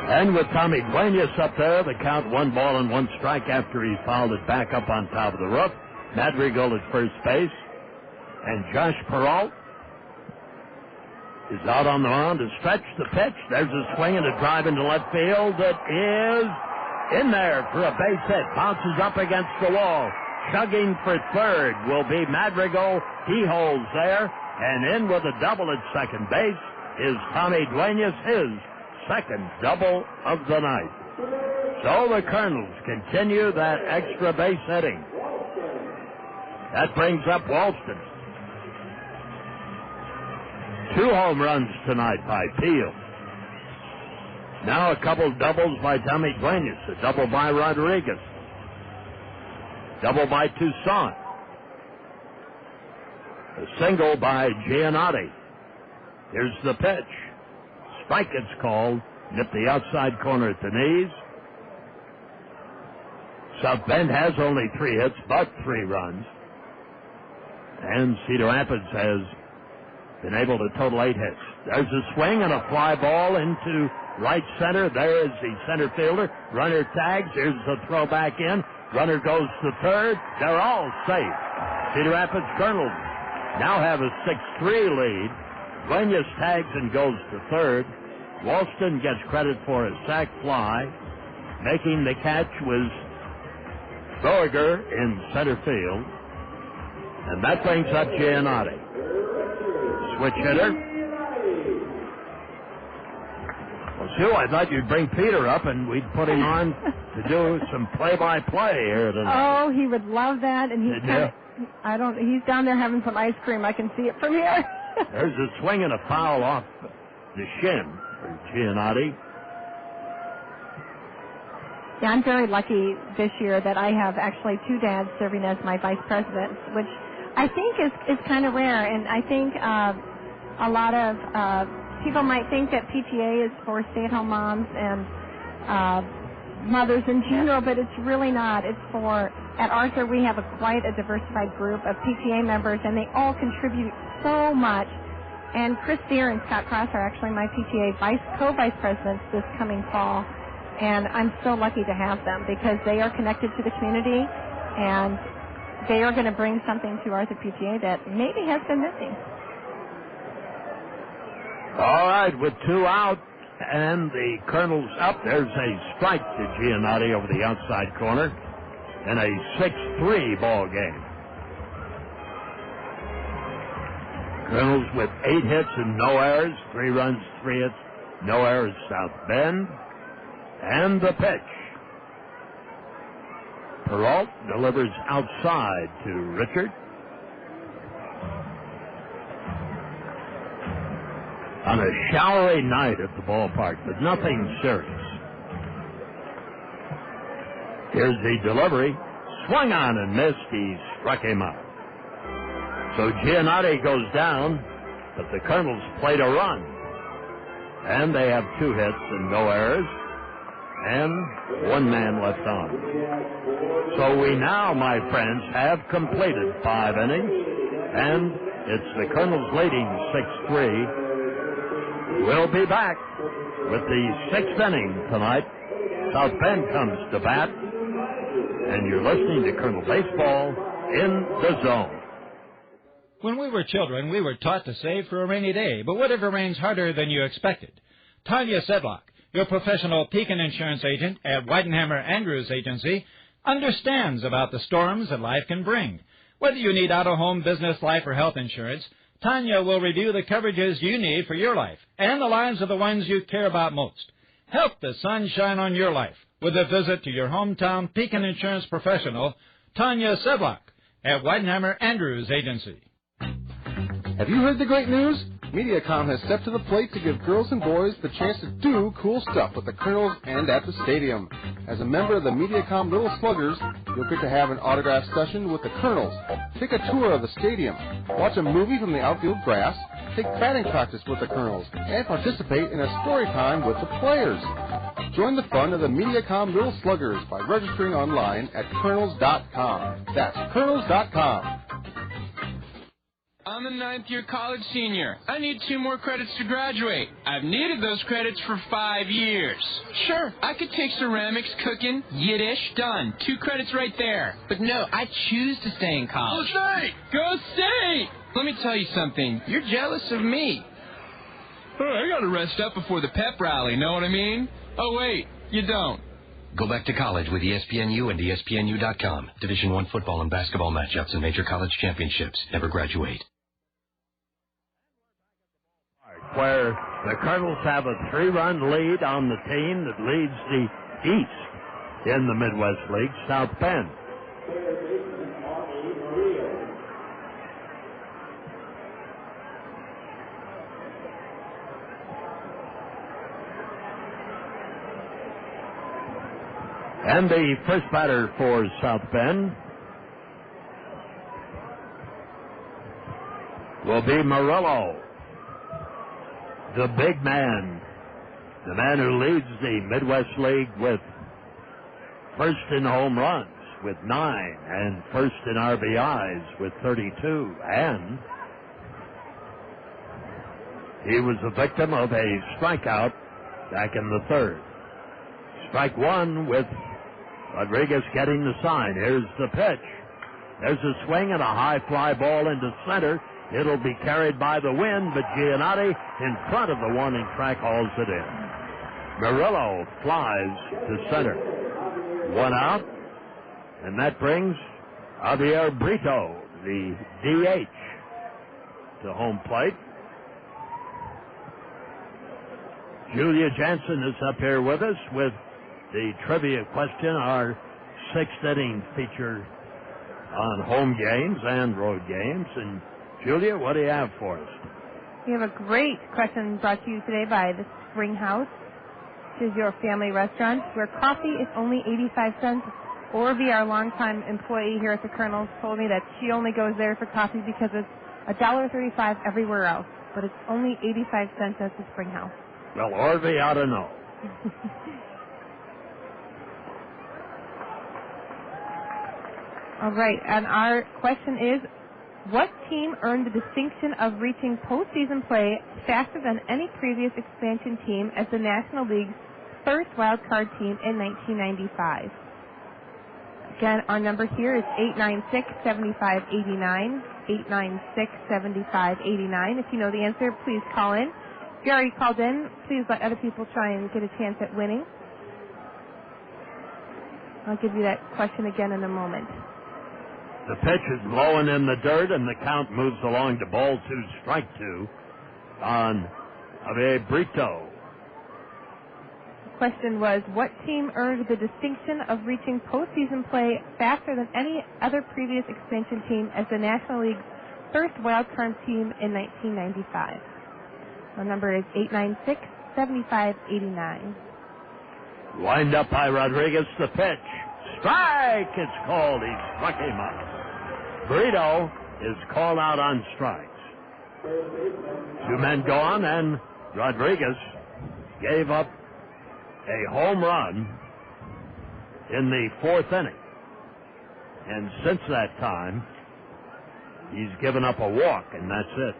And with Tommy Duenas up there, the count 1 ball and 1 strike after he fouled it back up on top of the roof. Madrigal at first base. And Josh Peralt is out on the mound to stretch the pitch. There's a swing and a drive into left field. It is in there for a base hit. Bounces up against the wall. Chugging for third will be Madrigal. He holds there. And in with a double at second base is Tommy Duenas, his second double of the night. So the Kernels continue that extra base hitting. That brings up Walston. 2 home runs tonight by Peel. Now a couple doubles by Tommy Duenas. A double by Rodriguez. Double by Toussaint. A single by Giannotti. Here's the pitch. Strike, it's called. Nip the outside corner at the knees. South Bend has only 3 hits, but 3 runs. And Cedar Rapids has been able to total 8 hits. There's a swing and a fly ball into right center. There is the center fielder. Runner tags. Here's the throw back in. Runner goes to third. They're all safe. Cedar Rapids Kernels now have a 6-3 lead. Duenas tags and goes to third. Walston gets credit for a sac fly. Making the catch was Thoriger in center field. And that brings up Giannotti. Switch hitter. Well, Sue, I thought you'd bring Peter up and we'd put him on to do some play-by-play here tonight. Oh, he would love that, and he's he's down there having some ice cream. I can see it from here. There's a swing and a foul off the shin for Giannotti. Yeah, I'm very lucky this year that I have actually 2 dads serving as my vice presidents, which I think is kind of rare. And I think a lot of people might think that PTA is for stay-at-home moms and mothers in general, but it's really not. It's for, at Arthur, we have quite a diversified group of PTA members, and they all contribute so much. And Chris Deere and Scott Cross are actually my PTA co-vice presidents this coming fall. And I'm so lucky to have them because they are connected to the community, and they are going to bring something to Arthur PTA that maybe has been missing. All right, with 2 out and the Kernels up, there's a strike to Giannotti over the outside corner in a 6-3 ball game. Kernels with 8 hits and no errors, 3 runs, 3 hits, no errors, South Bend. And the pitch. Peralt delivers outside to Richard. On a showery night at the ballpark, but nothing serious. Here's the delivery. Swung on and missed. He struck him out. So Giannotti goes down, but the Kernels played a run. And they have 2 hits and no errors. And 1 man left on. So we now, my friends, have completed 5 innings, and it's the Kernels leading 6-3. We'll be back with the 6th inning tonight. South Bend comes to bat, and you're listening to Kernel Baseball in the Zone. When we were children, we were taught to save for a rainy day, but what if it rains harder than you expected? Tanya Sedlock, your professional Pekin insurance agent at Weidenhammer Andrews Agency, understands about the storms that life can bring. Whether you need auto, home, business, life, or health insurance, Tanya will review the coverages you need for your life and the lives of the ones you care about most. Help the sun shine on your life with a visit to your hometown Pekin insurance professional, Tanya Sedlock, at Weidenhammer Andrews Agency. Have you heard the great news? Mediacom has stepped to the plate to give girls and boys the chance to do cool stuff with the Kernels and at the stadium. As a member of the Mediacom Little Sluggers, you'll get to have an autograph session with the Kernels, take a tour of the stadium, watch a movie from the outfield grass, take batting practice with the Kernels, and participate in a story time with the players. Join the fun of the MediaCom Little Sluggers by registering online at Kernels.com. That's Kernels.com. I'm a ninth-year college senior. I need 2 more credits to graduate. I've needed those credits for 5 years. Sure, I could take ceramics, cooking, Yiddish, done. 2 credits right there. But no, I choose to stay in college. Go State! Go State! Let me tell you something. You're jealous of me. Oh, I gotta rest up before the pep rally, know what I mean? Oh, wait, you don't. Go back to college with ESPNU and ESPNU.com. Division I football and basketball matchups and major college championships. Never graduate. Where the Kernels have a 3-run lead on the team that leads the East in the Midwest League, South Bend. And the first batter for South Bend will be Murillo, the big man, the man who leads the Midwest League with first in home runs with 9 and first in RBIs with 32. And he was a victim of a strikeout back in the 3rd. Strike 1 with Rodriguez getting the sign. Here's the pitch. There's a swing and a high fly ball into center. It'll be carried by the wind, but Giannotti in front of the warning track hauls it in. Murillo flies to center. 1 out, and that brings Javier Brito, the DH, to home plate. Julia Jansen is up here with us with the trivia question, our 6th inning feature on home games and road games. And Julia, what do you have for us? We have a great question brought to you today by the Spring House, which is your family restaurant, where coffee is only 85 cents. Orvie, our longtime employee here at the Kernels, told me that she only goes there for coffee because it's $1.35 everywhere else, but it's only 85 cents at the Spring House. Well, Orvie ought to know. All right, and our question is, what team earned the distinction of reaching postseason play faster than any previous expansion team as the National League's first wild card team in 1995? Again, our number here is 896-7589, 896-7589. If you know the answer, please call in. If you already called in, please let other people try and get a chance at winning. I'll give you that question again in a moment. The pitch is blowing in the dirt, and the count moves along to ball 2, strike 2 on Javier Brito. The question was, what team earned the distinction of reaching postseason play faster than any other previous expansion team as the National League's first wildcard team in 1995? The number is 896-7589. Wind up by Rodriguez, the pitch. Strike! It's called. He struck him out. Brito is called out on strikes. 2 men gone, and Rodriguez gave up a home run in the 4th inning. And since that time, he's given up a walk, and that's it.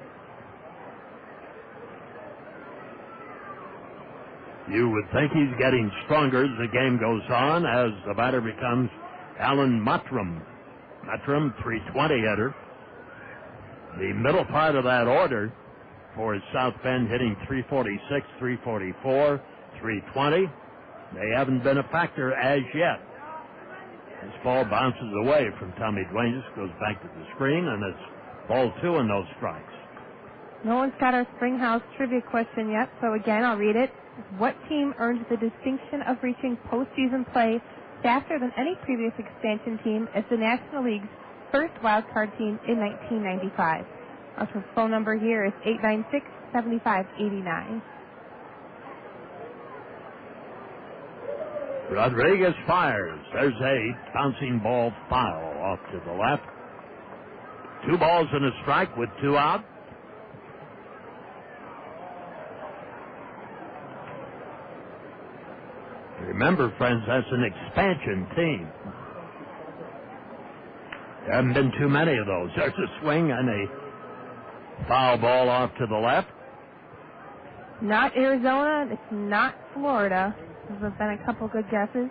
You would think he's getting stronger as the game goes on, as the batter becomes Alan Mottram. Mottram, 320 hitter. The middle part of that order for South Bend hitting 346, 344, 320. They haven't been a factor as yet. This ball bounces away from Tommy Duenas, goes back to the screen, and it's ball 2 and no strikes. No one's got our Springhouse trivia question yet, so again, I'll read it. What team earned the distinction of reaching postseason play faster than any previous expansion team as the National League's first wildcard team in 1995? Our phone number here is 896-7589. Rodriguez fires. There's a bouncing ball foul off to the left. 2 balls and a strike with 2 out. Remember, friends, that's an expansion team. There haven't been too many of those. There's a swing and a foul ball off to the left. Not Arizona. It's not Florida. There have been a couple good guesses.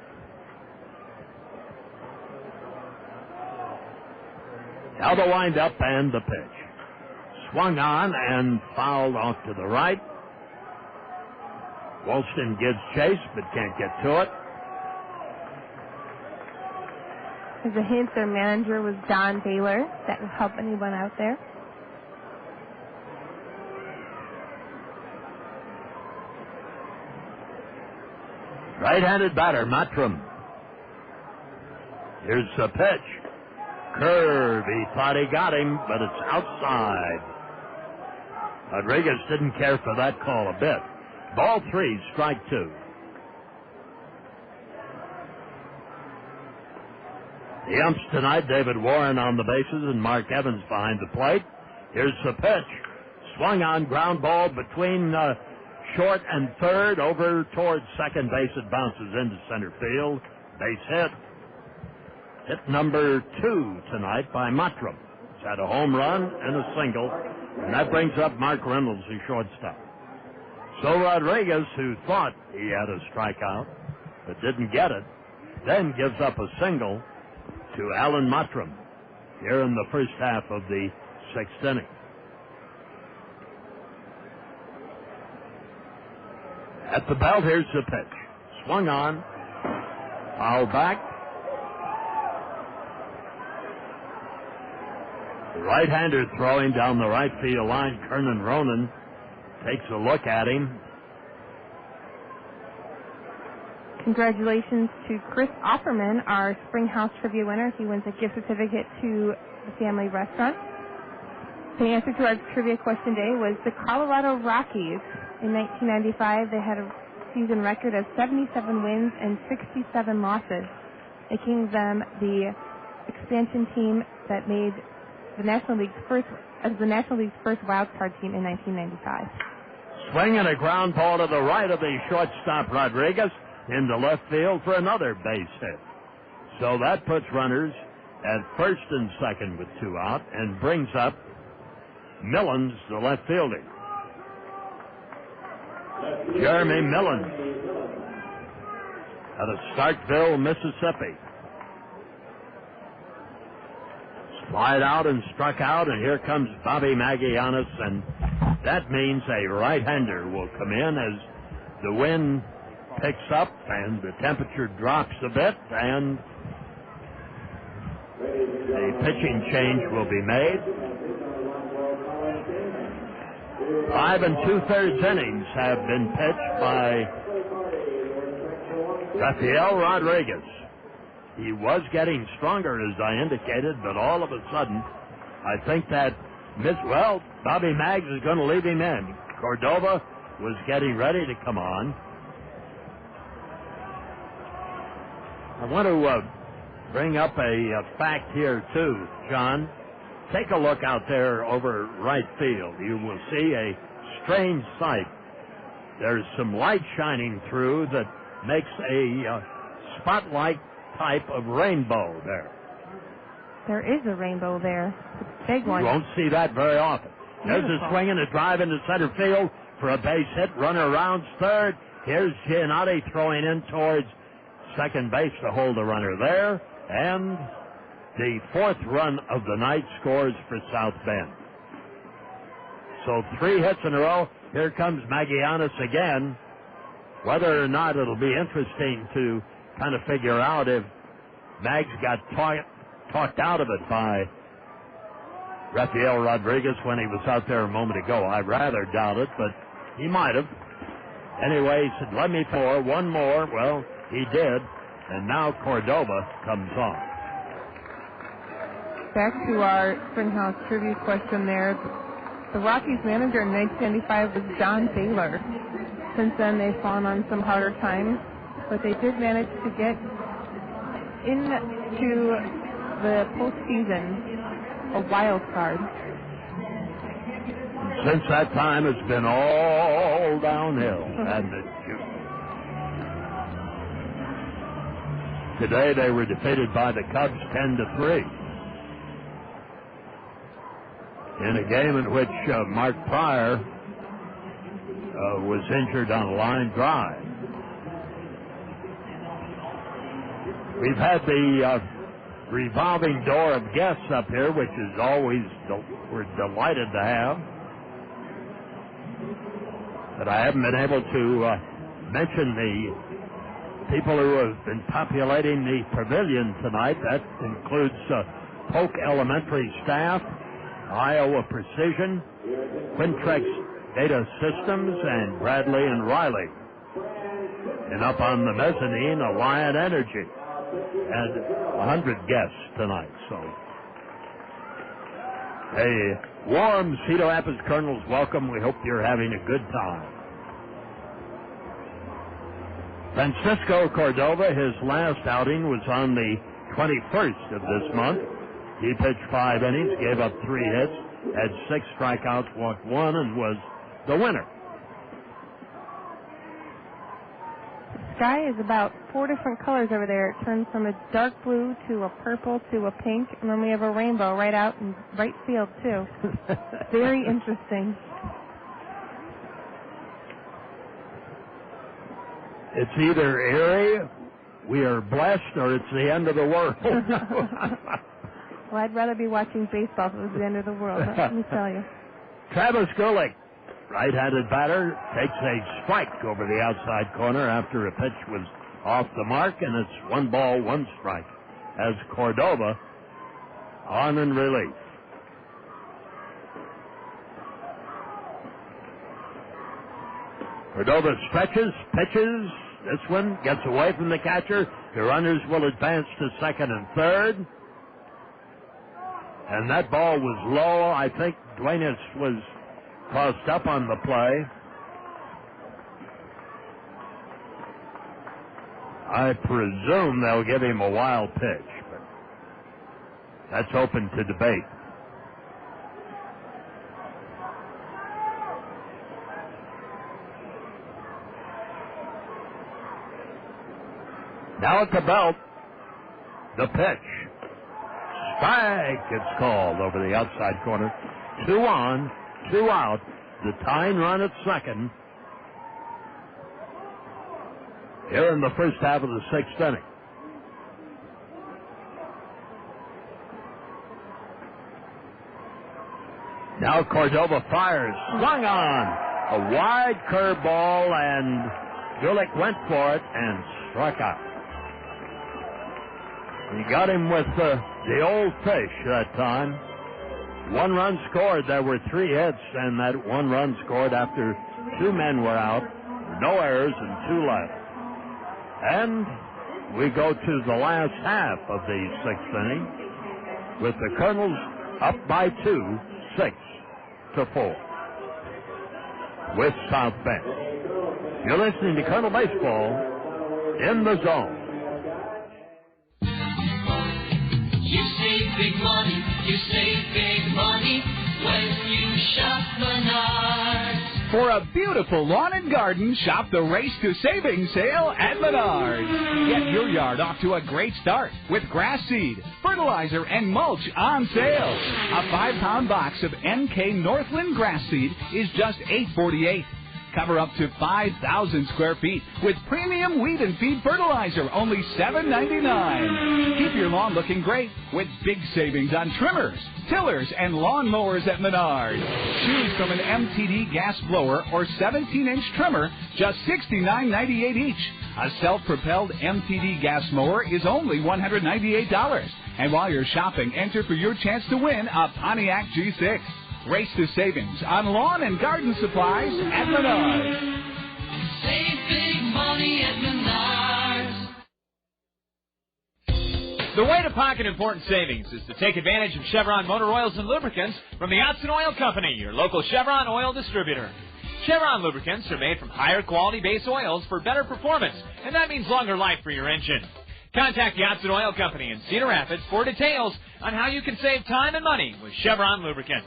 Now the wind-up and the pitch. Swung on and fouled off to the right. Walston gives chase but can't get to it. As a hint, their manager was Don Baylor. That will help anyone out there. Right-handed batter, Matram. Here's the pitch. Curve. He thought he got him, but it's outside. Rodriguez didn't care for that call a bit. Ball 3, strike 2. The umps tonight, David Warren on the bases and Mark Evans behind the plate. Here's the pitch. Swung on, ground ball between short and third, over towards second base. It bounces into center field. Base hit. Hit number 2 tonight by Matram. He's had a home run and a single, and that brings up Mark Reynolds, the shortstop. So Rodriguez, who thought he had a strikeout but didn't get it, then gives up a single to Alan Matram here in the first half of the 6th inning. At the belt, here's the pitch. Swung on, foul back. The right-hander throwing down the right field line. Kernan Ronan takes a look at him. Congratulations to Chris Offerman, our Springhouse Trivia winner. He wins a gift certificate to the family restaurant. The answer to our trivia question today was the Colorado Rockies. In 1995, they had a season record of 77 wins and 67 losses, making them the expansion team that made the National League's first wild card team in 1995. Swing and a ground ball to the right of the shortstop Rodriguez into left field for another base hit. So that puts runners at first and second with 2 out and brings up Millens, the left fielder. Jeremy Millens out of Starkville, Mississippi. Slide out and struck out, and here comes Bobby Magianis, and that means a right-hander will come in as the wind picks up and the temperature drops a bit, and a pitching change will be made. 5 2/3 innings have been pitched by Rafael Rodriguez. He was getting stronger, as I indicated, but all of a sudden, I think that Bobby Maggs is going to leave him in. Cordova was getting ready to come on. I want to bring up a fact here, too, John. Take a look out there over right field. You will see a strange sight. There's some light shining through that makes a spotlight type of rainbow there. There is a rainbow there. It's a big one. You won't see that very often. There's a swing and a drive into center field for a base hit. Runner rounds third. Here's Giannotti throwing in towards second base to hold the runner there. And the 4th run of the night scores for South Bend. So 3 hits in a row. Here comes Magianis again. Whether or not it'll be interesting to kind of figure out if Mags got talked out of it by Rafael Rodriguez when he was out there a moment ago. I rather doubt it, but he might have. Anyway, he said, let me pour one more. Well, he did, and now Cordova comes on. Back to our Springhouse trivia question there. The Rockies manager in 1995 was John Baylor. Since then, they've fallen on some harder times, but they did manage to get into the postseason, a wild card. Since that time, it's been all downhill, hasn't it? Today they were defeated by the Cubs 10-3. In a game in which Mark Pryor was injured on a line drive. We've had the revolving door of guests up here, which is always we're delighted to have. But I haven't been able to mention the people who have been populating the pavilion tonight. That includes Polk Elementary staff, Iowa Precision, Quintrex Data Systems, and Bradley and Riley. And up on the mezzanine, Alliant Energy. And 100 guests tonight, so a warm Cedar Rapids Kernels welcome. We hope you're having a good time. Francisco Cordova, his last outing was on the 21st of this month. He pitched 5 innings, gave up 3 hits, had 6 strikeouts, walked 1, and was the winner. The sky is about 4 different colors over there. It turns from a dark blue to a purple to a pink, and then we have a rainbow right out in right field, too. Very interesting. It's either eerie, we are blessed, or it's the end of the world. Well, I'd rather be watching baseball if it was the end of the world, let me tell you. Travis Gulick, right-handed batter, takes a strike over the outside corner after a pitch was off the mark, and it's 1 ball, 1 strike as Cordova on in relief. Cordova stretches, pitches. This one gets away from the catcher. The runners will advance to second and third. And that ball was low. I think Duenas was crossed up on the play. I presume they'll give him a wild pitch, but that's open to debate. Now at the belt, the pitch. Strike, it's called over the outside corner. 2 on, 2 out. The tying run at second. Here in the first half of the 6th inning. Now Cordova fires. Swung on. A wide curveball, and Gulick went for it and struck out. He got him with the old fish that time. 1 run scored. There were 3 hits, and that 1 run scored after 2 men were out. No errors and 2 left. And we go to the last half of the 6th inning with the Kernels up by 2, 6-4 with South Bend. You're listening to Kernel Baseball in the Zone. You save big money, you save big money when you shop Menards. For a beautiful lawn and garden, shop the Race to Savings sale at Menards. Get your yard off to a great start with grass seed, fertilizer, and mulch on sale. A 5-pound box of NK Northland grass seed is just $8.48. Cover up to 5,000 square feet with premium weed and feed fertilizer, only $7.99. Keep your lawn looking great with big savings on trimmers, tillers, and lawn mowers at Menards. Choose from an MTD gas blower or 17-inch trimmer, just $69.98 each. A self-propelled MTD gas mower is only $198. And while you're shopping, enter for your chance to win a Pontiac G6. Race to savings on lawn and garden supplies at Menards. Save big money at Menards. The way to pocket important savings is to take advantage of Chevron motor oils and lubricants from the Otson Oil Company, your local Chevron oil distributor. Chevron lubricants are made from higher quality base oils for better performance, and that means longer life for your engine. Contact the Otson Oil Company in Cedar Rapids for details on how you can save time and money with Chevron lubricants.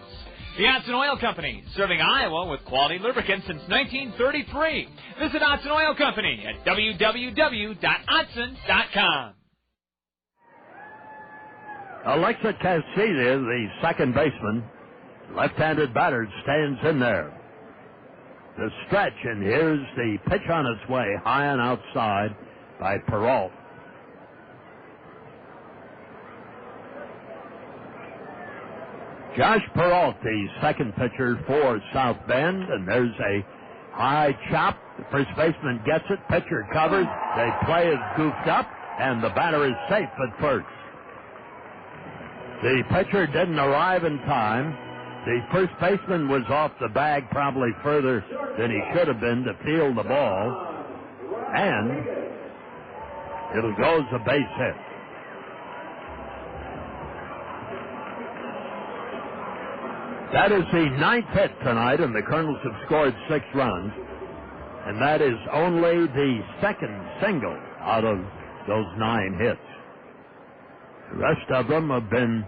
The Otson Oil Company, serving Iowa with quality lubricants since 1933. Visit Otson Oil Company at www.otson.com. Alexi Casilla, the second baseman, left-handed batter, stands in there. The stretch, and here's the pitch on its way, high and outside by Peralt. Josh Peralt, the second pitcher for South Bend, and there's a high chop. The first baseman gets it, pitcher covers, the play is goofed up, and the batter is safe at first. The pitcher didn't arrive in time. The first baseman was off the bag probably further than he should have been to field the ball, and it'll go as a base hit. That is the ninth hit tonight, and the Kernels have scored 6 runs, and that is only the second single out of those 9 hits. The rest of them have been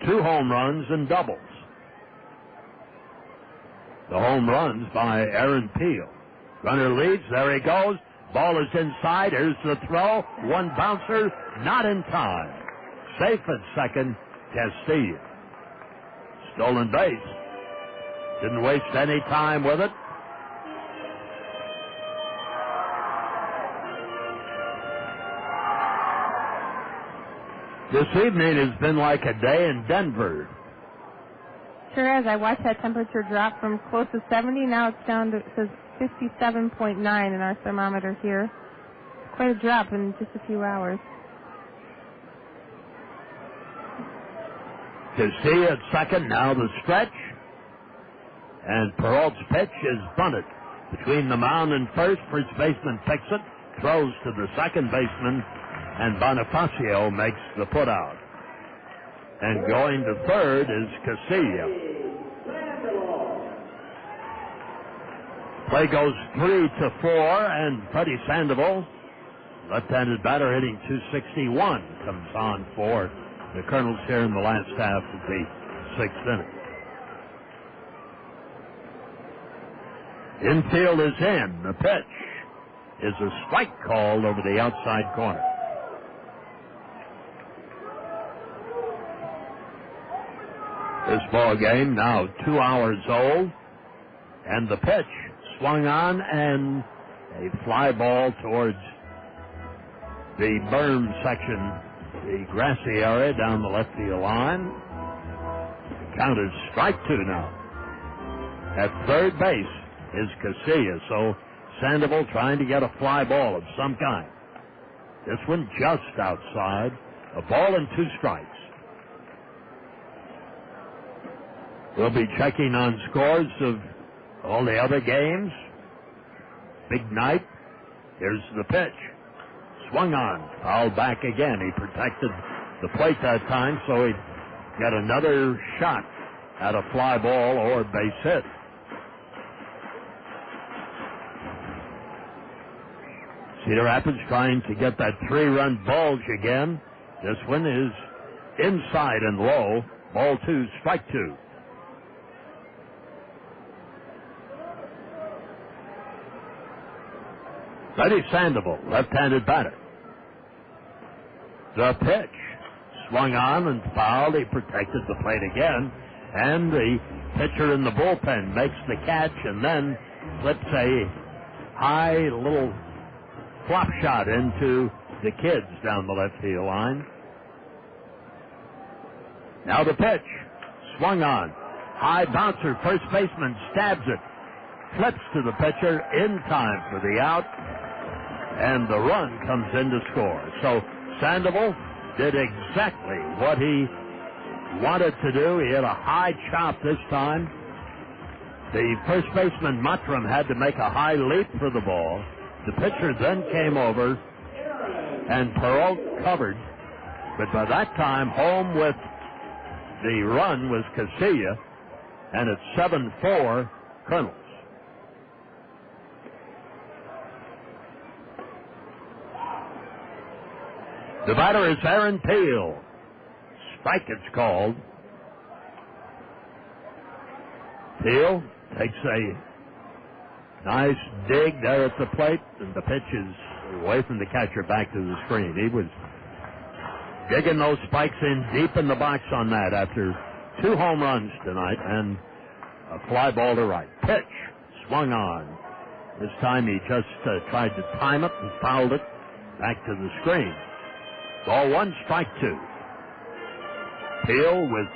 2 home runs and doubles. The home runs by Aaron Peel. Runner leads, there he goes. Ball is inside, here's the throw. One bouncer, not in time. Safe at second, Castillo. Stolen base. Didn't waste any time with it. This evening has been like a day in Denver. Sure has. I watched that temperature drop from close to 70. Now it's down to, it says 57.9 in our thermometer here. Quite a drop in just a few hours. Casilla at second, now the stretch. And Peralt's pitch is bunted between the mound and first. First baseman picks it, throws to the second baseman, and Bonifácio makes the putout. And going to third is Casilla. Play goes 3-4, and Freddy Sandoval, left-handed batter hitting .261, comes on for the Kernels here in the last half of the 6th inning. Infield is in. The pitch is a strike called over the outside corner. This ball game now 2 hours old, and the pitch swung on, and a fly ball towards the berm section, the grassy area down the left field line. The count is strike 2 now. At third base is Casilla, so Sandoval trying to get a fly ball of some kind. This one just outside, a ball and 2 strikes. We'll be checking on scores of all the other games. Big night. Here's the pitch. Swung on. Fouled back again. He protected the plate that time, so he got another shot at a fly ball or base hit. Cedar Rapids trying to get that 3-run bulge again. This one is inside and low. Ball 2, strike 2. Freddy Sandoval, left-handed batter. The pitch swung on and fouled. He protected the plate again. And the pitcher in the bullpen makes the catch and then flips a high little flop shot into the kids down the left field line. Now the pitch swung on. High bouncer, first baseman stabs it. Flips to the pitcher in time for the out. And the run comes in to score. So Sandoval did exactly what he wanted to do. He hit a high chop this time. The first baseman, Mottram, had to make a high leap for the ball. The pitcher then came over, and Peralt covered. But by that time, home with the run was Casilla, and it's 7-4 Kernels. The batter is Aaron Peel. Strike, it's called. Peel takes a nice dig there at the plate, and the pitch is away from the catcher back to the screen. He was digging those spikes in deep in the box on that after 2 home runs tonight and a fly ball to right. Pitch swung on. This time he just tried to time it and fouled it back to the screen. Ball 1, strike 2. Peel with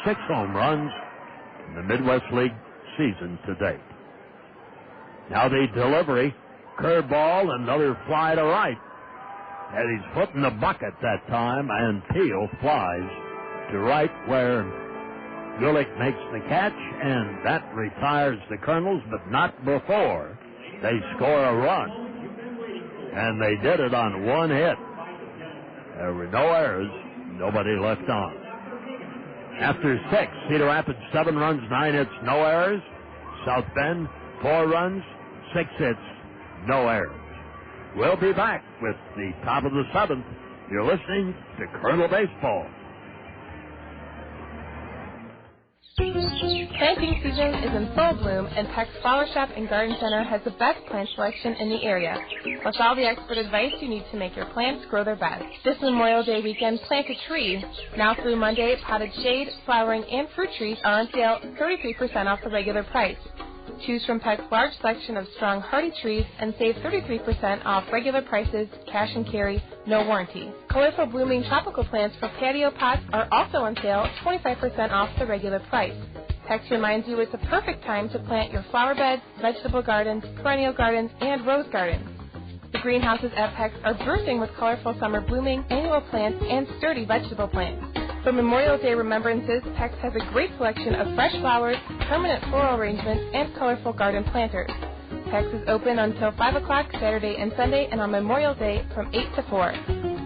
6 home runs in the Midwest League season to date. Now the delivery, curveball, another fly to right. Had his foot in the bucket that time, and Peel flies to right where Gulick makes the catch, and that retires the Kernels, but not before they score a run. And they did it on 1 hit. There were no errors, nobody left on. After 6, Cedar Rapids 7 runs, 9 hits, no errors. South Bend 4 runs, 6 hits, no errors. We'll be back with the top of the 7th. You're listening to Colonel Baseball. Planting season is in full bloom, and Peck's Flower Shop and Garden Center has the best plant selection in the area. Plus all the expert advice you need to make your plants grow their best. This Memorial Day weekend, plant a tree. Now through Monday, potted shade, flowering, and fruit trees are on sale 33% off the regular price. Choose from Peck's large selection of strong, hardy trees and save 33% off regular prices, cash and carry, no warranty. Colorful blooming tropical plants for patio pots are also on sale, 25% off the regular price. Peck's reminds you it's a perfect time to plant your flower beds, vegetable gardens, perennial gardens, and rose gardens. The greenhouses at Peck's are bursting with colorful summer blooming, annual plants, and sturdy vegetable plants. For Memorial Day remembrances, Peck's has a great selection of fresh flowers, permanent floral arrangements, and colorful garden planters. Peck's is open until 5 o'clock Saturday and Sunday, and on Memorial Day from 8 to 4.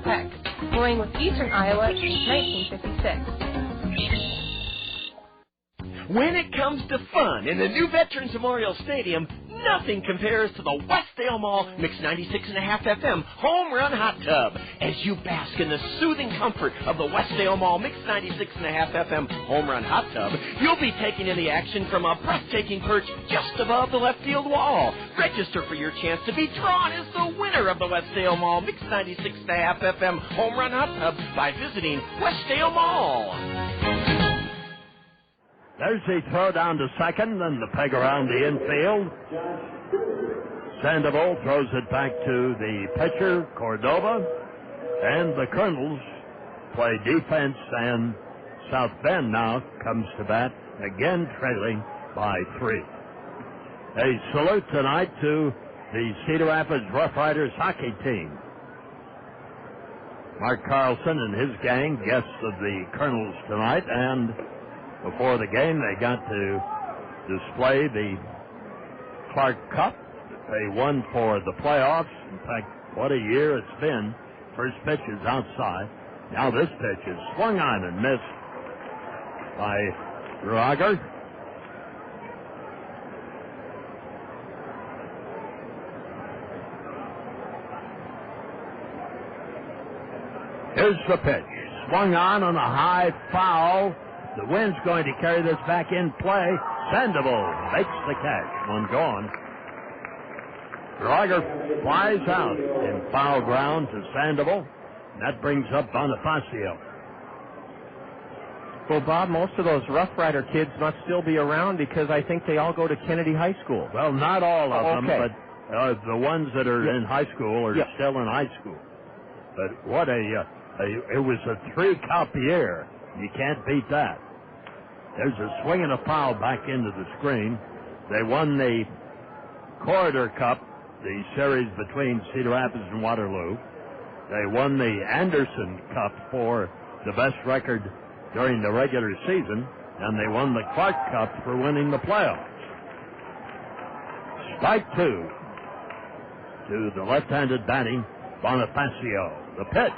Peck's, growing with Eastern Iowa since 1956. When it comes to fun in the new Veterans Memorial Stadium, nothing compares to the Westdale Mall Mix 96.5 FM Home Run Hot Tub. As you bask in the soothing comfort of the Westdale Mall Mix 96.5 FM Home Run Hot Tub, you'll be taking in the action from a breathtaking perch just above the left field wall. Register for your chance to be drawn as the winner of the Westdale Mall Mix 96.5 FM Home Run Hot Tub by visiting Westdale Mall. There's the throw down to second, and the peg around the infield. Sandoval throws it back to the pitcher, Cordova, and the Kernels play defense, and South Bend now comes to bat, again trailing by 3. A salute tonight to the Cedar Rapids Rough Riders hockey team. Mark Carlson and his gang, guests of the Kernels tonight, and before the game, they got to display the Clark Cup that they won for the playoffs. In fact, what a year it's been. First pitch is outside. Now this pitch is swung on and missed by Drager. Here's the pitch. Swung on a high foul. The wind's going to carry this back in play. Sandoval makes the catch. One gone. Drager flies out in foul ground to Sandoval. That brings up Bonifácio. Well, Bob, most of those Rough Rider kids must still be around because I think they all go to Kennedy High School. Well, not all of them, okay. But the ones that are in high school are still in high school. But what it was a 3-cup year. You can't beat that. There's a swing and a foul back into the screen. They won the Corridor Cup, the series between Cedar Rapids and Waterloo. They won the Anderson Cup for the best record during the regular season, and they won the Clark Cup for winning the playoffs. Strike 2 to the left-handed batting Bonifácio. The pitch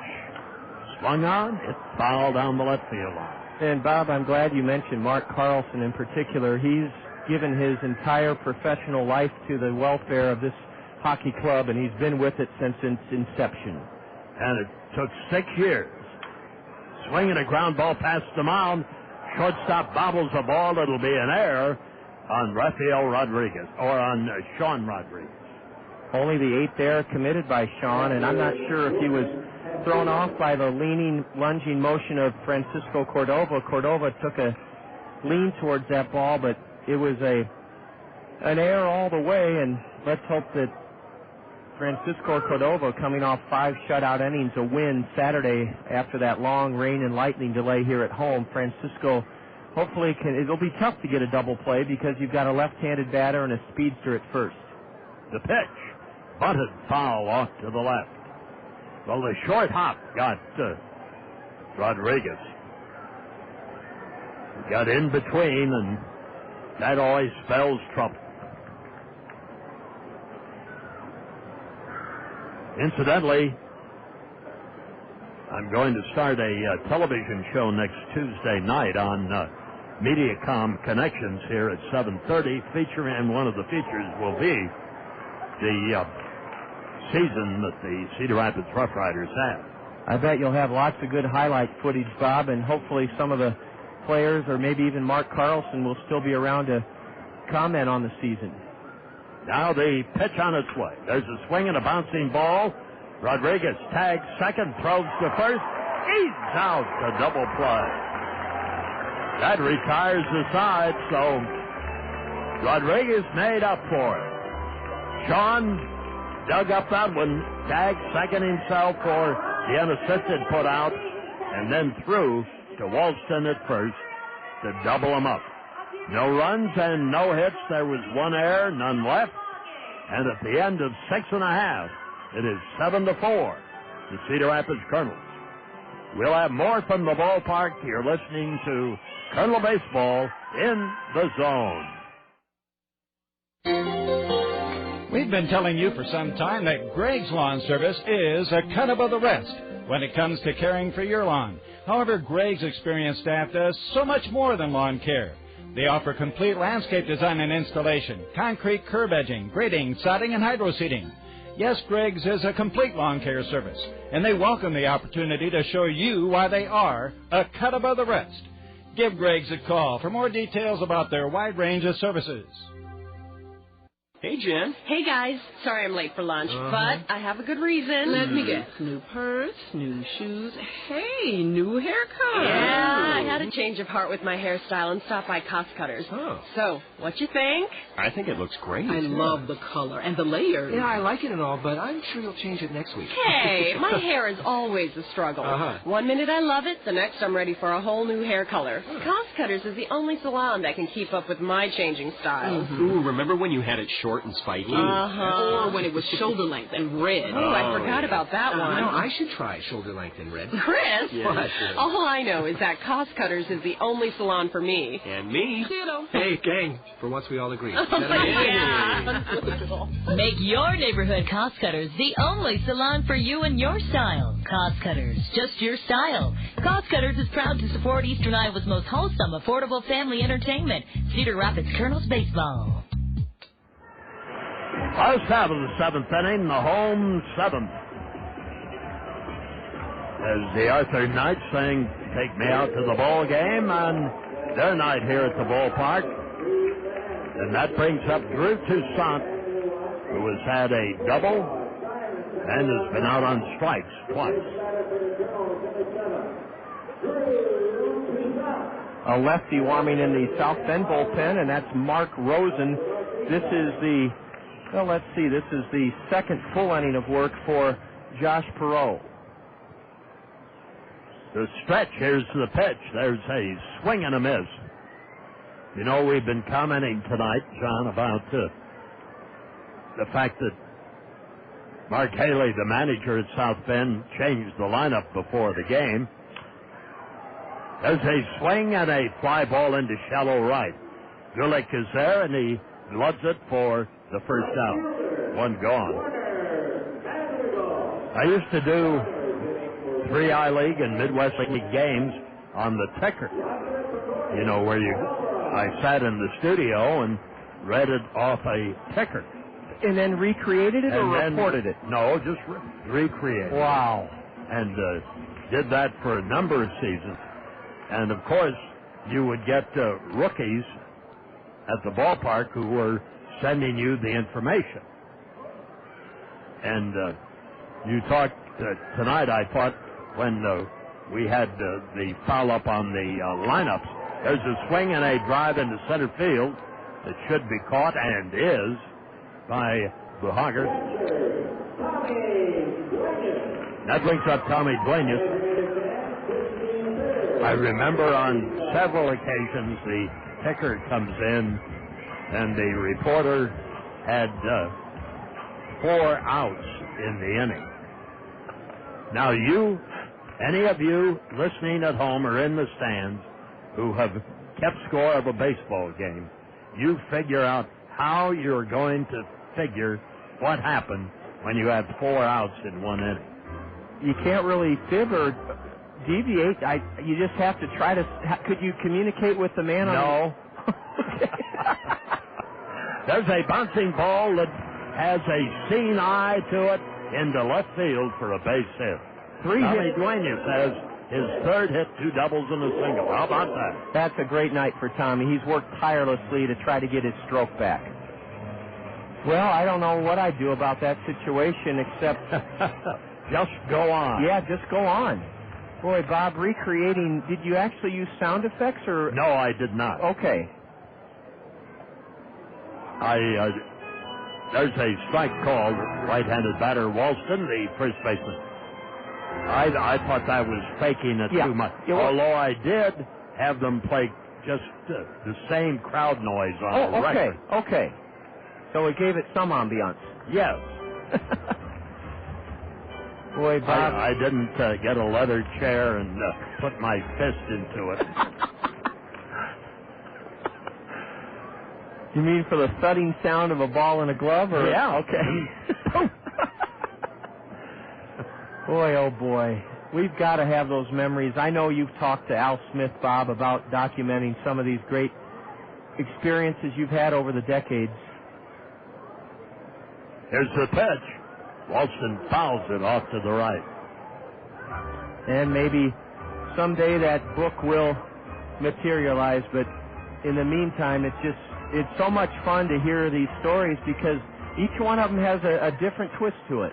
swung on, it fouled down the left field line. And, Bob, I'm glad you mentioned Mark Carlson in particular. He's given his entire professional life to the welfare of this hockey club, and he's been with it since its inception. And it took 6 years. Swinging a ground ball past the mound. Shortstop bobbles the ball. It'll be an error on Rafael Rodriguez, or on Sean Rodriguez. Only the 8th error committed by Sean, and I'm not sure if he was thrown off by the leaning, lunging motion of Francisco Cordova. Cordova took a lean towards that ball, but it was an error all the way, and let's hope that Francisco Cordova, coming off 5 shutout innings, a win Saturday after that long rain and lightning delay here at home. Francisco hopefully it'll be tough to get a double play because you've got a left-handed batter and a speedster at first. The pitch, bunted foul off to the left. Well, the short hop got Rodriguez. Got in between, and that always spells trouble. Incidentally, I'm going to start a television show next Tuesday night on Mediacom Connections here at 7:30. And one of the features will be the season that the Cedar Rapids Rough Riders have. I bet you'll have lots of good highlight footage, Bob, and hopefully some of the players, or maybe even Mark Carlson, will still be around to comment on the season. Now the pitch on its way. There's a swing and a bouncing ball. Rodriguez tags second, throws to first. He's out to double play. That retires the side, so Rodriguez made up for it. Sean dug up that one, tagged second himself for the unassisted put out, and then threw to Walston at first to double him up. No runs and no hits. There was one error, none left. And at the end of 6.5, it is 7-4. The Cedar Rapids Kernels. We'll have more from the ballpark. You're listening to Kernel Baseball in the Zone. We've been telling you for some time that Greg's Lawn Service is a cut above the rest when it comes to caring for your lawn. However, Greg's experienced staff does so much more than lawn care. They offer complete landscape design and installation, concrete curb edging, grading, sodding, and hydro seeding. Yes, Greg's is a complete lawn care service, and they welcome the opportunity to show you why they are a cut above the rest. Give Greg's a call for more details about their wide range of services. Hey, Jen. Hey, guys. Sorry I'm late for lunch, but I have a good reason. Let me guess. New purse, new shoes. Hey, new haircut. Yeah, I had a change of heart with my hairstyle and stopped by Cost Cutters. Oh. So, what you think? I think it looks great. I love the color and the layers. Yeah, I like it and all, but I'm sure you'll change it next week. Hey, my hair is always a struggle. 1 minute I love it, the next I'm ready for a whole new hair color. Cost Cutters is the only salon that can keep up with my changing style. Ooh, remember when you had it short and spiky? Or when it was shoulder length and red. Oh, I forgot about that one. You know, I should try shoulder length and red. Chris? Yeah, all I know is that Cost Cutters is the only salon for me. And me. Ditto. Hey, gang, for once we all agree. Yeah. Make your neighborhood Cost Cutters the only salon for you and your style. Cost Cutters, just your style. Cost Cutters is proud to support Eastern Iowa's most wholesome, affordable family entertainment, Cedar Rapids Kernels Baseball. First half of the 7th inning, the home 7th. As the Arthur Knights saying, take me out to the ball game on their night here at the ballpark. And that brings up Drew Toussaint, who has had a double and has been out on strikes twice. A lefty warming in the South Bend bullpen, and that's Mark Rosen. This is the second full inning of work for Josh Perot. The stretch, here's the pitch. There's a swing and a miss. You know, we've been commenting tonight, John, about the fact that Mark Haley, the manager at South Bend, changed the lineup before the game. There's a swing and a fly ball into shallow right. Gulick is there, and he loves it for the first out. One gone. I used to do 3I League and Midwest League games on the ticker. You know, where I sat in the studio and read it off a ticker. And then recreated it or reported it? No, just recreated. Wow. And did that for a number of seasons. And, of course, you would get rookies at the ballpark who were sending you the information. And you talked tonight, I thought, when we had the foul-up on the lineups, there's a swing and a drive into center field that should be caught and is by Buhager. That brings up Tommy Duenas. I remember on several occasions the ticker comes in and the reporter had 4 outs in the inning. Now any of you listening at home or in the stands who have kept score of a baseball game, you figure out how you're going to figure what happened when you have 4 outs in one inning. You can't really fib or deviate. You just have to try to. Could you communicate with the man? No. There's a bouncing ball that has a seeing eye to it into left field for a base hit. Tommy Duenas has his 3rd hit, 2 doubles and a single. How about that? That's a great night for Tommy. He's worked tirelessly to try to get his stroke back. Well, I don't know what I'd do about that situation except just go on. Yeah, just go on. Boy, Bob, recreating, did you actually use sound effects or? No, I did not. Okay. There's a strike called, right-handed batter Walston, the first baseman. I thought that was faking it too much. Although I did have them play just the same crowd noise on the record. Okay. So it gave it some ambiance. Yes. Boy, Bob. I didn't get a leather chair and put my fist into it. You mean for the thudding sound of a ball in a glove? Or? Yeah. Okay. Boy, oh boy. We've got to have those memories. I know you've talked to Al Smith, Bob, about documenting some of these great experiences you've had over the decades. Here's the pitch. Walston fouls it off to the right. And maybe someday that book will materialize, but in the meantime, it's so much fun to hear these stories because each one of them has a different twist to it.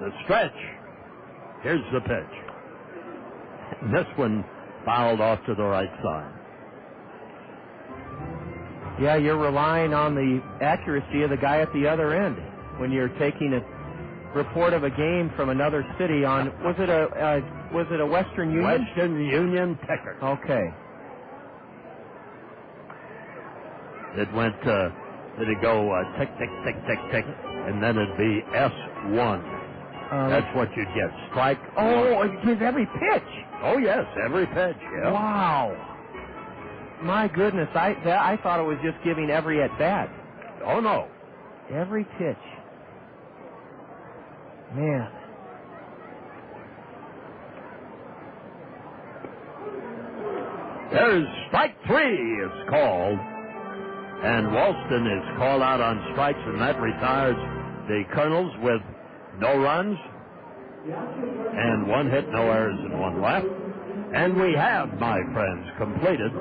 The stretch. Here's the pitch. This one fouled off to the right side. Yeah, you're relying on the accuracy of the guy at the other end when you're taking a report of a game from another city on. Was it a Western Union? Western Union ticker. Okay. It went. Did it go tick tick tick tick tick, and then it'd be S1. That's what you'd get. Strike. Oh, it gives every pitch. Oh yes, every pitch. Yeah. Wow. My goodness, I thought it was just giving every at bat. Oh no. Every pitch. Man. There's strike 3 is called. And Walston is called out on strikes, and that retires the Kernels with no runs and 1 hit, no errors, and 1 left. And we have, my friends, completed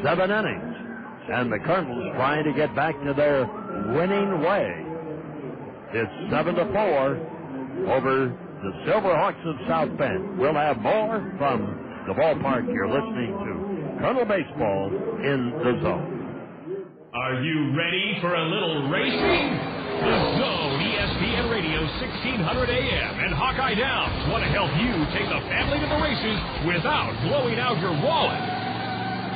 7 innings. And the Kernels trying to get back to their winning way. It's 7-4 over the Silverhawks of South Bend. We'll have more from the ballpark. You're listening to Colonel Baseball in the Zone. Are you ready for a little racing? The Zone, ESPN Radio 1600 AM and Hawkeye Downs want to help you take the family to the races without blowing out your wallet.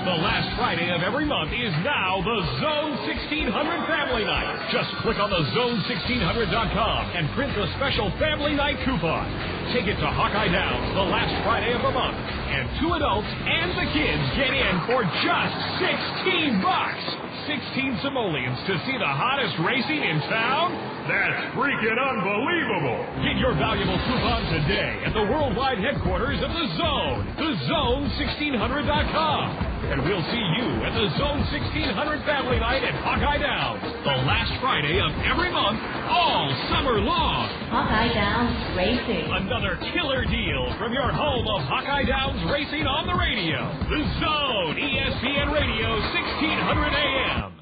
The last Friday of every month is now the Zone 1600 Family Night. Just click on the Zone1600.com and print the special Family Night coupon. Take it to Hawkeye Downs the last Friday of the month, and 2 adults and the kids get in for just $16. 16 simoleons to see the hottest racing in town? That's freaking unbelievable! Get your valuable coupon today at the worldwide headquarters of the Zone, thezone1600.com. And we'll see you at the Zone 1600 Family Night at Hawkeye Downs, the last Friday of every month, all summer long. Hawkeye Downs Racing. Another killer deal from your home of Hawkeye Downs Racing on the radio. The Zone, ESPN Radio 1600 AM.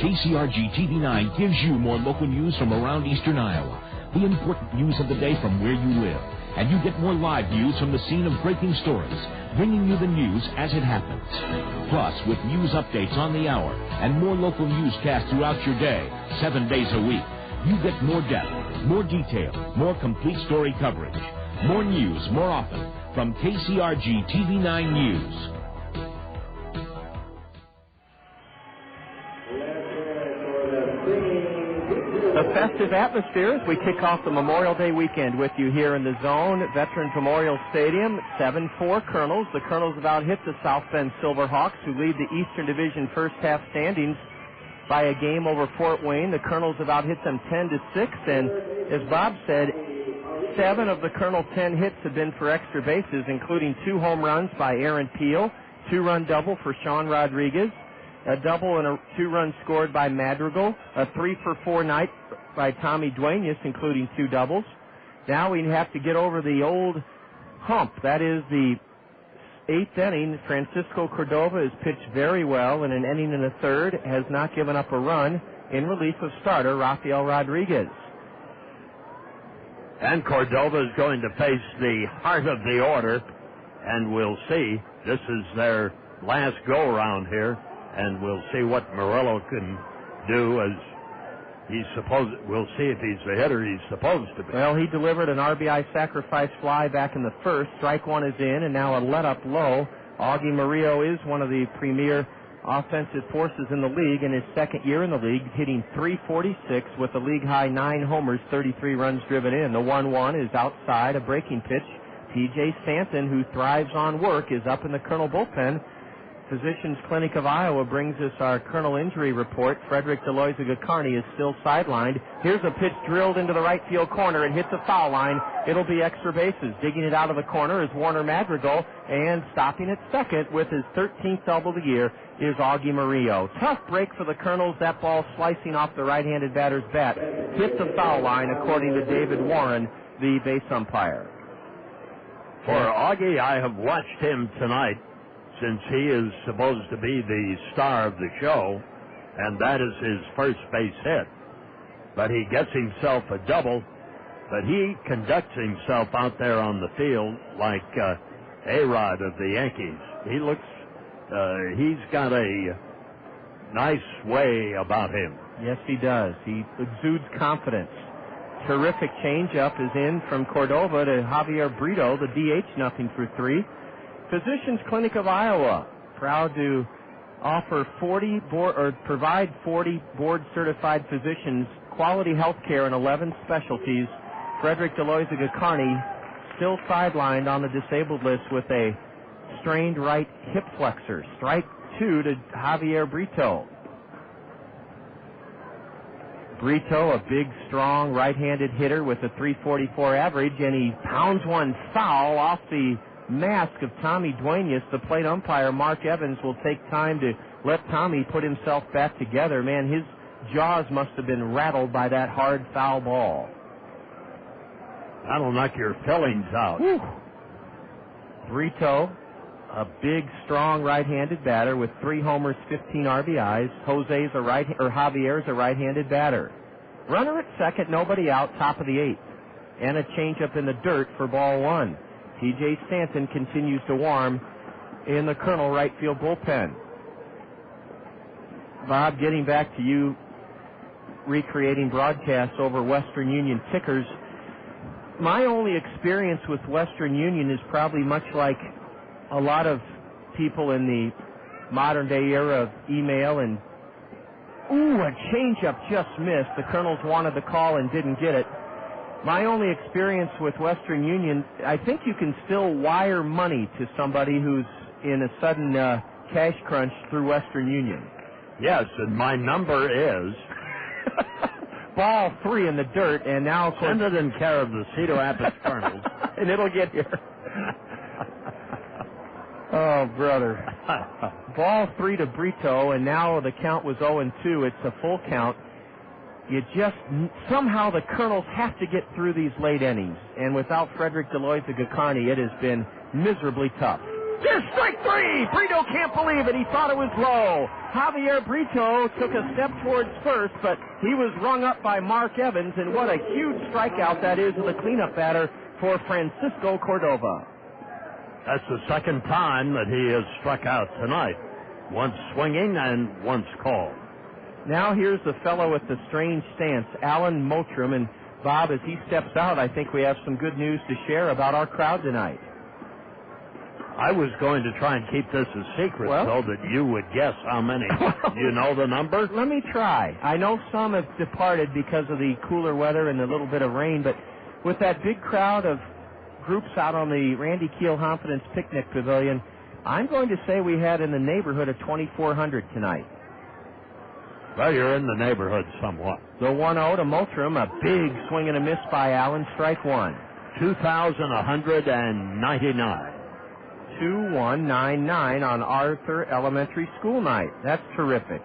KCRG TV9 gives you more local news from around eastern Iowa. The important news of the day from where you live. And you get more live news from the scene of breaking stories, bringing you the news as it happens. Plus, with news updates on the hour and more local newscasts throughout your day, 7 days a week, you get more depth, more detail, more complete story coverage. More news, more often, from KCRG TV9 News. A festive atmosphere as we kick off the Memorial Day weekend with you here in the zone. Veterans Memorial Stadium, 7-4 Kernels. The Kernels have out-hit the South Bend Silverhawks, who lead the Eastern Division first half standings by a game over Fort Wayne. The Kernels have out-hit them 10-6, and as Bob said, 7 of the Kernel 10 hits have been for extra bases, including 2 home runs by Aaron Peel, 2-run double for Sean Rodriguez, a double and a 2-run scored by Madrigal, a 3-for-4 night by Tommy Duenas, including 2 doubles. Now we have to get over the old hump. That is the 8th inning. Francisco Cordova has pitched very well in an inning and a third, has not given up a run in relief of starter Rafael Rodriguez. And Cordova is going to face the heart of the order, and we'll see. This is their last go-around here, and we'll see what Murillo can do as he's supposed. We'll see if he's the hitter he's supposed to be. Well, he delivered an RBI sacrifice fly back in the first. Strike one is in, and now a let-up low. Augie Murillo is one of the premier offensive forces in the league in his second year in the league, hitting .346 with a league-high 9 homers, 33 runs driven in. The 1-1 is outside, a breaking pitch. T.J. Stanton, who thrives on work, is up in the Kernel bullpen. Physicians Clinic of Iowa brings us our Kernel injury report. Frederick Deloiza-Gacarni is still sidelined. Here's a pitch drilled into the right field corner. It hits a foul line. It'll be extra bases. Digging it out of the corner is Warner Madrigal, and stopping at second with his 13th double of the year is Augie Murillo. Tough break for the Kernels. That ball slicing off the right-handed batter's bat hit the foul line, according to David Warren, the base umpire. For Augie, I have watched him tonight, since he is supposed to be the star of the show, and that is his first base hit. But he gets himself a double, but he conducts himself out there on the field like A-Rod of the Yankees. He looks, he's got a nice way about him. Yes, he does. He exudes confidence. Terrific changeup is in from Cordova to Javier Brito, the DH, 0-for-3. Physicians Clinic of Iowa, proud to offer provide 40 board-certified physicians quality health care in 11 specialties. Frederick Deloiza-Gacarni still sidelined on the disabled list with a strained right hip flexor. Strike 2 to Javier Brito. Brito, a big, strong, right-handed hitter with a .344 average, and he pounds one foul off the mask of Tommy Duenas. The plate umpire, Mark Evans, will take time to let Tommy put himself back together. Man, his jaws must have been rattled by that hard foul ball. That'll knock your fillings out. Whew. Brito, a big, strong right-handed batter with 3 homers, 15 RBIs. Javier's a right-handed batter. Runner at second, nobody out, top of the 8th. And a changeup in the dirt for ball 1. T.J. Stanton continues to warm in the Kernel right field bullpen. Bob, getting back to you recreating broadcasts over Western Union tickers, my only experience with Western Union is probably much like a lot of people in the modern day era of email and, a changeup just missed. The Kernels wanted the call and didn't get it. My only experience with Western Union, I think you can still wire money to somebody who's in a sudden cash crunch through Western Union. Yes, and my number is... Ball 3 in the dirt, and now... Send it in care of the Cedar Rapids Kernels. And it'll get here. Oh, brother. Ball 3 to Brito, and now the count was 0-2. It's a full count. Somehow the Kernels have to get through these late innings. And without Frederick Deloiza-Gacarni, it has been miserably tough. There's strike three. Brito can't believe it. He thought it was low. Javier Brito took a step towards first, but he was rung up by Mark Evans, and what a huge strikeout that is of the cleanup batter for Francisco Cordova. That's the second time that he has struck out tonight. Once swinging and once called. Now here's the fellow with the strange stance, Alan Mottram. And Bob, as he steps out, I think we have some good news to share about our crowd tonight. I was going to try and keep this a secret so that you would guess how many. Do you know the number? Let me try. I know some have departed because of the cooler weather and a little bit of rain, but with that big crowd of groups out on the Randy Keel Confidence Picnic Pavilion, I'm going to say we had in the neighborhood of 2,400 tonight. Well, you're in the neighborhood somewhat. The 1-0 to Mottram, a big swing and a miss by Allen, strike one. 2,199. 2199 on Arthur Elementary School night. That's terrific.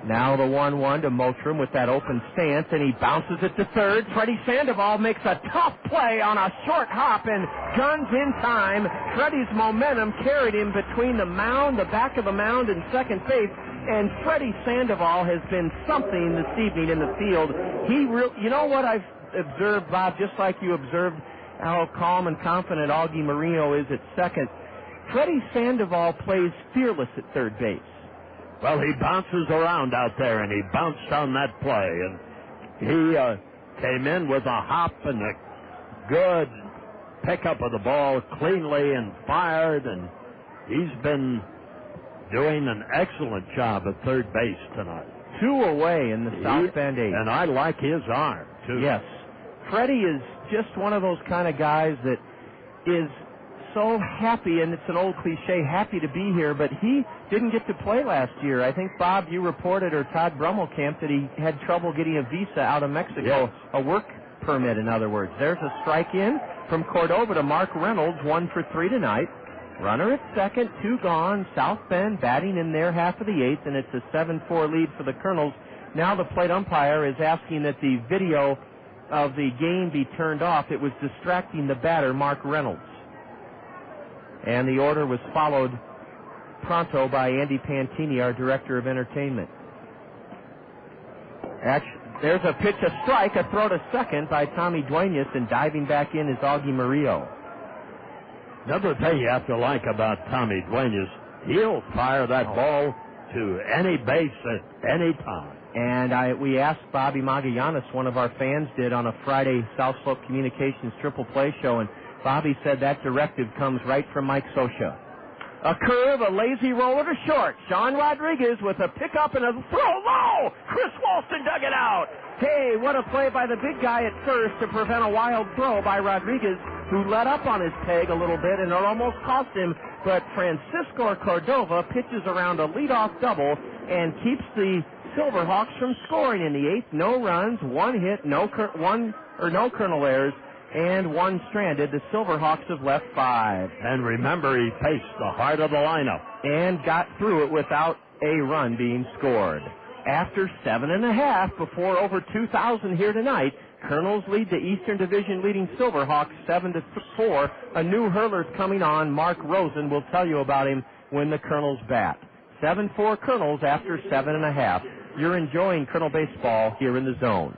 Now the 1-1 to Mottram with that open stance, and he bounces it to third. Freddy Sandoval makes a tough play on a short hop and guns in time. Freddy's momentum carried him between the mound, the back of the mound, and second base. And Freddy Sandoval has been something this evening in the field. You know what I've observed, Bob, just like you observed how calm and confident Augie Marino is at second. Freddy Sandoval plays fearless at third base. Well, he bounces around out there, and he bounced on that play. And he came in with a hop and a good pickup of the ball cleanly and fired, and he's been doing an excellent job at third base tonight. 2 away in the South Bend 8. And I like his arm, too. Yes. Freddie is just one of those kind of guys that is so happy, and it's an old cliche, happy to be here, but he didn't get to play last year. I think, Bob, you reported, or Todd Brummelkamp, that he had trouble getting a visa out of Mexico, yes. A work permit, in other words. There's a strike in from Cordova to Mark Reynolds, 1 for 3 tonight. Runner at second, 2 gone. South Bend batting in their half of the 8th, and it's a 7-4 lead for the Kernels. Now the plate umpire is asking that the video of the game be turned off. It was distracting the batter, Mark Reynolds. And the order was followed pronto by Andy Pantini, our director of entertainment. There's a pitch, a strike, a throw to second by Tommy Duenas, and diving back in is Augie Murillo. Another thing you have to like about Tommy Duenas, he'll fire that ball to any base at any time. And we asked Bobby Magallanes, one of our fans did, on a Friday South Slope Communications Triple Play show, and Bobby said that directive comes right from Mike Scioscia. A curve, a lazy roller to short. Sean Rodriguez with a pickup and a throw low. Chris Walston dug it out. Hey, what a play by the big guy at first to prevent a wild throw by Rodriguez, who let up on his peg a little bit, and it almost cost him. But Francisco Cordova pitches around a leadoff double and keeps the Silverhawks from scoring in the 8th. No runs, 1 hit, no Kernel errors, and 1 stranded. The Silverhawks have left 5. And remember, he faced the heart of the lineup. And got through it without a run being scored. After 7.5, before over 2,000 here tonight, Kernels lead the Eastern Division leading Silverhawks 7-4. A new hurler's coming on. Mark Rosen will tell you about him when the Kernels bat. 7-4 Kernels after 7.5. You're enjoying Kernel baseball here in the zone.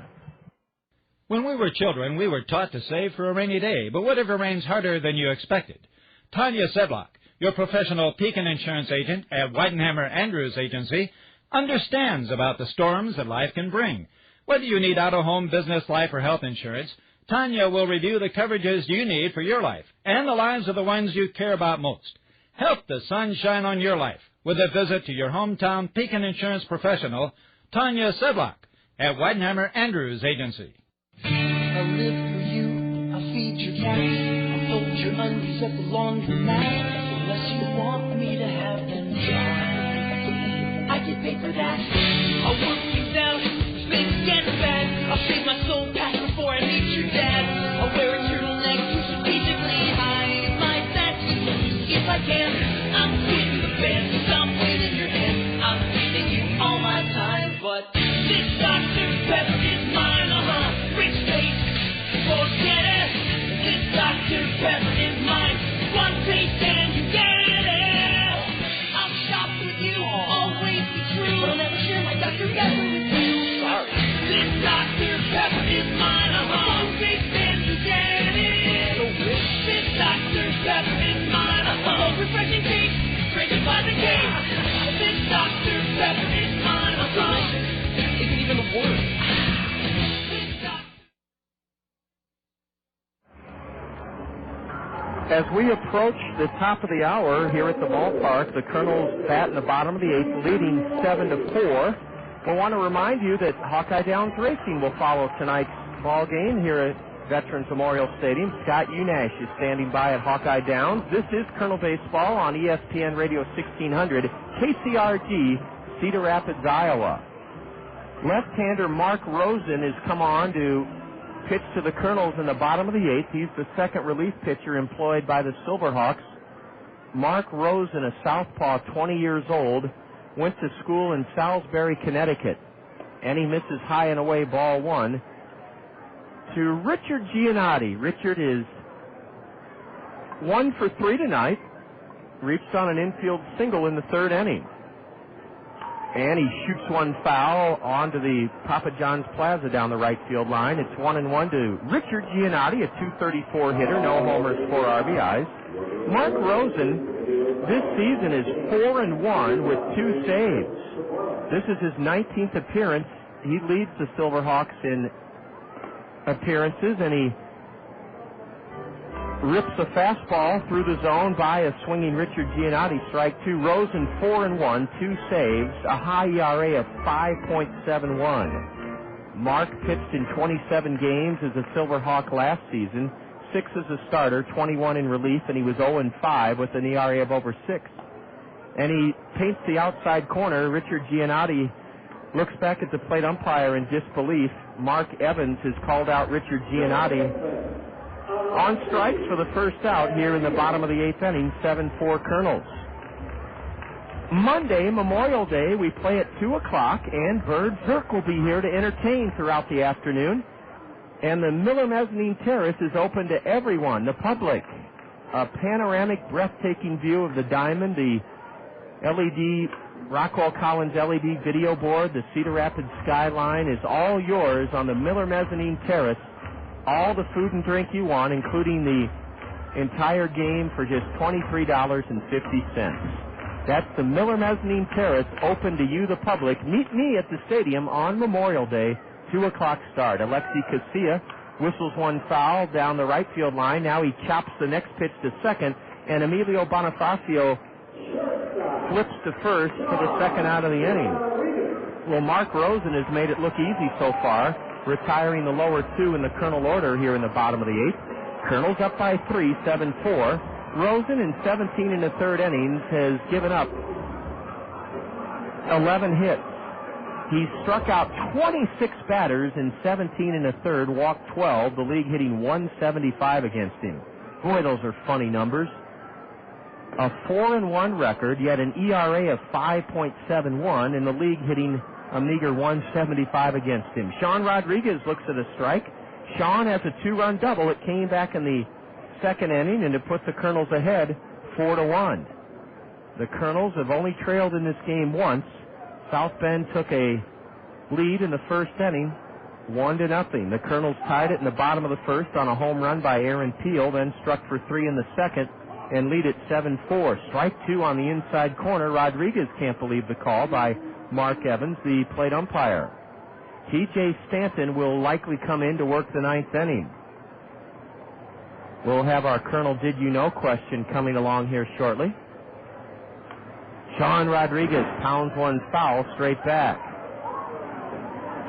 When we were children, we were taught to save for a rainy day, but what if it rains harder than you expected? Tanya Sedlock, your professional Pekin insurance agent at Weidenhammer Andrews Agency, understands about the storms that life can bring. Whether you need auto, home, business, life, or health insurance, Tanya will review the coverages you need for your life and the lives of the ones you care about most. Help the sun shine on your life with a visit to your hometown Pekin insurance professional, Tanya Sedlock, at Weidenhammer Andrews Agency. I live for you, I feed your cats, I fold your undies at the laundromat. Unless you want me to have them dry, I get paid for that. I'll work things out, things get bad. I'll save my soul patch before I meet your dad. I'll wear a turtleneck to strategically hide my tattoos if I can. I'm getting the best, I'm waiting your hand. I'm giving you all my time, but this Dr. Pepper is mine, Rich face, forget it. This Dr. Pepper is mine. As we approach the top of the hour here at the ballpark, the Kernels bat in the bottom of the 8th, leading 7-4. We want to remind you that Hawkeye Downs Racing will follow tonight's ball game here at Veterans Memorial Stadium. Scott Unash is standing by at Hawkeye Downs. This is Colonel Baseball on ESPN Radio 1600, KCRG, Cedar Rapids, Iowa. Left-hander Mark Rosen has come on to pitch to the Kernels in the bottom of the 8th. He's the second relief pitcher employed by the Silverhawks. Mark Rosen, a southpaw, 20 years old, went to school in Salisbury, Connecticut, and he misses high and away ball 1 to Richard Giannotti. Richard is 1 for 3 tonight, reached on an infield single in the 3rd inning. And he shoots one foul onto the Papa John's Plaza down the right field line. It's 1-1 to Richard Giannotti, a .234 hitter, no homers, 4 RBIs. Mark Rosen, this season is 4-1 with 2 saves. This is his 19th appearance. He leads the Silverhawks in appearances, and he rips a fastball through the zone by a swinging Richard Giannotti. Strike 2. Rosen 4-1, 2 saves, a high ERA of 5.71. Mark pitched in 27 games as a Silverhawk last season, 6 as a starter, 21 in relief, and he was 0-5 with an ERA of over 6. And he paints the outside corner. Richard Giannotti looks back at the plate umpire in disbelief. Mark Evans has called out Richard Giannotti on strikes for the first out here in the bottom of the 8th inning, 7-4 Kernels. Monday, Memorial Day, we play at 2 o'clock, and Bird Zirk will be here to entertain throughout the afternoon. And the Miller Mezzanine Terrace is open to everyone, the public. A panoramic, breathtaking view of the diamond, the LED, Rockwell Collins LED video board, the Cedar Rapids skyline is all yours on the Miller Mezzanine Terrace. All the food and drink you want, including the entire game for just $23.50. That's the Miller Mezzanine Terrace, open to you, the public. Meet me at the stadium on Memorial Day, 2 o'clock start. Alexi Casilla whistles one foul down the right field line. Now he chops the next pitch to second, and Emilio Bonifácio flips to first for the second out of the inning. Well, Mark Rosen has made it look easy so far, retiring the lower 2 in the Kernel order here in the bottom of the 8th. Kernels up by 3, 7-4. Rosen in 17 in the 3rd innings has given up 11 hits. He's struck out 26 batters in 17 in the 3rd, walked 12, the league hitting 175 against him. Boy, those are funny numbers. A 4-1 record, yet an ERA of 5.71, and the league hitting a meager 175 against him. Sean Rodriguez looks at a strike. Sean has a 2-run double. It came back in the 2nd inning, and it put the Kernels ahead 4-1. The Kernels have only trailed in this game once. South Bend took a lead in the 1st inning, 1-0. The Kernels tied it in the bottom of the 1st on a home run by Aaron Peel, then struck for 3 in the 2nd and lead it 7-4. Strike 2 on the inside corner. Rodriguez can't believe the call by Mark Evans, the plate umpire. T.J. Stanton will likely come in to work the 9th inning. We'll have our Colonel Did You Know question coming along here shortly. Sean Rodriguez pounds one foul straight back.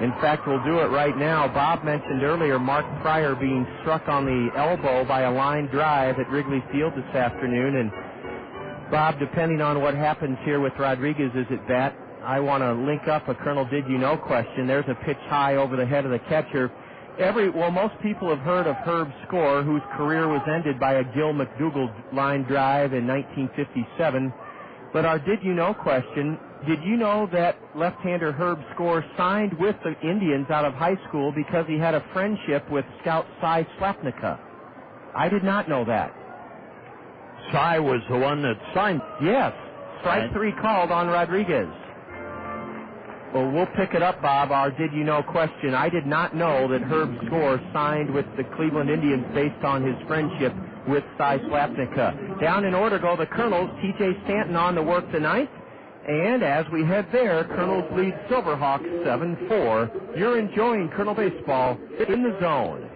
In fact, we'll do it right now. Bob mentioned earlier Mark Pryor being struck on the elbow by a line drive at Wrigley Field this afternoon. And Bob, depending on what happens here with Rodriguez is at bat, I want to link up a Colonel Did You Know question. There's a pitch high over the head of the catcher. Most people have heard of Herb Score, whose career was ended by a Gil McDougall line drive in 1957. But our Did You Know question, did you know that left-hander Herb Score signed with the Indians out of high school because he had a friendship with scout Cy Slapnicka? I did not know that. Cy was the one that signed? Yes. Strike 3 called on Rodriguez. Well, we'll pick it up, Bob, our Did You Know question. I did not know that Herb Score signed with the Cleveland Indians based on his friendship with Cy Slapnicka. Down in order go the Kernels. T.J. Stanton on to work the 9th. And as we head there, Kernels lead Silverhawks 7-4. You're enjoying Colonel Baseball in the Zone.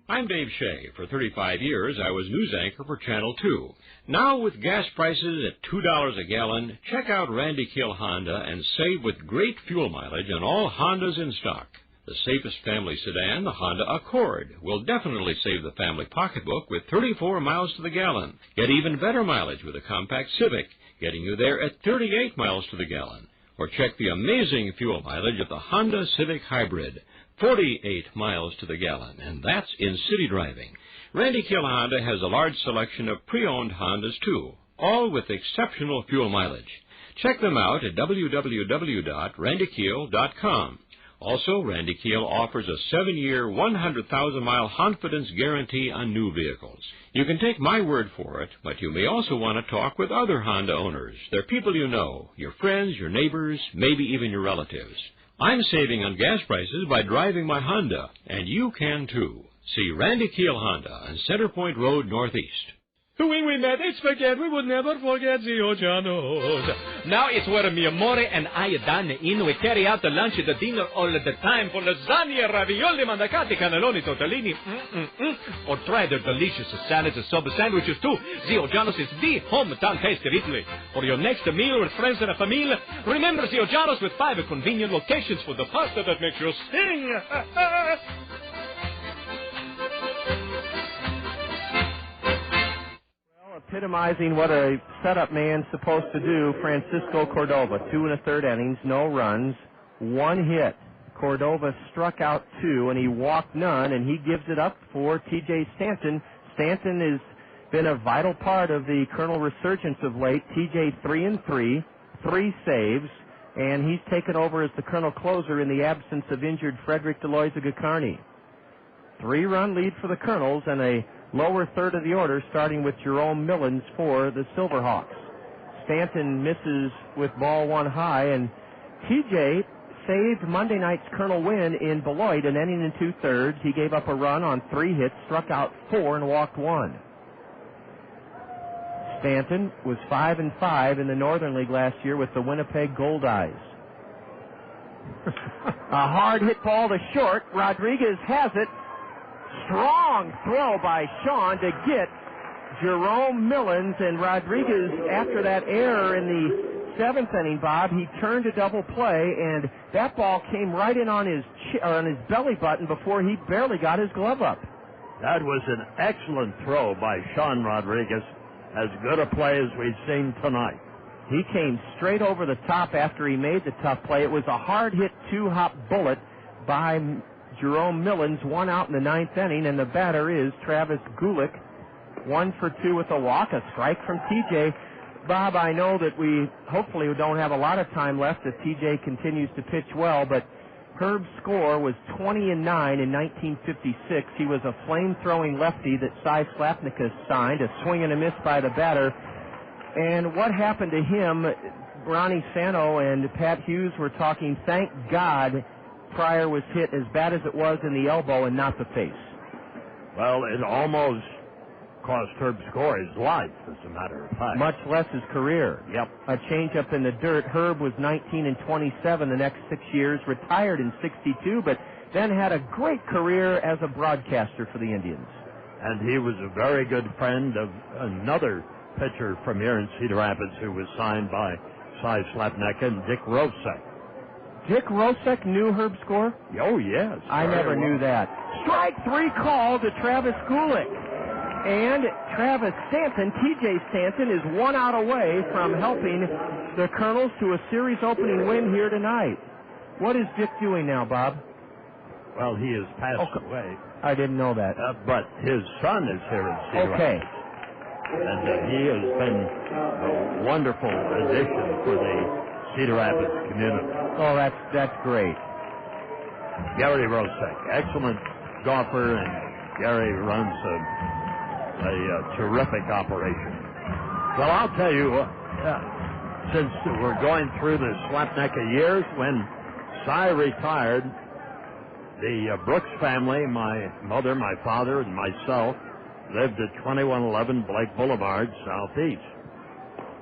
I'm Dave Shea. For 35 years, I was news anchor for Channel 2. Now, with gas prices at $2 a gallon, check out Randy Kill Honda and save with great fuel mileage on all Hondas in stock. The safest family sedan, the Honda Accord, will definitely save the family pocketbook with 34 miles to the gallon. Get even better mileage with a compact Civic, getting you there at 38 miles to the gallon. Or check the amazing fuel mileage of the Honda Civic Hybrid, 48 miles to the gallon, and that's in city driving. Randy Kill Honda has a large selection of pre-owned Hondas, too, all with exceptional fuel mileage. Check them out at www.randykiel.com. Also, Randy Kiel offers a 7-year, 100,000-mile confidence guarantee on new vehicles. You can take my word for it, but you may also want to talk with other Honda owners. They're people you know, your friends, your neighbors, maybe even your relatives. I'm saving on gas prices by driving my Honda, and you can too. See Randy Kiel Honda on Center Point Road Northeast. When we met, it's forget we would never forget the Ojanos. Now it's where mi amore and I dine in. We carry out the lunch and the dinner all the time for lasagna, ravioli, mandacati, cannelloni, tortellini. Or try their delicious salads and sub sandwiches too. The Ojanos is the hometown taste of Italy. For your next meal with friends and a family, remember the Ojanos with 5 convenient locations for the pasta that makes you sing. Epitomizing what a setup man's supposed to do, Francisco Cordova, 2 1/3 innings, no runs, 1 hit. Cordova struck out 2, and he walked none, and he gives it up for T.J. Stanton. Stanton has been a vital part of the Colonel resurgence of late. T.J. 3-3, 3 saves, and he's taken over as the Colonel closer in the absence of injured Frederick Deloiza-Gacarni. 3-run lead for the Colonels, and a lower third of the order, starting with Jerome Millins for the Silverhawks. Stanton misses with ball 1 high, and TJ saved Monday night's Colonel win in Beloit, an inning and 2/3. He gave up a run on 3 hits, struck out 4, and walked 1. Stanton was 5-5 in the Northern League last year with the Winnipeg Goldeyes. A hard hit ball to short. Rodriguez has it. Strong throw by Sean to get Jerome Millins, and Rodriguez, after that error in the 7th inning, Bob, he turned a double play, and that ball came right in on his belly button before he barely got his glove up. That was an excellent throw by Sean Rodriguez, as good a play as we've seen tonight. He came straight over the top after he made the tough play. It was a hard-hit 2-hop bullet by Jerome Millins, 1 out in the 9th inning, and the batter is Travis Gulick, 1 for 2 with a walk, a strike from TJ. Bob, I know that we hopefully don't have a lot of time left if TJ continues to pitch well, but Herb's score was 20-9 in 1956. He was a flame-throwing lefty that Cy Slapnicka signed, a swing and a miss by the batter. And what happened to him, Ronnie Sano and Pat Hughes were talking, thank God Pryor was hit as bad as it was in the elbow and not the face. Well, it almost cost Herb Score his life, as a matter of fact. Much less his career. Yep. A changeup in the dirt. Herb was 19-27 the next 6 years, retired in 62, but then had a great career as a broadcaster for the Indians. And he was a very good friend of another pitcher from here in Cedar Rapids who was signed by Cy Slapnicka and Dick Rosek. Dick Rosek knew Herb Score? Oh, yes. I never knew that. Strike 3 call to Travis Gulick. And Travis Stanton, T.J. Stanton, is 1 out away from helping the Colonels to a series opening win here tonight. What is Dick doing now, Bob? Well, he has passed away. I didn't know that. But his son is here in Cedar Rapids. And he has been a wonderful addition for the Cedar Rapids community. Oh, that's great. Gary Rosek, excellent golfer, and Gary runs a terrific operation. Well, I'll tell you, since we're going through the Slapnicka years, when Cy retired, the Brooks family, my mother, my father, and myself, lived at 2111 Blake Boulevard, Southeast.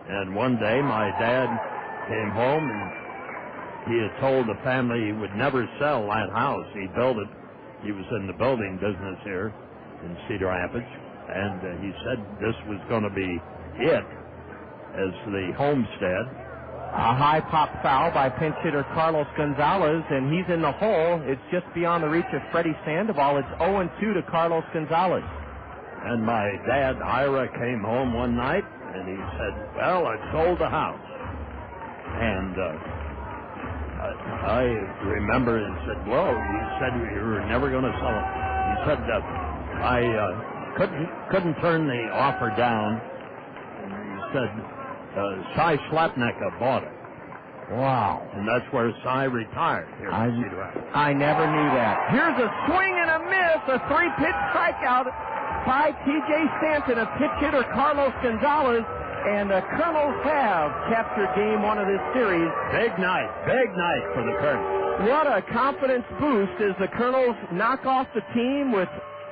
And one day, my dad came home, and he had told the family he would never sell that house. He built it. He was in the building business here. in Cedar Rapids, and he said this was going to be it as the homestead. A high pop foul by pinch hitter Carlos González, and he's in the hole. It's just beyond the reach of Freddy Sandoval. It's 0-2 to Carlos González. And my dad, Ira, came home one night, and he said, well, I sold the house. And I remember he said, well, you said you were never going to sell it. He said, I couldn't turn the offer down. And he said, Cy Slapnicka bought it. Wow. And that's where Cy retired here in Cedar Rapids. I never knew that. Here's a swing and a miss, a 3-pitch strikeout by T.J. Stanton, a pitch hitter Carlos González, and the Kernels have captured game one of this series. Big night for the Kernels. What a confidence boost as the Kernels knock off the team with,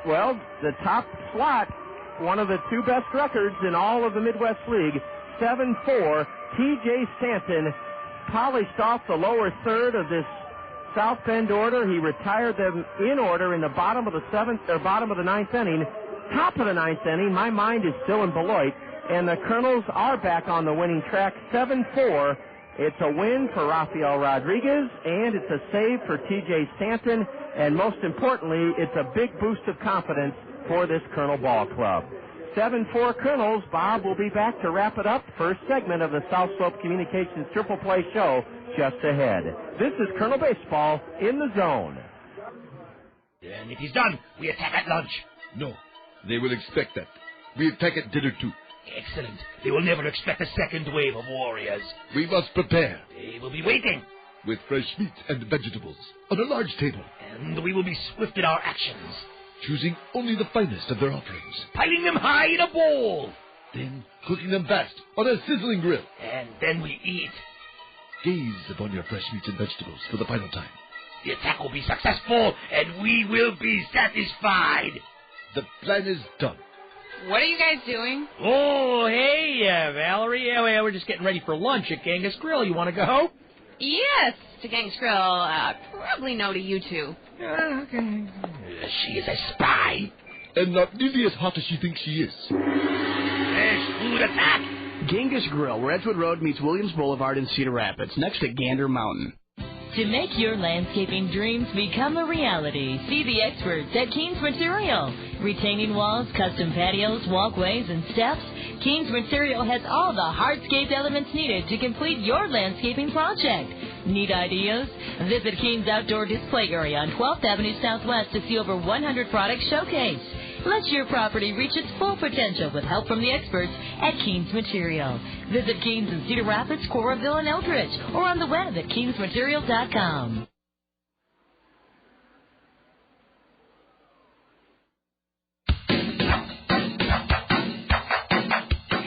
well, the top slot, one of the two best records in all of the Midwest League. 7-4. T.J. Stanton polished off the lower third of this South Bend order. He retired them in order in the bottom of the ninth inning. Top of the ninth inning, my mind is still in Beloit, and the Kernels are back on the winning track. 7-4. It's a win for Rafael Rodriguez, and it's a save for T.J. Stanton, and most importantly, it's a big boost of confidence for this Kernel ball club. 7-4 Kernels. Bob will be back to wrap it up. First segment of the South Slope Communications Triple Play Show just ahead. This is Kernel Baseball in the Zone. And it is done. We attack at lunch. No, they will expect that. We attack at dinner too. Excellent. They will never expect a second wave of warriors. We must prepare. They will be waiting. With fresh meat and vegetables on a large table. And we will be swift in our actions. Choosing only the finest of their offerings. Piling them high in a bowl. Then cooking them fast on a sizzling grill. And then we eat. Gaze upon your fresh meats and vegetables for the final time. The attack will be successful, and we will be satisfied. The plan is done. What are you guys doing? Oh, hey, Valerie. Yeah, we're just getting ready for lunch at Genghis Grill. You want to go? Yes, to Genghis Grill. Probably no to you two. Okay. She is a spy. And not nearly as hot as she thinks she is. Fresh food attack. Genghis Grill, where Edgewood Road meets Williams Boulevard in Cedar Rapids, next to Gander Mountain. To make your landscaping dreams become a reality, see the experts at Keen's Material. Retaining walls, custom patios, walkways, and steps, Keen's Material has all the hardscape elements needed to complete your landscaping project. Need ideas? Visit Keen's Outdoor Display Area on 12th Avenue Southwest to see over 100 products showcased. Let your property reach its full potential with help from the experts at Keen's Material. Visit Keen's in Cedar Rapids, Coralville, and Eldridge, or on the web at keensmaterial.com.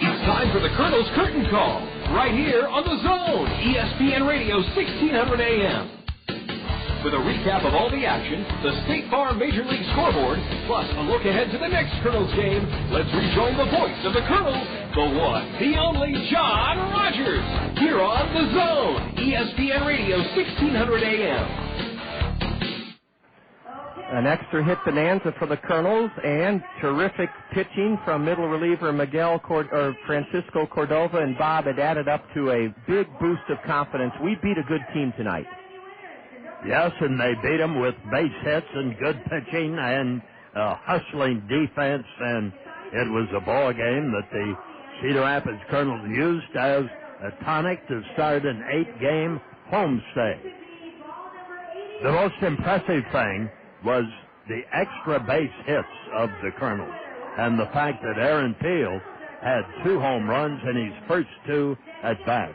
It's time for the Kernels Curtain Call, right here on The Zone, ESPN Radio 1600 AM. With a recap of all the action, the State Farm Major League scoreboard, plus a look ahead to the next Kernels game, let's rejoin the voice of the Kernels, the one, the only John Rogers, here on The Zone, ESPN Radio 1600 AM. An extra hit bonanza for the Kernels, and terrific pitching from middle reliever Francisco Cordova, and Bob had added up to a big boost of confidence. We beat a good team tonight. Yes, and they beat them with base hits and good pitching and hustling defense, and it was a ball game that the Cedar Rapids Kernels used as a tonic to start an 8-game homestay. The most impressive thing was the extra base hits of the Kernels, and the fact that Aaron Peel had 2 home runs in his first 2 at-bats,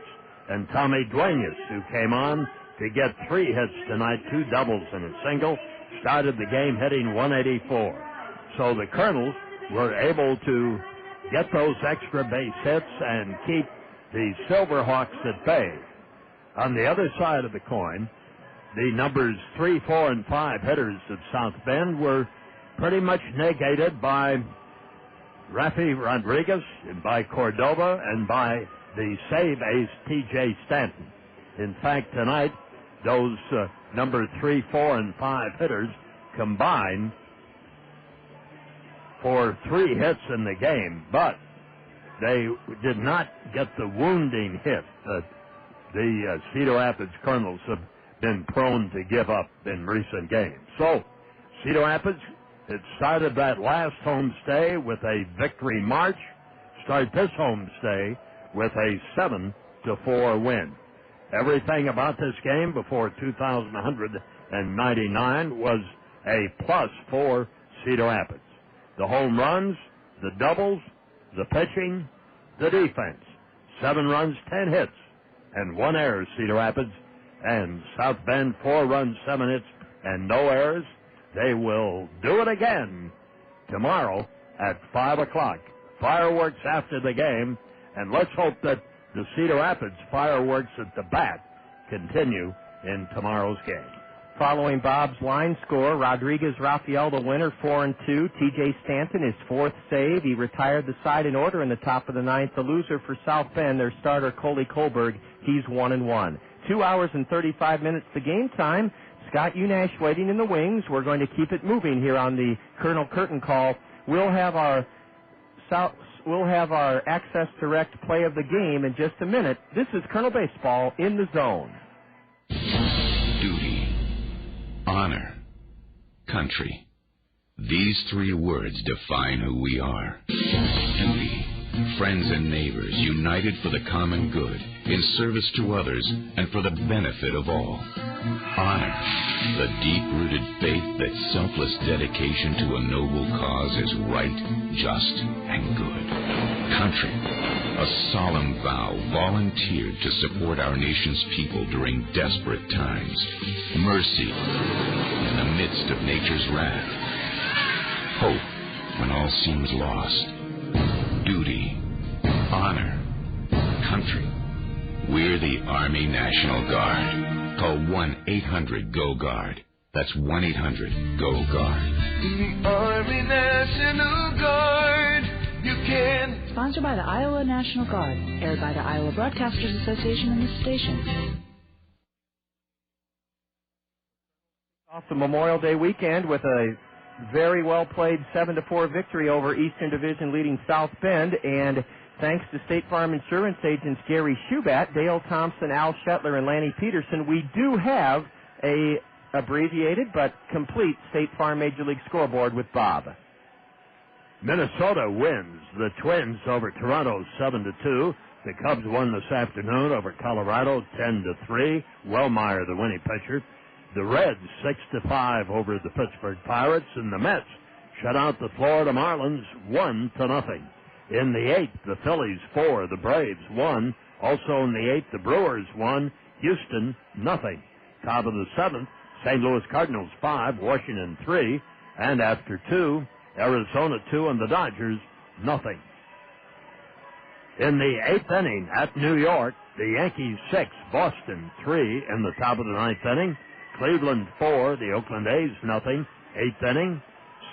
and Tommy Duenas, who came on to get 3 hits tonight, 2 doubles and a single, started the game hitting 184. So the Kernels were able to get those extra base hits and keep the Silverhawks at bay. On the other side of the coin, the numbers 3, 4, and 5 hitters of South Bend were pretty much negated by Rafi Rodriguez, and by Cordova, and by the save ace T.J. Stanton. In fact, tonight, those number 3, 4, and 5 hitters combined for 3 hits in the game, but they did not get the wounding hit that the Cedar Rapids Kernels have been prone to give up in recent games. So, Cedar Rapids, it started that last homestay with a victory march, start this homestay with a 7-4 win. Everything about this game before 2,199 was a plus for Cedar Rapids. The home runs, the doubles, the pitching, the defense. 7 runs, 10 hits, and 1 error, Cedar Rapids. And South Bend, 4 runs, 7 hits, and no errors. They will do it again tomorrow at 5 o'clock. Fireworks after the game, and let's hope that the Cedar Rapids fireworks at the bat continue in tomorrow's game. Following Bob's line score, Rodriguez Rafael the winner, 4-2. T.J. Stanton, his 4th save. He retired the side in order in the top of the 9th. The loser for South Bend, their starter Coley Colberg, he's 1-1. 2 hours and 35 minutes to game time. Scott Unash waiting in the wings. We're going to keep it moving here on the Colonel Curtain Call. We'll have our Access Direct play of the game in just a minute. This is Colonel Baseball in the zone. Duty, honor, country. These 3 words define who we are. Duty, friends and neighbors united for the common good, in service to others, and for the benefit of all. Honor, the deep-rooted faith that selfless dedication to a noble cause is right, just, and good. Country, a solemn vow volunteered to support our nation's people during desperate times. Mercy, in the midst of nature's wrath. Hope, when all seems lost. Duty, honor, country. We're the Army National Guard. Call 1-800-GO-GUARD. That's 1-800-GO-GUARD. The Army National Guard, you can. Sponsored by the Iowa National Guard. Aired by the Iowa Broadcasters Association and this station. Off the Memorial Day weekend with a very well-played 7-4 victory over Eastern Division leading South Bend, and thanks to State Farm Insurance agents Gary Schubat, Dale Thompson, Al Shetler, and Lanny Peterson, we do have a abbreviated but complete State Farm Major League scoreboard with Bob. Minnesota wins the Twins over Toronto 7-2. The Cubs won this afternoon over Colorado 10-3. Wellmeyer, the winning pitcher. The Reds 6-5 over the Pittsburgh Pirates, and the Mets shut out the Florida Marlins 1-0. In the 8th, the Phillies 4, the Braves 1. Also in the 8th, the Brewers 1, Houston 0. Top of the 7th, St. Louis Cardinals 5, Washington 3, and after 2, Arizona 2, and the Dodgers 0. In the 8th inning at New York, the Yankees 6, Boston 3 in the top of the 9th inning. Cleveland 4, the Oakland A's 0. 8th inning,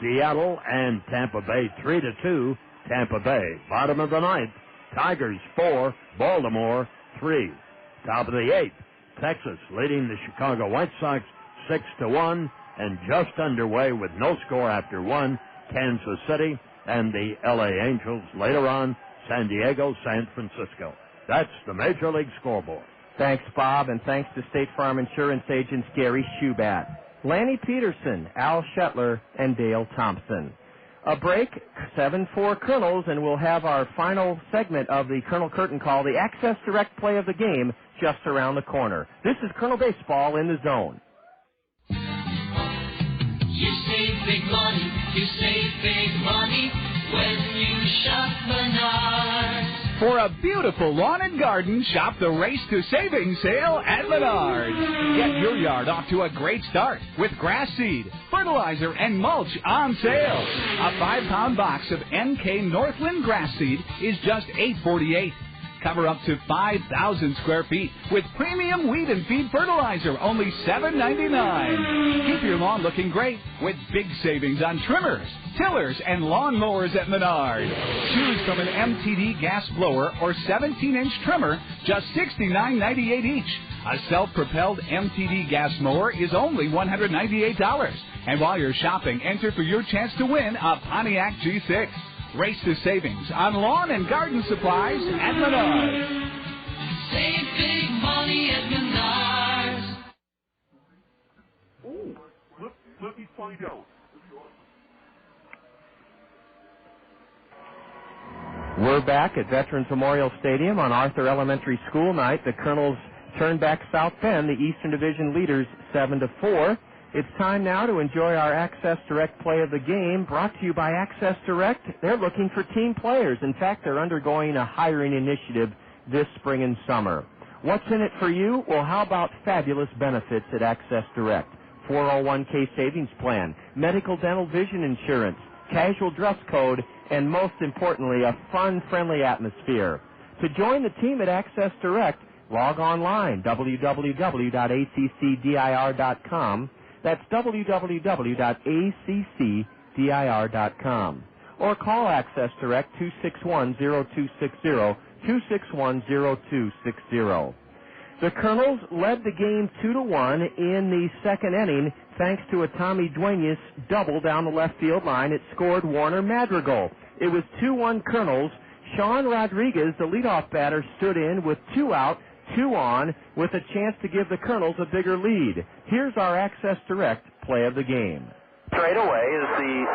Seattle and Tampa Bay 3-2. Tampa Bay. Bottom of the 9th, Tigers 4, Baltimore 3. Top of the 8th, Texas leading the Chicago White Sox 6-1, and just underway with no score after 1, Kansas City and the LA Angels. Later on, San Diego, San Francisco. That's the Major League scoreboard. Thanks, Bob, and thanks to State Farm Insurance agents Gary Schubat, Lanny Peterson, Al Shetler, and Dale Thompson. A break, 7-4 Kernels, and we'll have our final segment of the Colonel Curtain Call, the Access Direct play of the game, just around the corner. This is Colonel Baseball in the zone. You save big money, when you shop Menards. For a beautiful lawn and garden, shop the Race to Savings sale at Menards. Get your yard off to a great start with grass seed, fertilizer, and mulch on sale. A 5-pound box of NK Northland grass seed is just $8.48. Cover up to 5,000 square feet with premium weed and feed fertilizer, only $7.99. Keep your lawn looking great with big savings on trimmers, tillers, and lawn mowers at Menard. Choose from an MTD gas blower or 17-inch trimmer, just $69.98 each. A self-propelled MTD gas mower is only $198. And while you're shopping, enter for your chance to win a Pontiac G6. Race to savings on lawn and garden supplies at Menards. Save big money at Menards. Ooh, let me find out. We're back at Veterans Memorial Stadium on Arthur Elementary School night. The Kernels turn back South Bend, the Eastern Division leaders 7-4. It's time now to enjoy our Access Direct play of the game, brought to you by Access Direct. They're looking for team players. In fact, they're undergoing a hiring initiative this spring and summer. What's in it for you? Well, how about fabulous benefits at Access Direct? 401k savings plan, medical, dental, vision insurance, casual dress code, and most importantly, a fun, friendly atmosphere. To join the team at Access Direct, log online, www.accdir.com. That's www.accdir.com. Or call Access Direct 261-0260, 261-0260. The Kernels led the game 2-1 in the second inning thanks to a Tommy Duenas double down the left field line. It scored Warner Madrigal. It was 2-1 Kernels. Sean Rodriguez, the leadoff batter, stood in with 2 out, 2 on, with a chance to give the Kernels a bigger lead. Here's our Access Direct play of the game. Straight away as the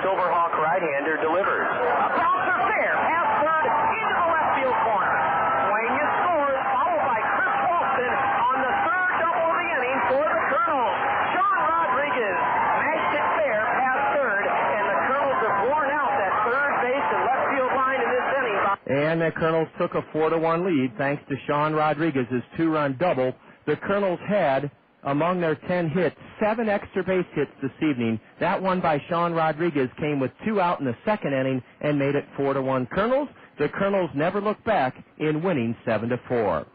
Silverhawk right-hander delivers. A bouncer fair, past third, into the left field corner. Duenas scores, followed by Chris Walston on the third double of the inning for the Kernels. Sean Rodriguez mashed it fair, past third, and the Kernels have worn out that third base and left field line in this inning. And the Kernels took a 4-1 lead thanks to Sean Rodriguez's 2-run double. The Kernels had, among their 10 hits, 7 extra base hits this evening. That one by Sean Rodriguez came with 2 out in the second inning and made it 4-1 Kernels. The Kernels never looked back in winning 7-4.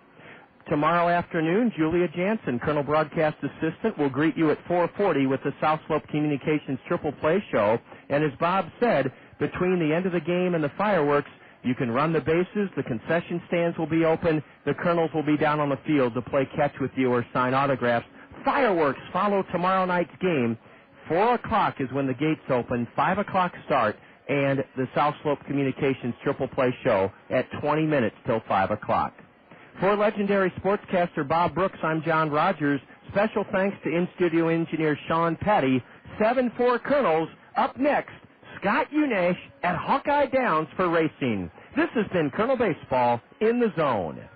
Tomorrow afternoon, Julia Jansen, Kernel broadcast assistant, will greet you at 4:40 with the South Slope Communications Triple Play Show. And as Bob said, between the end of the game and the fireworks, you can run the bases, the concession stands will be open, the Kernels will be down on the field to play catch with you or sign autographs. Fireworks follow tomorrow night's game. 4 o'clock is when the gates open, 5 o'clock start, and the South Slope Communications Triple Play Show at 20 minutes till 5 o'clock. For legendary sportscaster Bob Brooks, I'm John Rogers. Special thanks to in-studio engineer Sean Petty. 7-4 Kernels. Up next, Scott Unash at Hawkeye Downs for racing. This has been Kernel Baseball in the Zone.